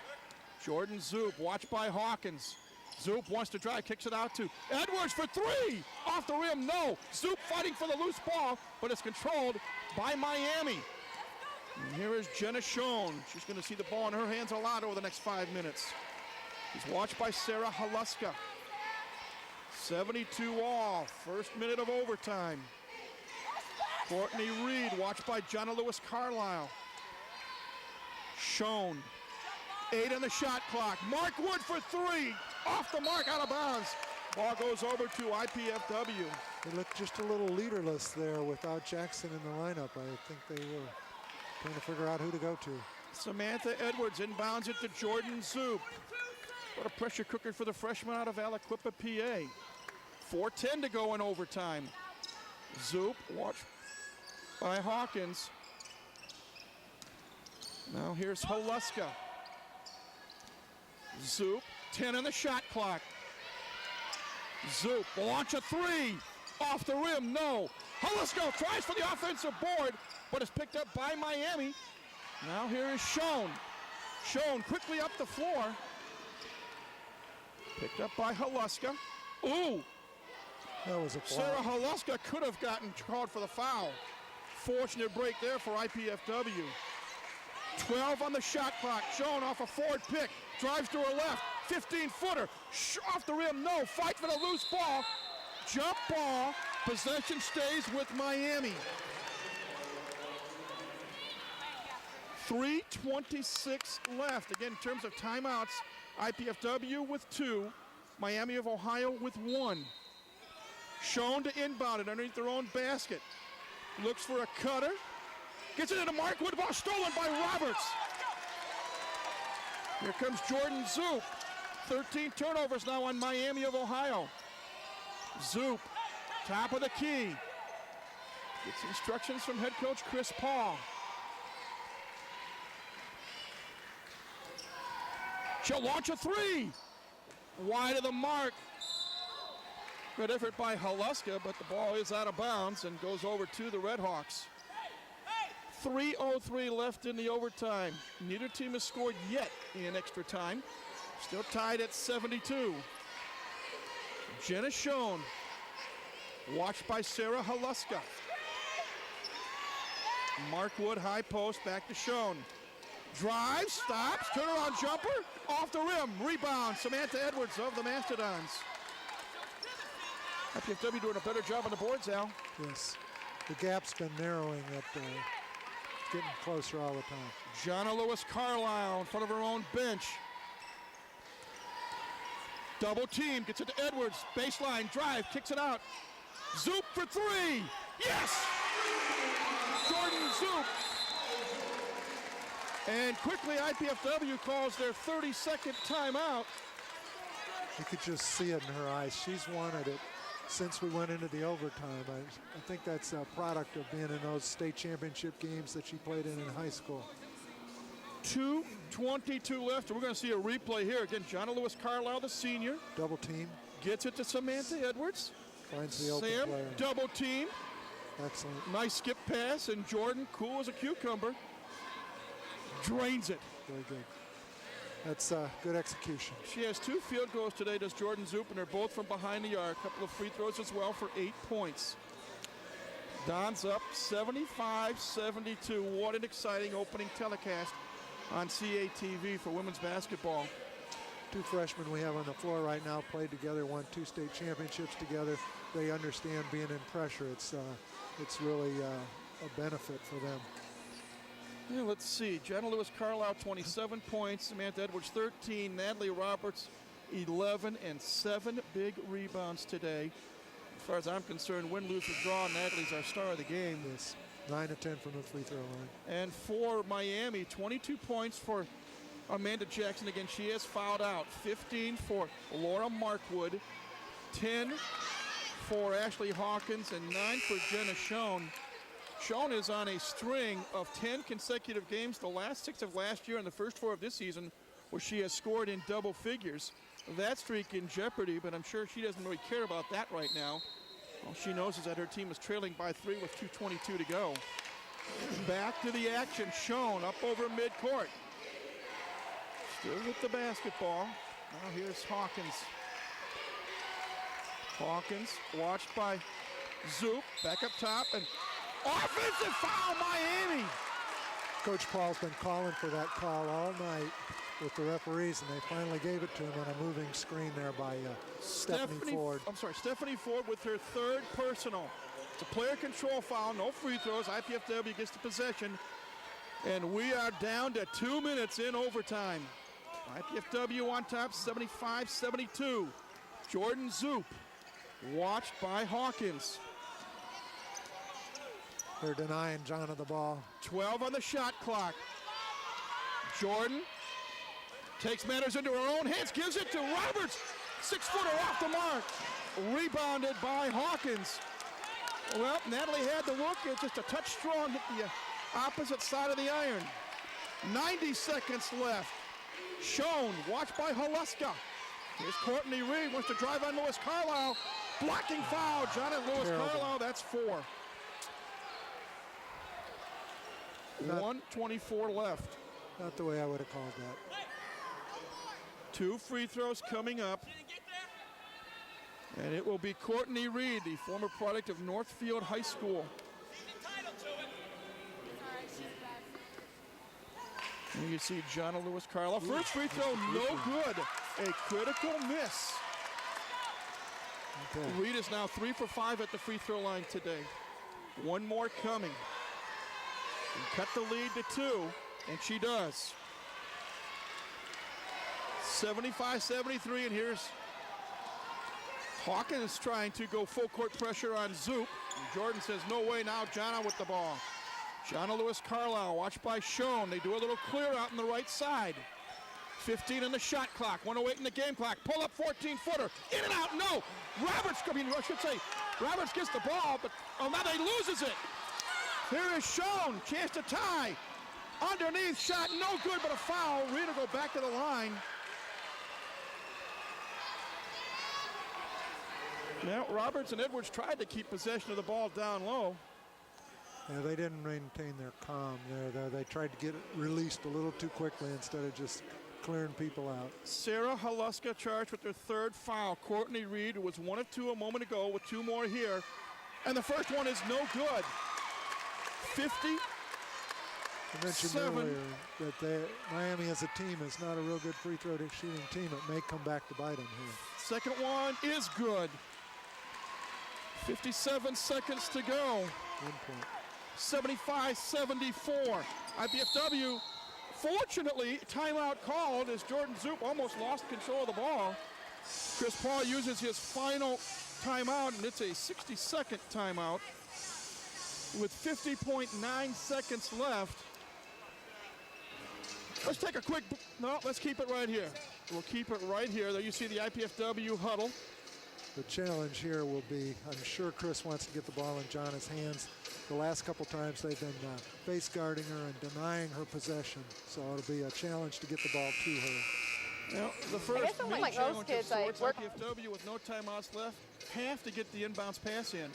Jordan Zoop, watched by Hawkins. Zoop wants to drive, kicks it out to Edwards for 3. Off the rim, no. Zoop fighting for the loose ball, but it's controlled by Miami. And here is Jenna Schoen. She's going to see the ball in her hands a lot over the next 5 minutes. She's watched by Sarah Haluska. 72 all, first minute of overtime. Courtney Reed, watched by John Lewis Carlisle. Schoen. 8 on the shot clock. Mark Wood for 3. Off the mark, out of bounds. Ball goes over to IPFW. They looked just a little leaderless there without Jackson in the lineup. I think they were trying to figure out who to go to. Samantha Edwards inbounds it to Jordan Zoop. What a pressure cooker for the freshman out of Aliquippa, PA. 4:10 to go in overtime. Zoop, watched by Hawkins. Now here's Holuska. Zoop, 10 on the shot clock. Zoop will launch a 3. Off the rim, no. Holuska tries for the offensive board, but it's picked up by Miami. Now here is Schoen. Schoen quickly up the floor. Picked up by Holuska. Ooh! That was a foul. Sarah Holuska could have gotten called for the foul. Fortunate break there for IPFW. 12 on the shot clock. Schoen off a forward pick. Drives to her left. 15-footer. Off the rim, no. Fight for the loose ball. Jump ball. Possession stays with Miami. 3:26 left. Again, in terms of timeouts, IPFW with 2. Miami of Ohio with 1. Schoen to inbound it underneath their own basket. Looks for a cutter. Gets it into Mark Wood. Ball stolen by Roberts. Here comes Jordan Zoop. 13 turnovers now on Miami of Ohio. Zoop, top of the key. Gets instructions from head coach Chris Paul. She'll launch a 3. Wide of the mark. Good effort by Holuska, but the ball is out of bounds and goes over to the Redhawks. 3:03 left in the overtime. Neither team has scored yet in extra time. Still tied at 72. Jenna Schoen, watched by Sarah Holuska. Mark Wood, high post, back to Schoen. Drives, stops, turnaround jumper, off the rim, rebound, Samantha Edwards of the Mastodons. IPFW doing a better job on the boards, Al. Yes, the gap's been narrowing. Getting closer all the time. Jonna Lewis Carlisle in front of her own bench. Double team, gets it to Edwards, baseline drive, kicks it out. Zoop for 3, yes! Jordan Zoop. And quickly IPFW calls their 32nd timeout. You could just see it in her eyes. She's wanted it since we went into the overtime. I think that's a product of being in those state championship games that she played in high school. 2:22 left, and we're going to see a replay here. Again, Jonna Lewis Carlisle, the senior. Double team. Gets it to Samantha Edwards. Finds the open Sam, player. Double team. Excellent. Nice skip pass, and Jordan, cool as a cucumber, drains it. Very good. That's good execution. She has 2 field goals today, does Jordan Zoop, and they're both from behind the arc. A couple of free throws as well for 8 points. Don's up 75-72. What an exciting opening telecast on CATV for women's basketball. 2 freshmen we have on the floor right now played together, won 2 state championships together. They understand being in pressure. It's really a benefit for them. Yeah, let's see. Jonna Lewis Carlisle, 27 points. Samantha Edwards, 13. Natalie Roberts, 11, and 7 big rebounds today. As far as I'm concerned, win, lose, or draw, Natalie's our star of the game. Yes, 9 of 10 from the free throw line. And for Miami, 22 points for Amanda Jackson. Again, she has fouled out. 15 for Laura Markwood. 10 for Ashley Hawkins, and 9 for Jenna Schoen. Schoen is on a string of 10 consecutive games, the last 6 of last year and the first 4 of this season, where she has scored in double figures. That streak in jeopardy, but I'm sure she doesn't really care about that right now. All she knows is that her team is trailing by 3 with 2:22 to go. Back to the action, Schoen up over midcourt. Still with the basketball. Now here's Hawkins. Hawkins watched by Zoop, back up top, and offensive foul, Miami! Coach Paul's been calling for that call all night with the referees, and they finally gave it to him on a moving screen there by Stephanie Ford. Stephanie Ford with her 3rd personal. It's a player control foul, no free throws. IPFW gets the possession. And we are down to 2 minutes in overtime. IPFW on top, 75-72. Jordan Zoop, watched by Hawkins. They're denying Jonna the ball. 12 on the shot clock. Jordan takes matters into her own hands, gives it to Roberts. 6-footer off the mark. Rebounded by Hawkins. Well, Natalie had the look. It's just a touch strong, hit the opposite side of the iron. 90 seconds left. Shown, watched by Haluska. Here's Courtney Reed, wants to drive on Lewis Carlisle. Blocking foul, John and Lewis Carlisle, that's 4. 1:24 left. Not the way I would have called that. 2 free throws coming up. And it will be Courtney Reed, the former product of Northfield High School. And you see John Lewis Carlisle. First free throw, no good. A critical miss. Okay. Reed is now 3 for 5 at the free throw line today. One more coming. And cut the lead to 2, and she does. 75-73, and here's Hawkins trying to go full court pressure on Zoop. And Jordan says, no way, now Jonna with the ball. Jonna Lewis Carlisle, watched by Schoen. They do a little clear out on the right side. 15 on the shot clock, 1:08 in the game clock. Pull up 14-footer, in and out, no. Roberts, I should say, Roberts gets the ball, but now they loses it. Here is Schoen, chance to tie. Underneath shot, no good, but a foul. Reed will go back to the line. Now, Roberts and Edwards tried to keep possession of the ball down low. Yeah, they didn't maintain their calm there. They tried to get it released a little too quickly instead of just clearing people out. Sarah Haluska charged with their 3rd foul. Courtney Reed, who was 1 of 2 a moment ago, with 2 more here. And the first one is no good. 50. I mentioned earlier that Miami as a team is not a real good free throw shooting team. It may come back to bite them here. Second one is good. 57 seconds to go. 1 point. 75-74. IPFW, fortunately, timeout called as Jordan Zoop almost lost control of the ball. Chris Paul uses his final timeout, and it's a 60-second timeout with 50.9 seconds left. Let's take a quick, let's keep it right here. We'll keep it right here. There you see the IPFW huddle. The challenge here will be, I'm sure Chris wants to get the ball in Jonna's hands. The last couple times they've been face guarding her and denying her possession. So it'll be a challenge to get the ball to her. Now, the first main like challenge most kids, of sorts, IPFW with no timeouts left, have to get the inbounds pass in.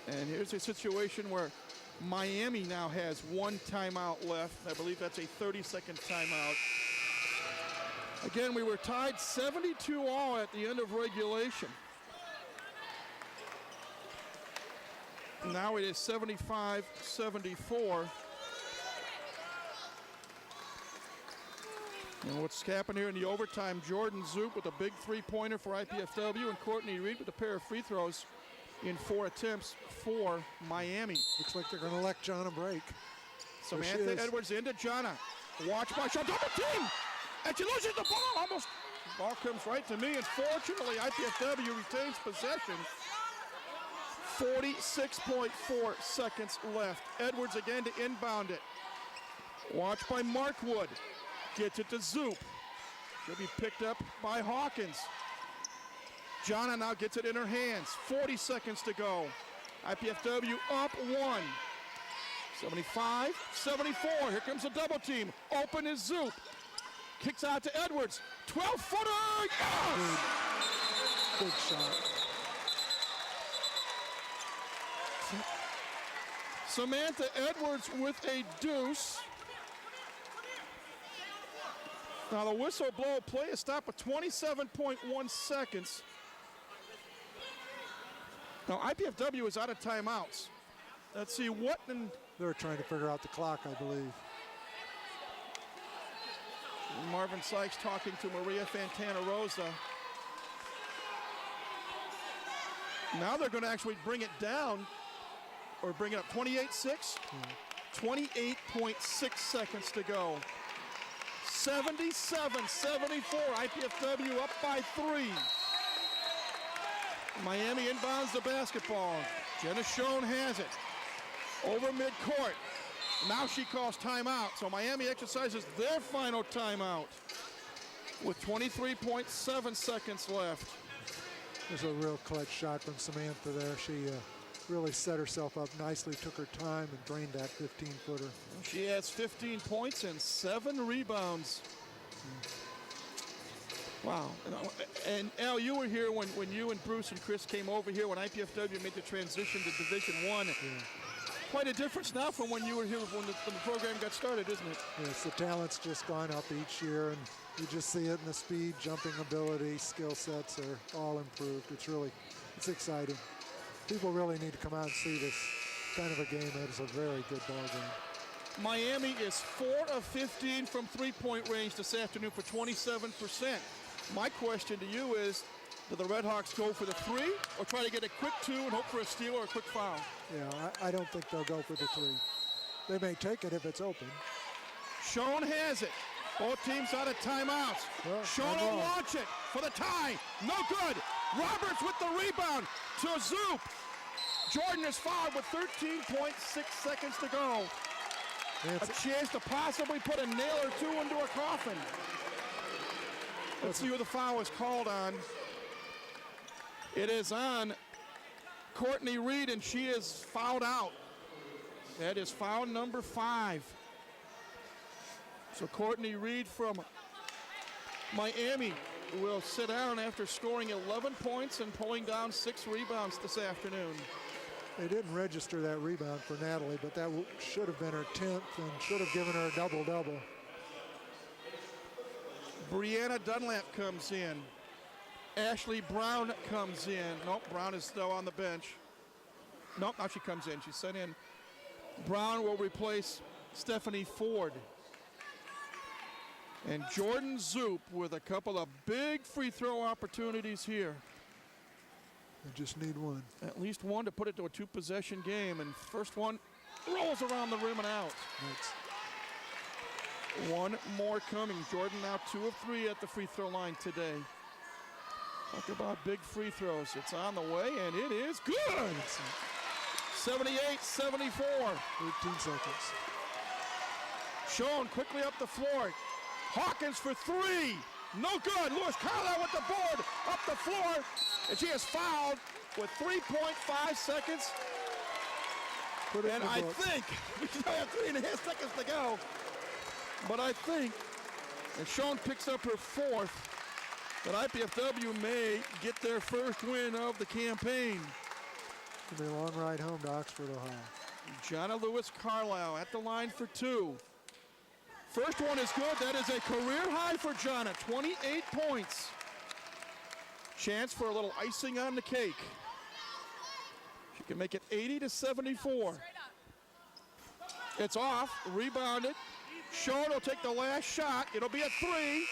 And here's a situation where Miami now has 1 timeout left. I believe that's a 30-second timeout. Again, we were tied 72-all at the end of regulation. Now it is 75-74. And what's happened here in the overtime, Jordan Zoop with a big 3-pointer for IPFW and Courtney Reed with a pair of free throws in 4 attempts for Miami. Looks like they're going to let Jonna break. Samantha Edwards into Jonna. Watch by shot, double team! And she loses the ball, almost. The ball comes right to me, and fortunately, IPFW retains possession. 46.4 seconds left. Edwards again to inbound it. Watch by Markwood. Gets it to Zoop. She'll be picked up by Hawkins. Jonna now gets it in her hands. 40 seconds to go. IPFW up 1. 75-74. Here comes a double team. Open is Zoop. Kicks out to Edwards. 12-footer. Yes! Big shot. Samantha Edwards with a deuce. Now the whistle blow play is stopped at 27.1 seconds. Now IPFW is out of timeouts. Let's see what. They're trying to figure out the clock, I believe. Marvin Sykes talking to Maria Fantana Rosa. Now they're going to actually bring it down, or bring it up 28-6. 28.6 seconds to go. 77-74, IPFW up by 3. Miami inbounds the basketball. Jenna Schoen has it. Over midcourt. Now she calls timeout, so Miami exercises their final timeout with 23.7 seconds left. There's a real clutch shot from Samantha there. She really set herself up nicely, took her time, and drained that 15-footer. She has 15 points and 7 rebounds. Wow. And Al, you were here when you and Bruce and Chris came over here when IPFW made the transition to Division I. Yeah. Quite a difference now from when you were here when the program got started, isn't it? Yes, the talent's just gone up each year, and you just see it in the speed, jumping ability, skill sets are all improved. It's exciting. People really need to come out and see this kind of a game. It is a very good ball game. Miami is 4 of 15 from three-point range this afternoon for 27%. My question to you is, do the Red Hawks go for the 3 or try to get a quick 2 and hope for a steal or a quick foul? Yeah, I don't think they'll go for the 3. They may take it if it's open. Schoen has it. Both teams out of timeouts. Well, Schoen will launch it for the tie. No good. Roberts with the rebound to Zoop. Jordan is fouled with 13.6 seconds to go. A chance to possibly put a nail or 2 into a coffin. Let's see who the foul is called on. It is on Courtney Reed, and she is fouled out. That is foul number 5. So Courtney Reed from Miami will sit down after scoring 11 points and pulling down 6 rebounds this afternoon. They didn't register that rebound for Natalie, but that should have been her 10th and should have given her a double-double. Brianna Dunlap comes in. Ashley Brown comes in. Nope, Brown is still on the bench. Nope, now she comes in. She's sent in. Brown will replace Stephanie Ford. And Jordan Zoop with a couple of big free throw opportunities here. They just need one. At least one to put it to a 2-possession game. And first one rolls around the rim and out. One more coming. Jordan now 2 of 3 at the free throw line today. Talk about big free throws. It's on the way, and it is good. 78-74. 13 seconds. Schoen quickly up the floor. Hawkins for 3. No good. Lewis Carlisle with the board up the floor. And she is fouled with 3.5 seconds. And I think we still have 3.5 seconds to go. But I think, and Schoen picks up her 4th, that IPFW may get their first win of the campaign. It'll be a long ride home to Oxford, Ohio. Jonna Lewis Carlisle at the line for 2. First one is good. That is a career high for Jonna, 28 points. Chance for a little icing on the cake. She can make it 80-74. It's off, rebounded. Schoen will take the last shot. It'll be a 3.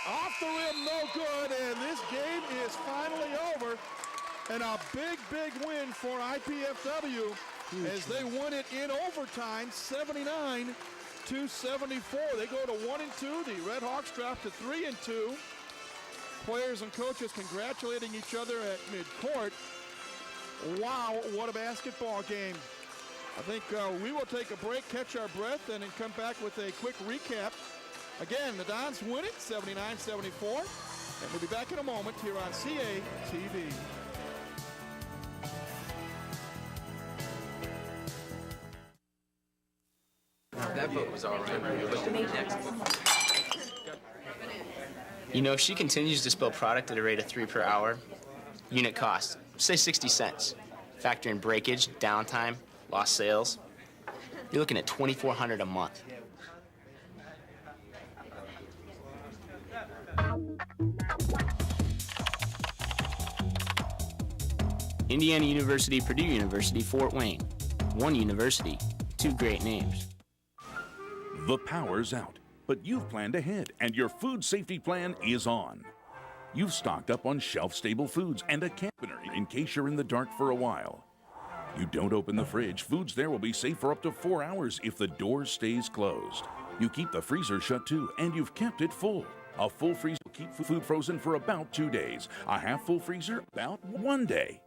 Off the rim, no good, and this game is finally over. And a big, big win for IPFW as they won it in overtime, 79-74. They go to 1-2. The Red Hawks drop to 3-2. Players and coaches congratulating each other at midcourt. Wow, what a basketball game. I think we will take a break, catch our breath, and then come back with a quick recap. Again, the Dons win it, 79-74. And we'll be back in a moment here on CA-TV. That book was all right. Next. You know, if she continues to spill product at a rate of 3 per hour, unit cost, say 60 cents. Factor in breakage, downtime, lost sales, you're looking at $2,400 a month. Indiana University, Purdue University, Fort Wayne. One university, 2 great names. The power's out, but you've planned ahead, and your food safety plan is on. You've stocked up on shelf-stable foods and a canner in case you're in the dark for a while. You don't open the fridge, foods there will be safe for up to 4 hours if the door stays closed. You keep the freezer shut too, and you've kept it full. A full freezer will keep food frozen for about 2 days. A half-full freezer, about 1 day.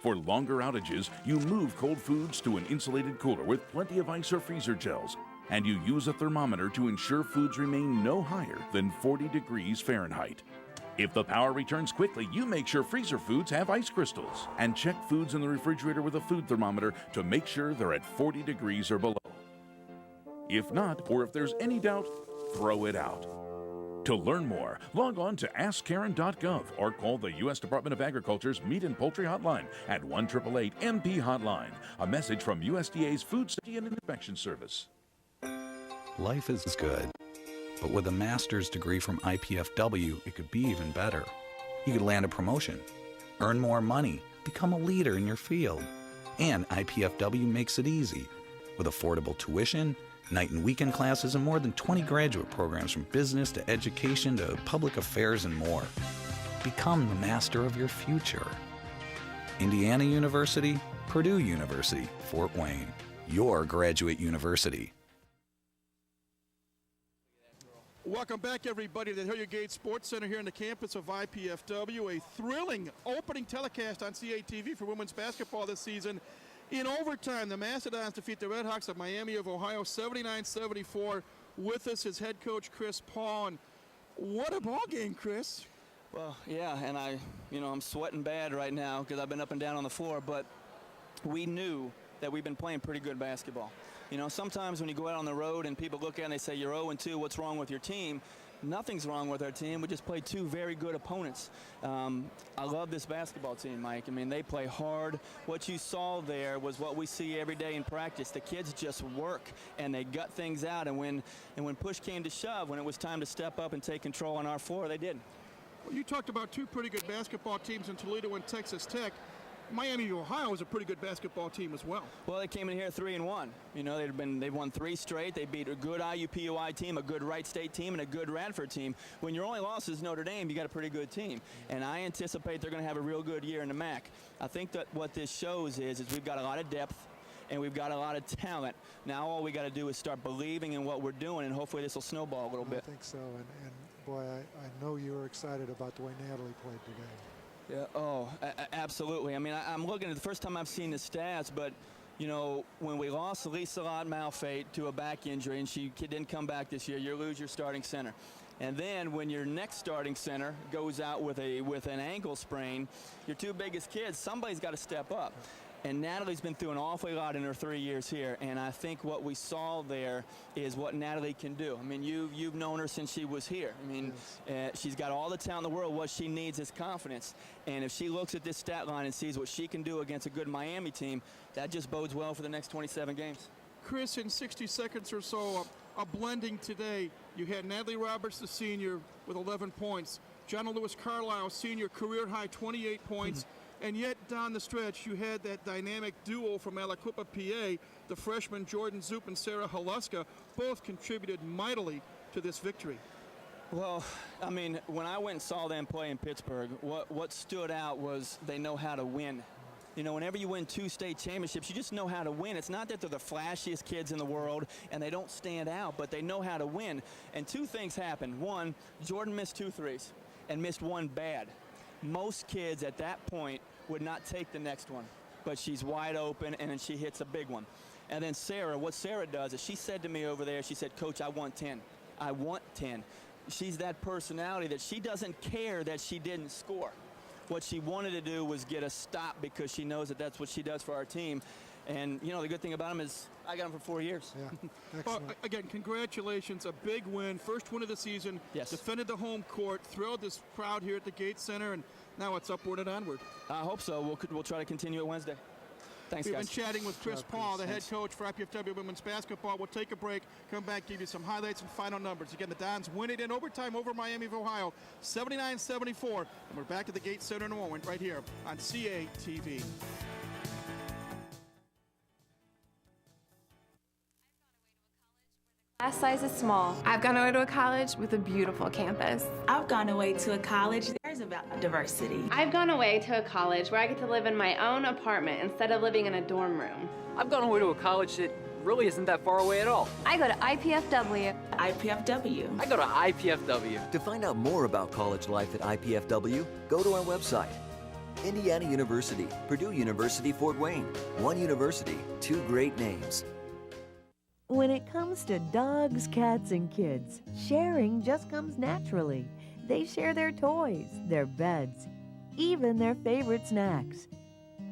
For longer outages, you move cold foods to an insulated cooler with plenty of ice or freezer gels, and you use a thermometer to ensure foods remain no higher than 40 degrees Fahrenheit. If the power returns quickly, you make sure freezer foods have ice crystals, and check foods in the refrigerator with a food thermometer to make sure they're at 40 degrees or below. If not, or if there's any doubt, throw it out. To learn more, log on to AskKaren.gov or call the U.S. Department of Agriculture's Meat and Poultry Hotline at 1-888-MP-HOTLINE. A message from USDA's Food Safety and Inspection Service. Life is good, but with a master's degree from IPFW, it could be even better. You could land a promotion, earn more money, become a leader in your field. And IPFW makes it easy. With affordable tuition, night and weekend classes, and more than 20 graduate programs from business to education to public affairs and more. Become the master of your future. Indiana University, Purdue University, Fort Wayne. Your graduate university. Welcome back, everybody, to the Hilliard Gate Sports Center here on the campus of IPFW. A thrilling opening telecast on CATV for women's basketball this season. In overtime, the Mastodons defeat the Red Hawks of Miami of Ohio 79-74. With us is head coach Chris Paul. And what a ball game, Chris. Well, yeah, and I'm sweating bad right now because I've been up and down on the floor, but we knew that we've been playing pretty good basketball. You know, sometimes when you go out on the road and people look at it and they say, you're 0-2, what's wrong with your team? Nothing's wrong with our team. We just played two very good opponents. I love this basketball team, Mike. I mean, they play hard. What you saw there was what we see every day in practice. The kids just work, and they gut things out. And when push came to shove, when it was time to step up and take control on our floor, they did. Well, you talked about two pretty good basketball teams in Toledo and Texas Tech. Miami of Ohio is a pretty good basketball team as well. Well, they came in here 3-1. You know, they've won 3 straight. They beat a good IUPUI team, a good Wright State team, and a good Radford team. When your only loss is Notre Dame, you got a pretty good team. And I anticipate they're going to have a real good year in the MAC. I think that what this shows is we've got a lot of depth and we've got a lot of talent. Now all we got to do is start believing in what we're doing, and hopefully this will snowball a little bit. I think so. And boy, I know you were excited about the way Natalie played today. Yeah, oh, absolutely. I mean, I'm looking at the first time I've seen the stats, but, you know, when we lost Lisa Lott Malfate to a back injury and she didn't come back this year, you lose your starting center. And then when your next starting center goes out with an ankle sprain, your two biggest kids, somebody's got to step up. And Natalie's been through an awfully lot in her 3 years here, and I think what we saw there is what Natalie can do. I mean, you've known her since she was here. I mean, she's got all the talent in the world. What she needs is confidence. And if she looks at this stat line and sees what she can do against a good Miami team, that just bodes well for the next 27 games. Chris, in 60 seconds or so, a blending today. You had Natalie Roberts, the senior, with 11 points. John Lewis Carlisle, senior, career-high 28 points. And yet, down the stretch, you had that dynamic duo from Aliquippa, PA, the freshmen Jordan Zoop and Sarah Haluska, both contributed mightily to this victory. Well, I mean, when I went and saw them play in Pittsburgh, what stood out was they know how to win. You know, whenever you win 2 state championships, you just know how to win. It's not that they're the flashiest kids in the world and they don't stand out, but they know how to win. And 2 things happened. One, Jordan missed 2 threes and missed 1 bad. Most kids at that point would not take the next one, but she's wide open and then she hits a big one. And then Sarah, what Sarah does is she said to me over there, she said, Coach, I want 10. I want 10. She's that personality that she doesn't care that she didn't score. What she wanted to do was get a stop because she knows that that's what she does for our team. And, you know, the good thing about him is I got him for 4 years. Yeah, excellent. Well, again, congratulations. A big win. First win of the season. Yes. Defended the home court. Thrilled this crowd here at the Gate Center. And now it's upward and onward. I hope so. We'll try to continue it Wednesday. Thanks, We've guys. been chatting with Chris Paul, the head coach for IPFW women's basketball. We'll take a break, come back, give you some highlights and final numbers. Again, the Dons win it in overtime over Miami of Ohio, 79-74. And we're back at the Gate Center in a moment right here on CATV. Class size is small. I've gone away to a college with a beautiful campus. I've gone away to a college. There cares about diversity? I've gone away to a college where I get to live in my own apartment instead of living in a dorm room. I've gone away to a college that really isn't that far away at all. I go to IPFW. IPFW. I go to IPFW. To find out more about college life at IPFW, go to our website. Indiana University, Purdue University, Fort Wayne. One university, two great names. When it comes to dogs, cats, and kids, sharing just comes naturally. They share their toys, their beds, even their favorite snacks.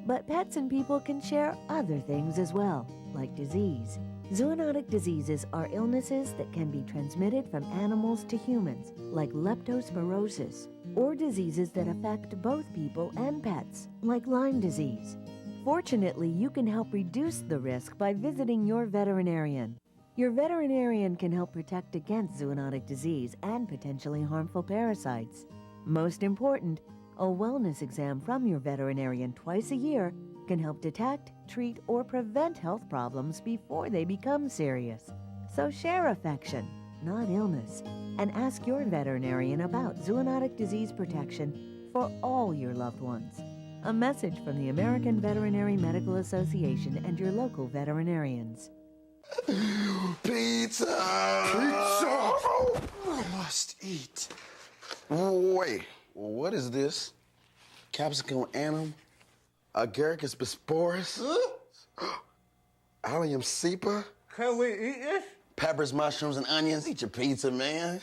But pets and people can share other things as well, like disease. Zoonotic diseases are illnesses that can be transmitted from animals to humans, like leptospirosis, or diseases that affect both people and pets, like Lyme disease. Fortunately, you can help reduce the risk by visiting your veterinarian. Your veterinarian can help protect against zoonotic disease and potentially harmful parasites. Most important, a wellness exam from your veterinarian twice a year can help detect, treat, or prevent health problems before they become serious. So share affection, not illness, and ask your veterinarian about zoonotic disease protection for all your loved ones. A message from the American Veterinary Medical Association and your local veterinarians. Pizza! Pizza! I must eat. Wait, what is this? Capsicum anum? Agaricus bisporus? Allium cepa? Can we eat this? Peppers, mushrooms, and onions. Eat your pizza, man.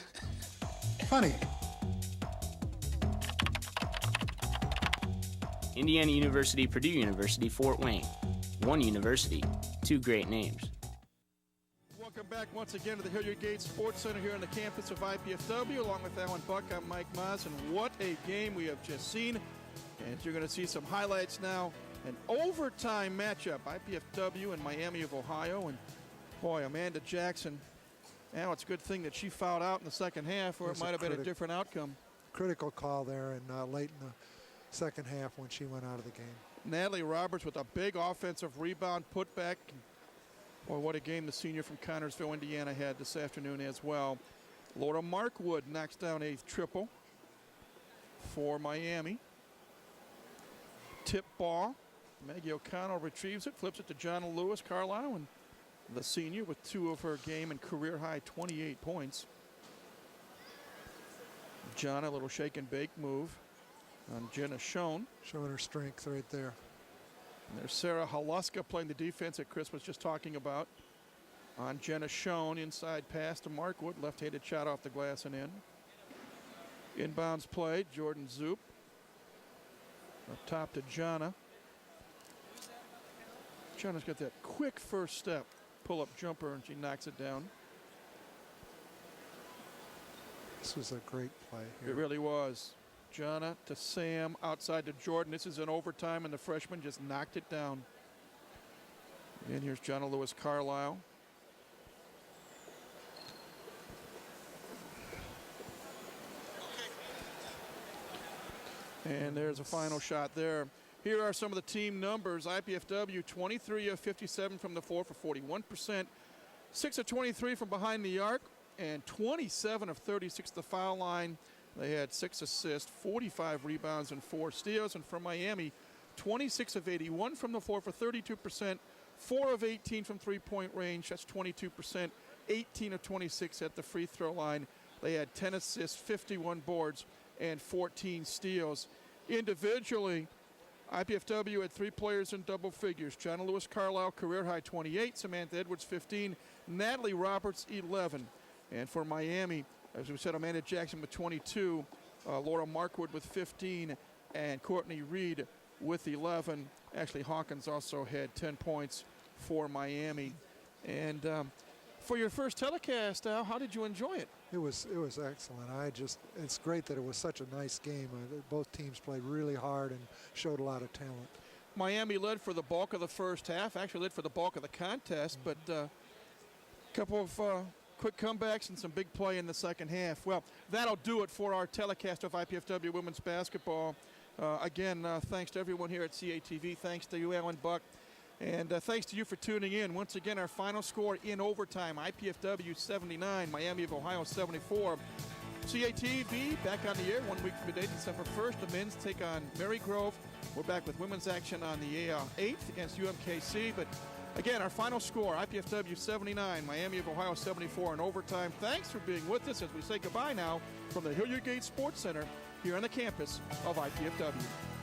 Honey. Indiana University, Purdue University, Fort Wayne. One university, two great names. Welcome back once again to the Hilliard Gates Sports Center here on the campus of IPFW. Along with Alan Buck, I'm Mike Maz, and what a game we have just seen. And you're going to see some highlights now. An overtime matchup, IPFW and Miami of Ohio. And boy, Amanda Jackson, now it's a good thing that she fouled out in the second half, or it might have been a different outcome. Critical call there and late in the second half when she went out of the game. Natalie Roberts with a big offensive rebound putback. Boy, what a game the senior from Connersville, Indiana had this afternoon as well. Laura Markwood knocks down a triple for Miami. Tip ball. Maggie O'Connell retrieves it, flips it to Jonna Lewis Carlisle, and the senior with two of her game and career high 28 points. Jonna, a little shake and bake move on Jenna Schoen. Showing her strength right there. And there's Sarah Haluska playing the defense that Chris was just talking about. On Jenna Schoen, inside pass to Markwood, left-handed shot off the glass and in. Inbounds play, Jordan Zoop. Up top to Jonna. Jonna's got that quick first step, pull-up jumper, and she knocks it down. This was a great play here. It really was. Jonna to Sam, outside to Jordan. This is an overtime, and the freshman just knocked it down. And here's Jonna Lewis Carlisle. And there's a final shot there. Here are some of the team numbers. IPFW 23 of 57 from the floor for 41%. 6 of 23 from behind the arc. And 27 of 36 at the foul line. They had 6 assists, 45 rebounds, and 4 steals. And from Miami, 26 of 81 from the floor for 32%. 4 of 18 from three-point range. That's 22%. 18 of 26 at the free throw line. They had 10 assists, 51 boards, and 14 steals. Individually, IPFW had 3 players in double figures. Jonna Lewis Carlisle, career high 28. Samantha Edwards, 15. Natalie Roberts, 11. And for Miami, as we said, Amanda Jackson with 22. Laura Markwood with 15. And Courtney Reed with 11. Ashley Hawkins also had 10 points for Miami. And for your first telecast, Al, how did you enjoy it? It was excellent. It's great that it was such a nice game. Both teams played really hard and showed a lot of talent. Miami led for the bulk of the first half, actually led for the bulk of the contest, but a couple of quick comebacks and some big play in the second half. Well, that'll do it for our telecast of IPFW women's basketball. Again, thanks to everyone here at CATV. Thanks to you, Alan Buck. And thanks to you for tuning in. Once again, our final score in overtime, IPFW 79, Miami of Ohio 74. CATV back on the air 1 week from today, December 1st. The men's take on Marygrove. We're back with women's action on the 8th against UMKC. But again, our final score, IPFW 79, Miami of Ohio 74 in overtime. Thanks for being with us as we say goodbye now from the Hilliard Gate Sports Center here on the campus of IPFW.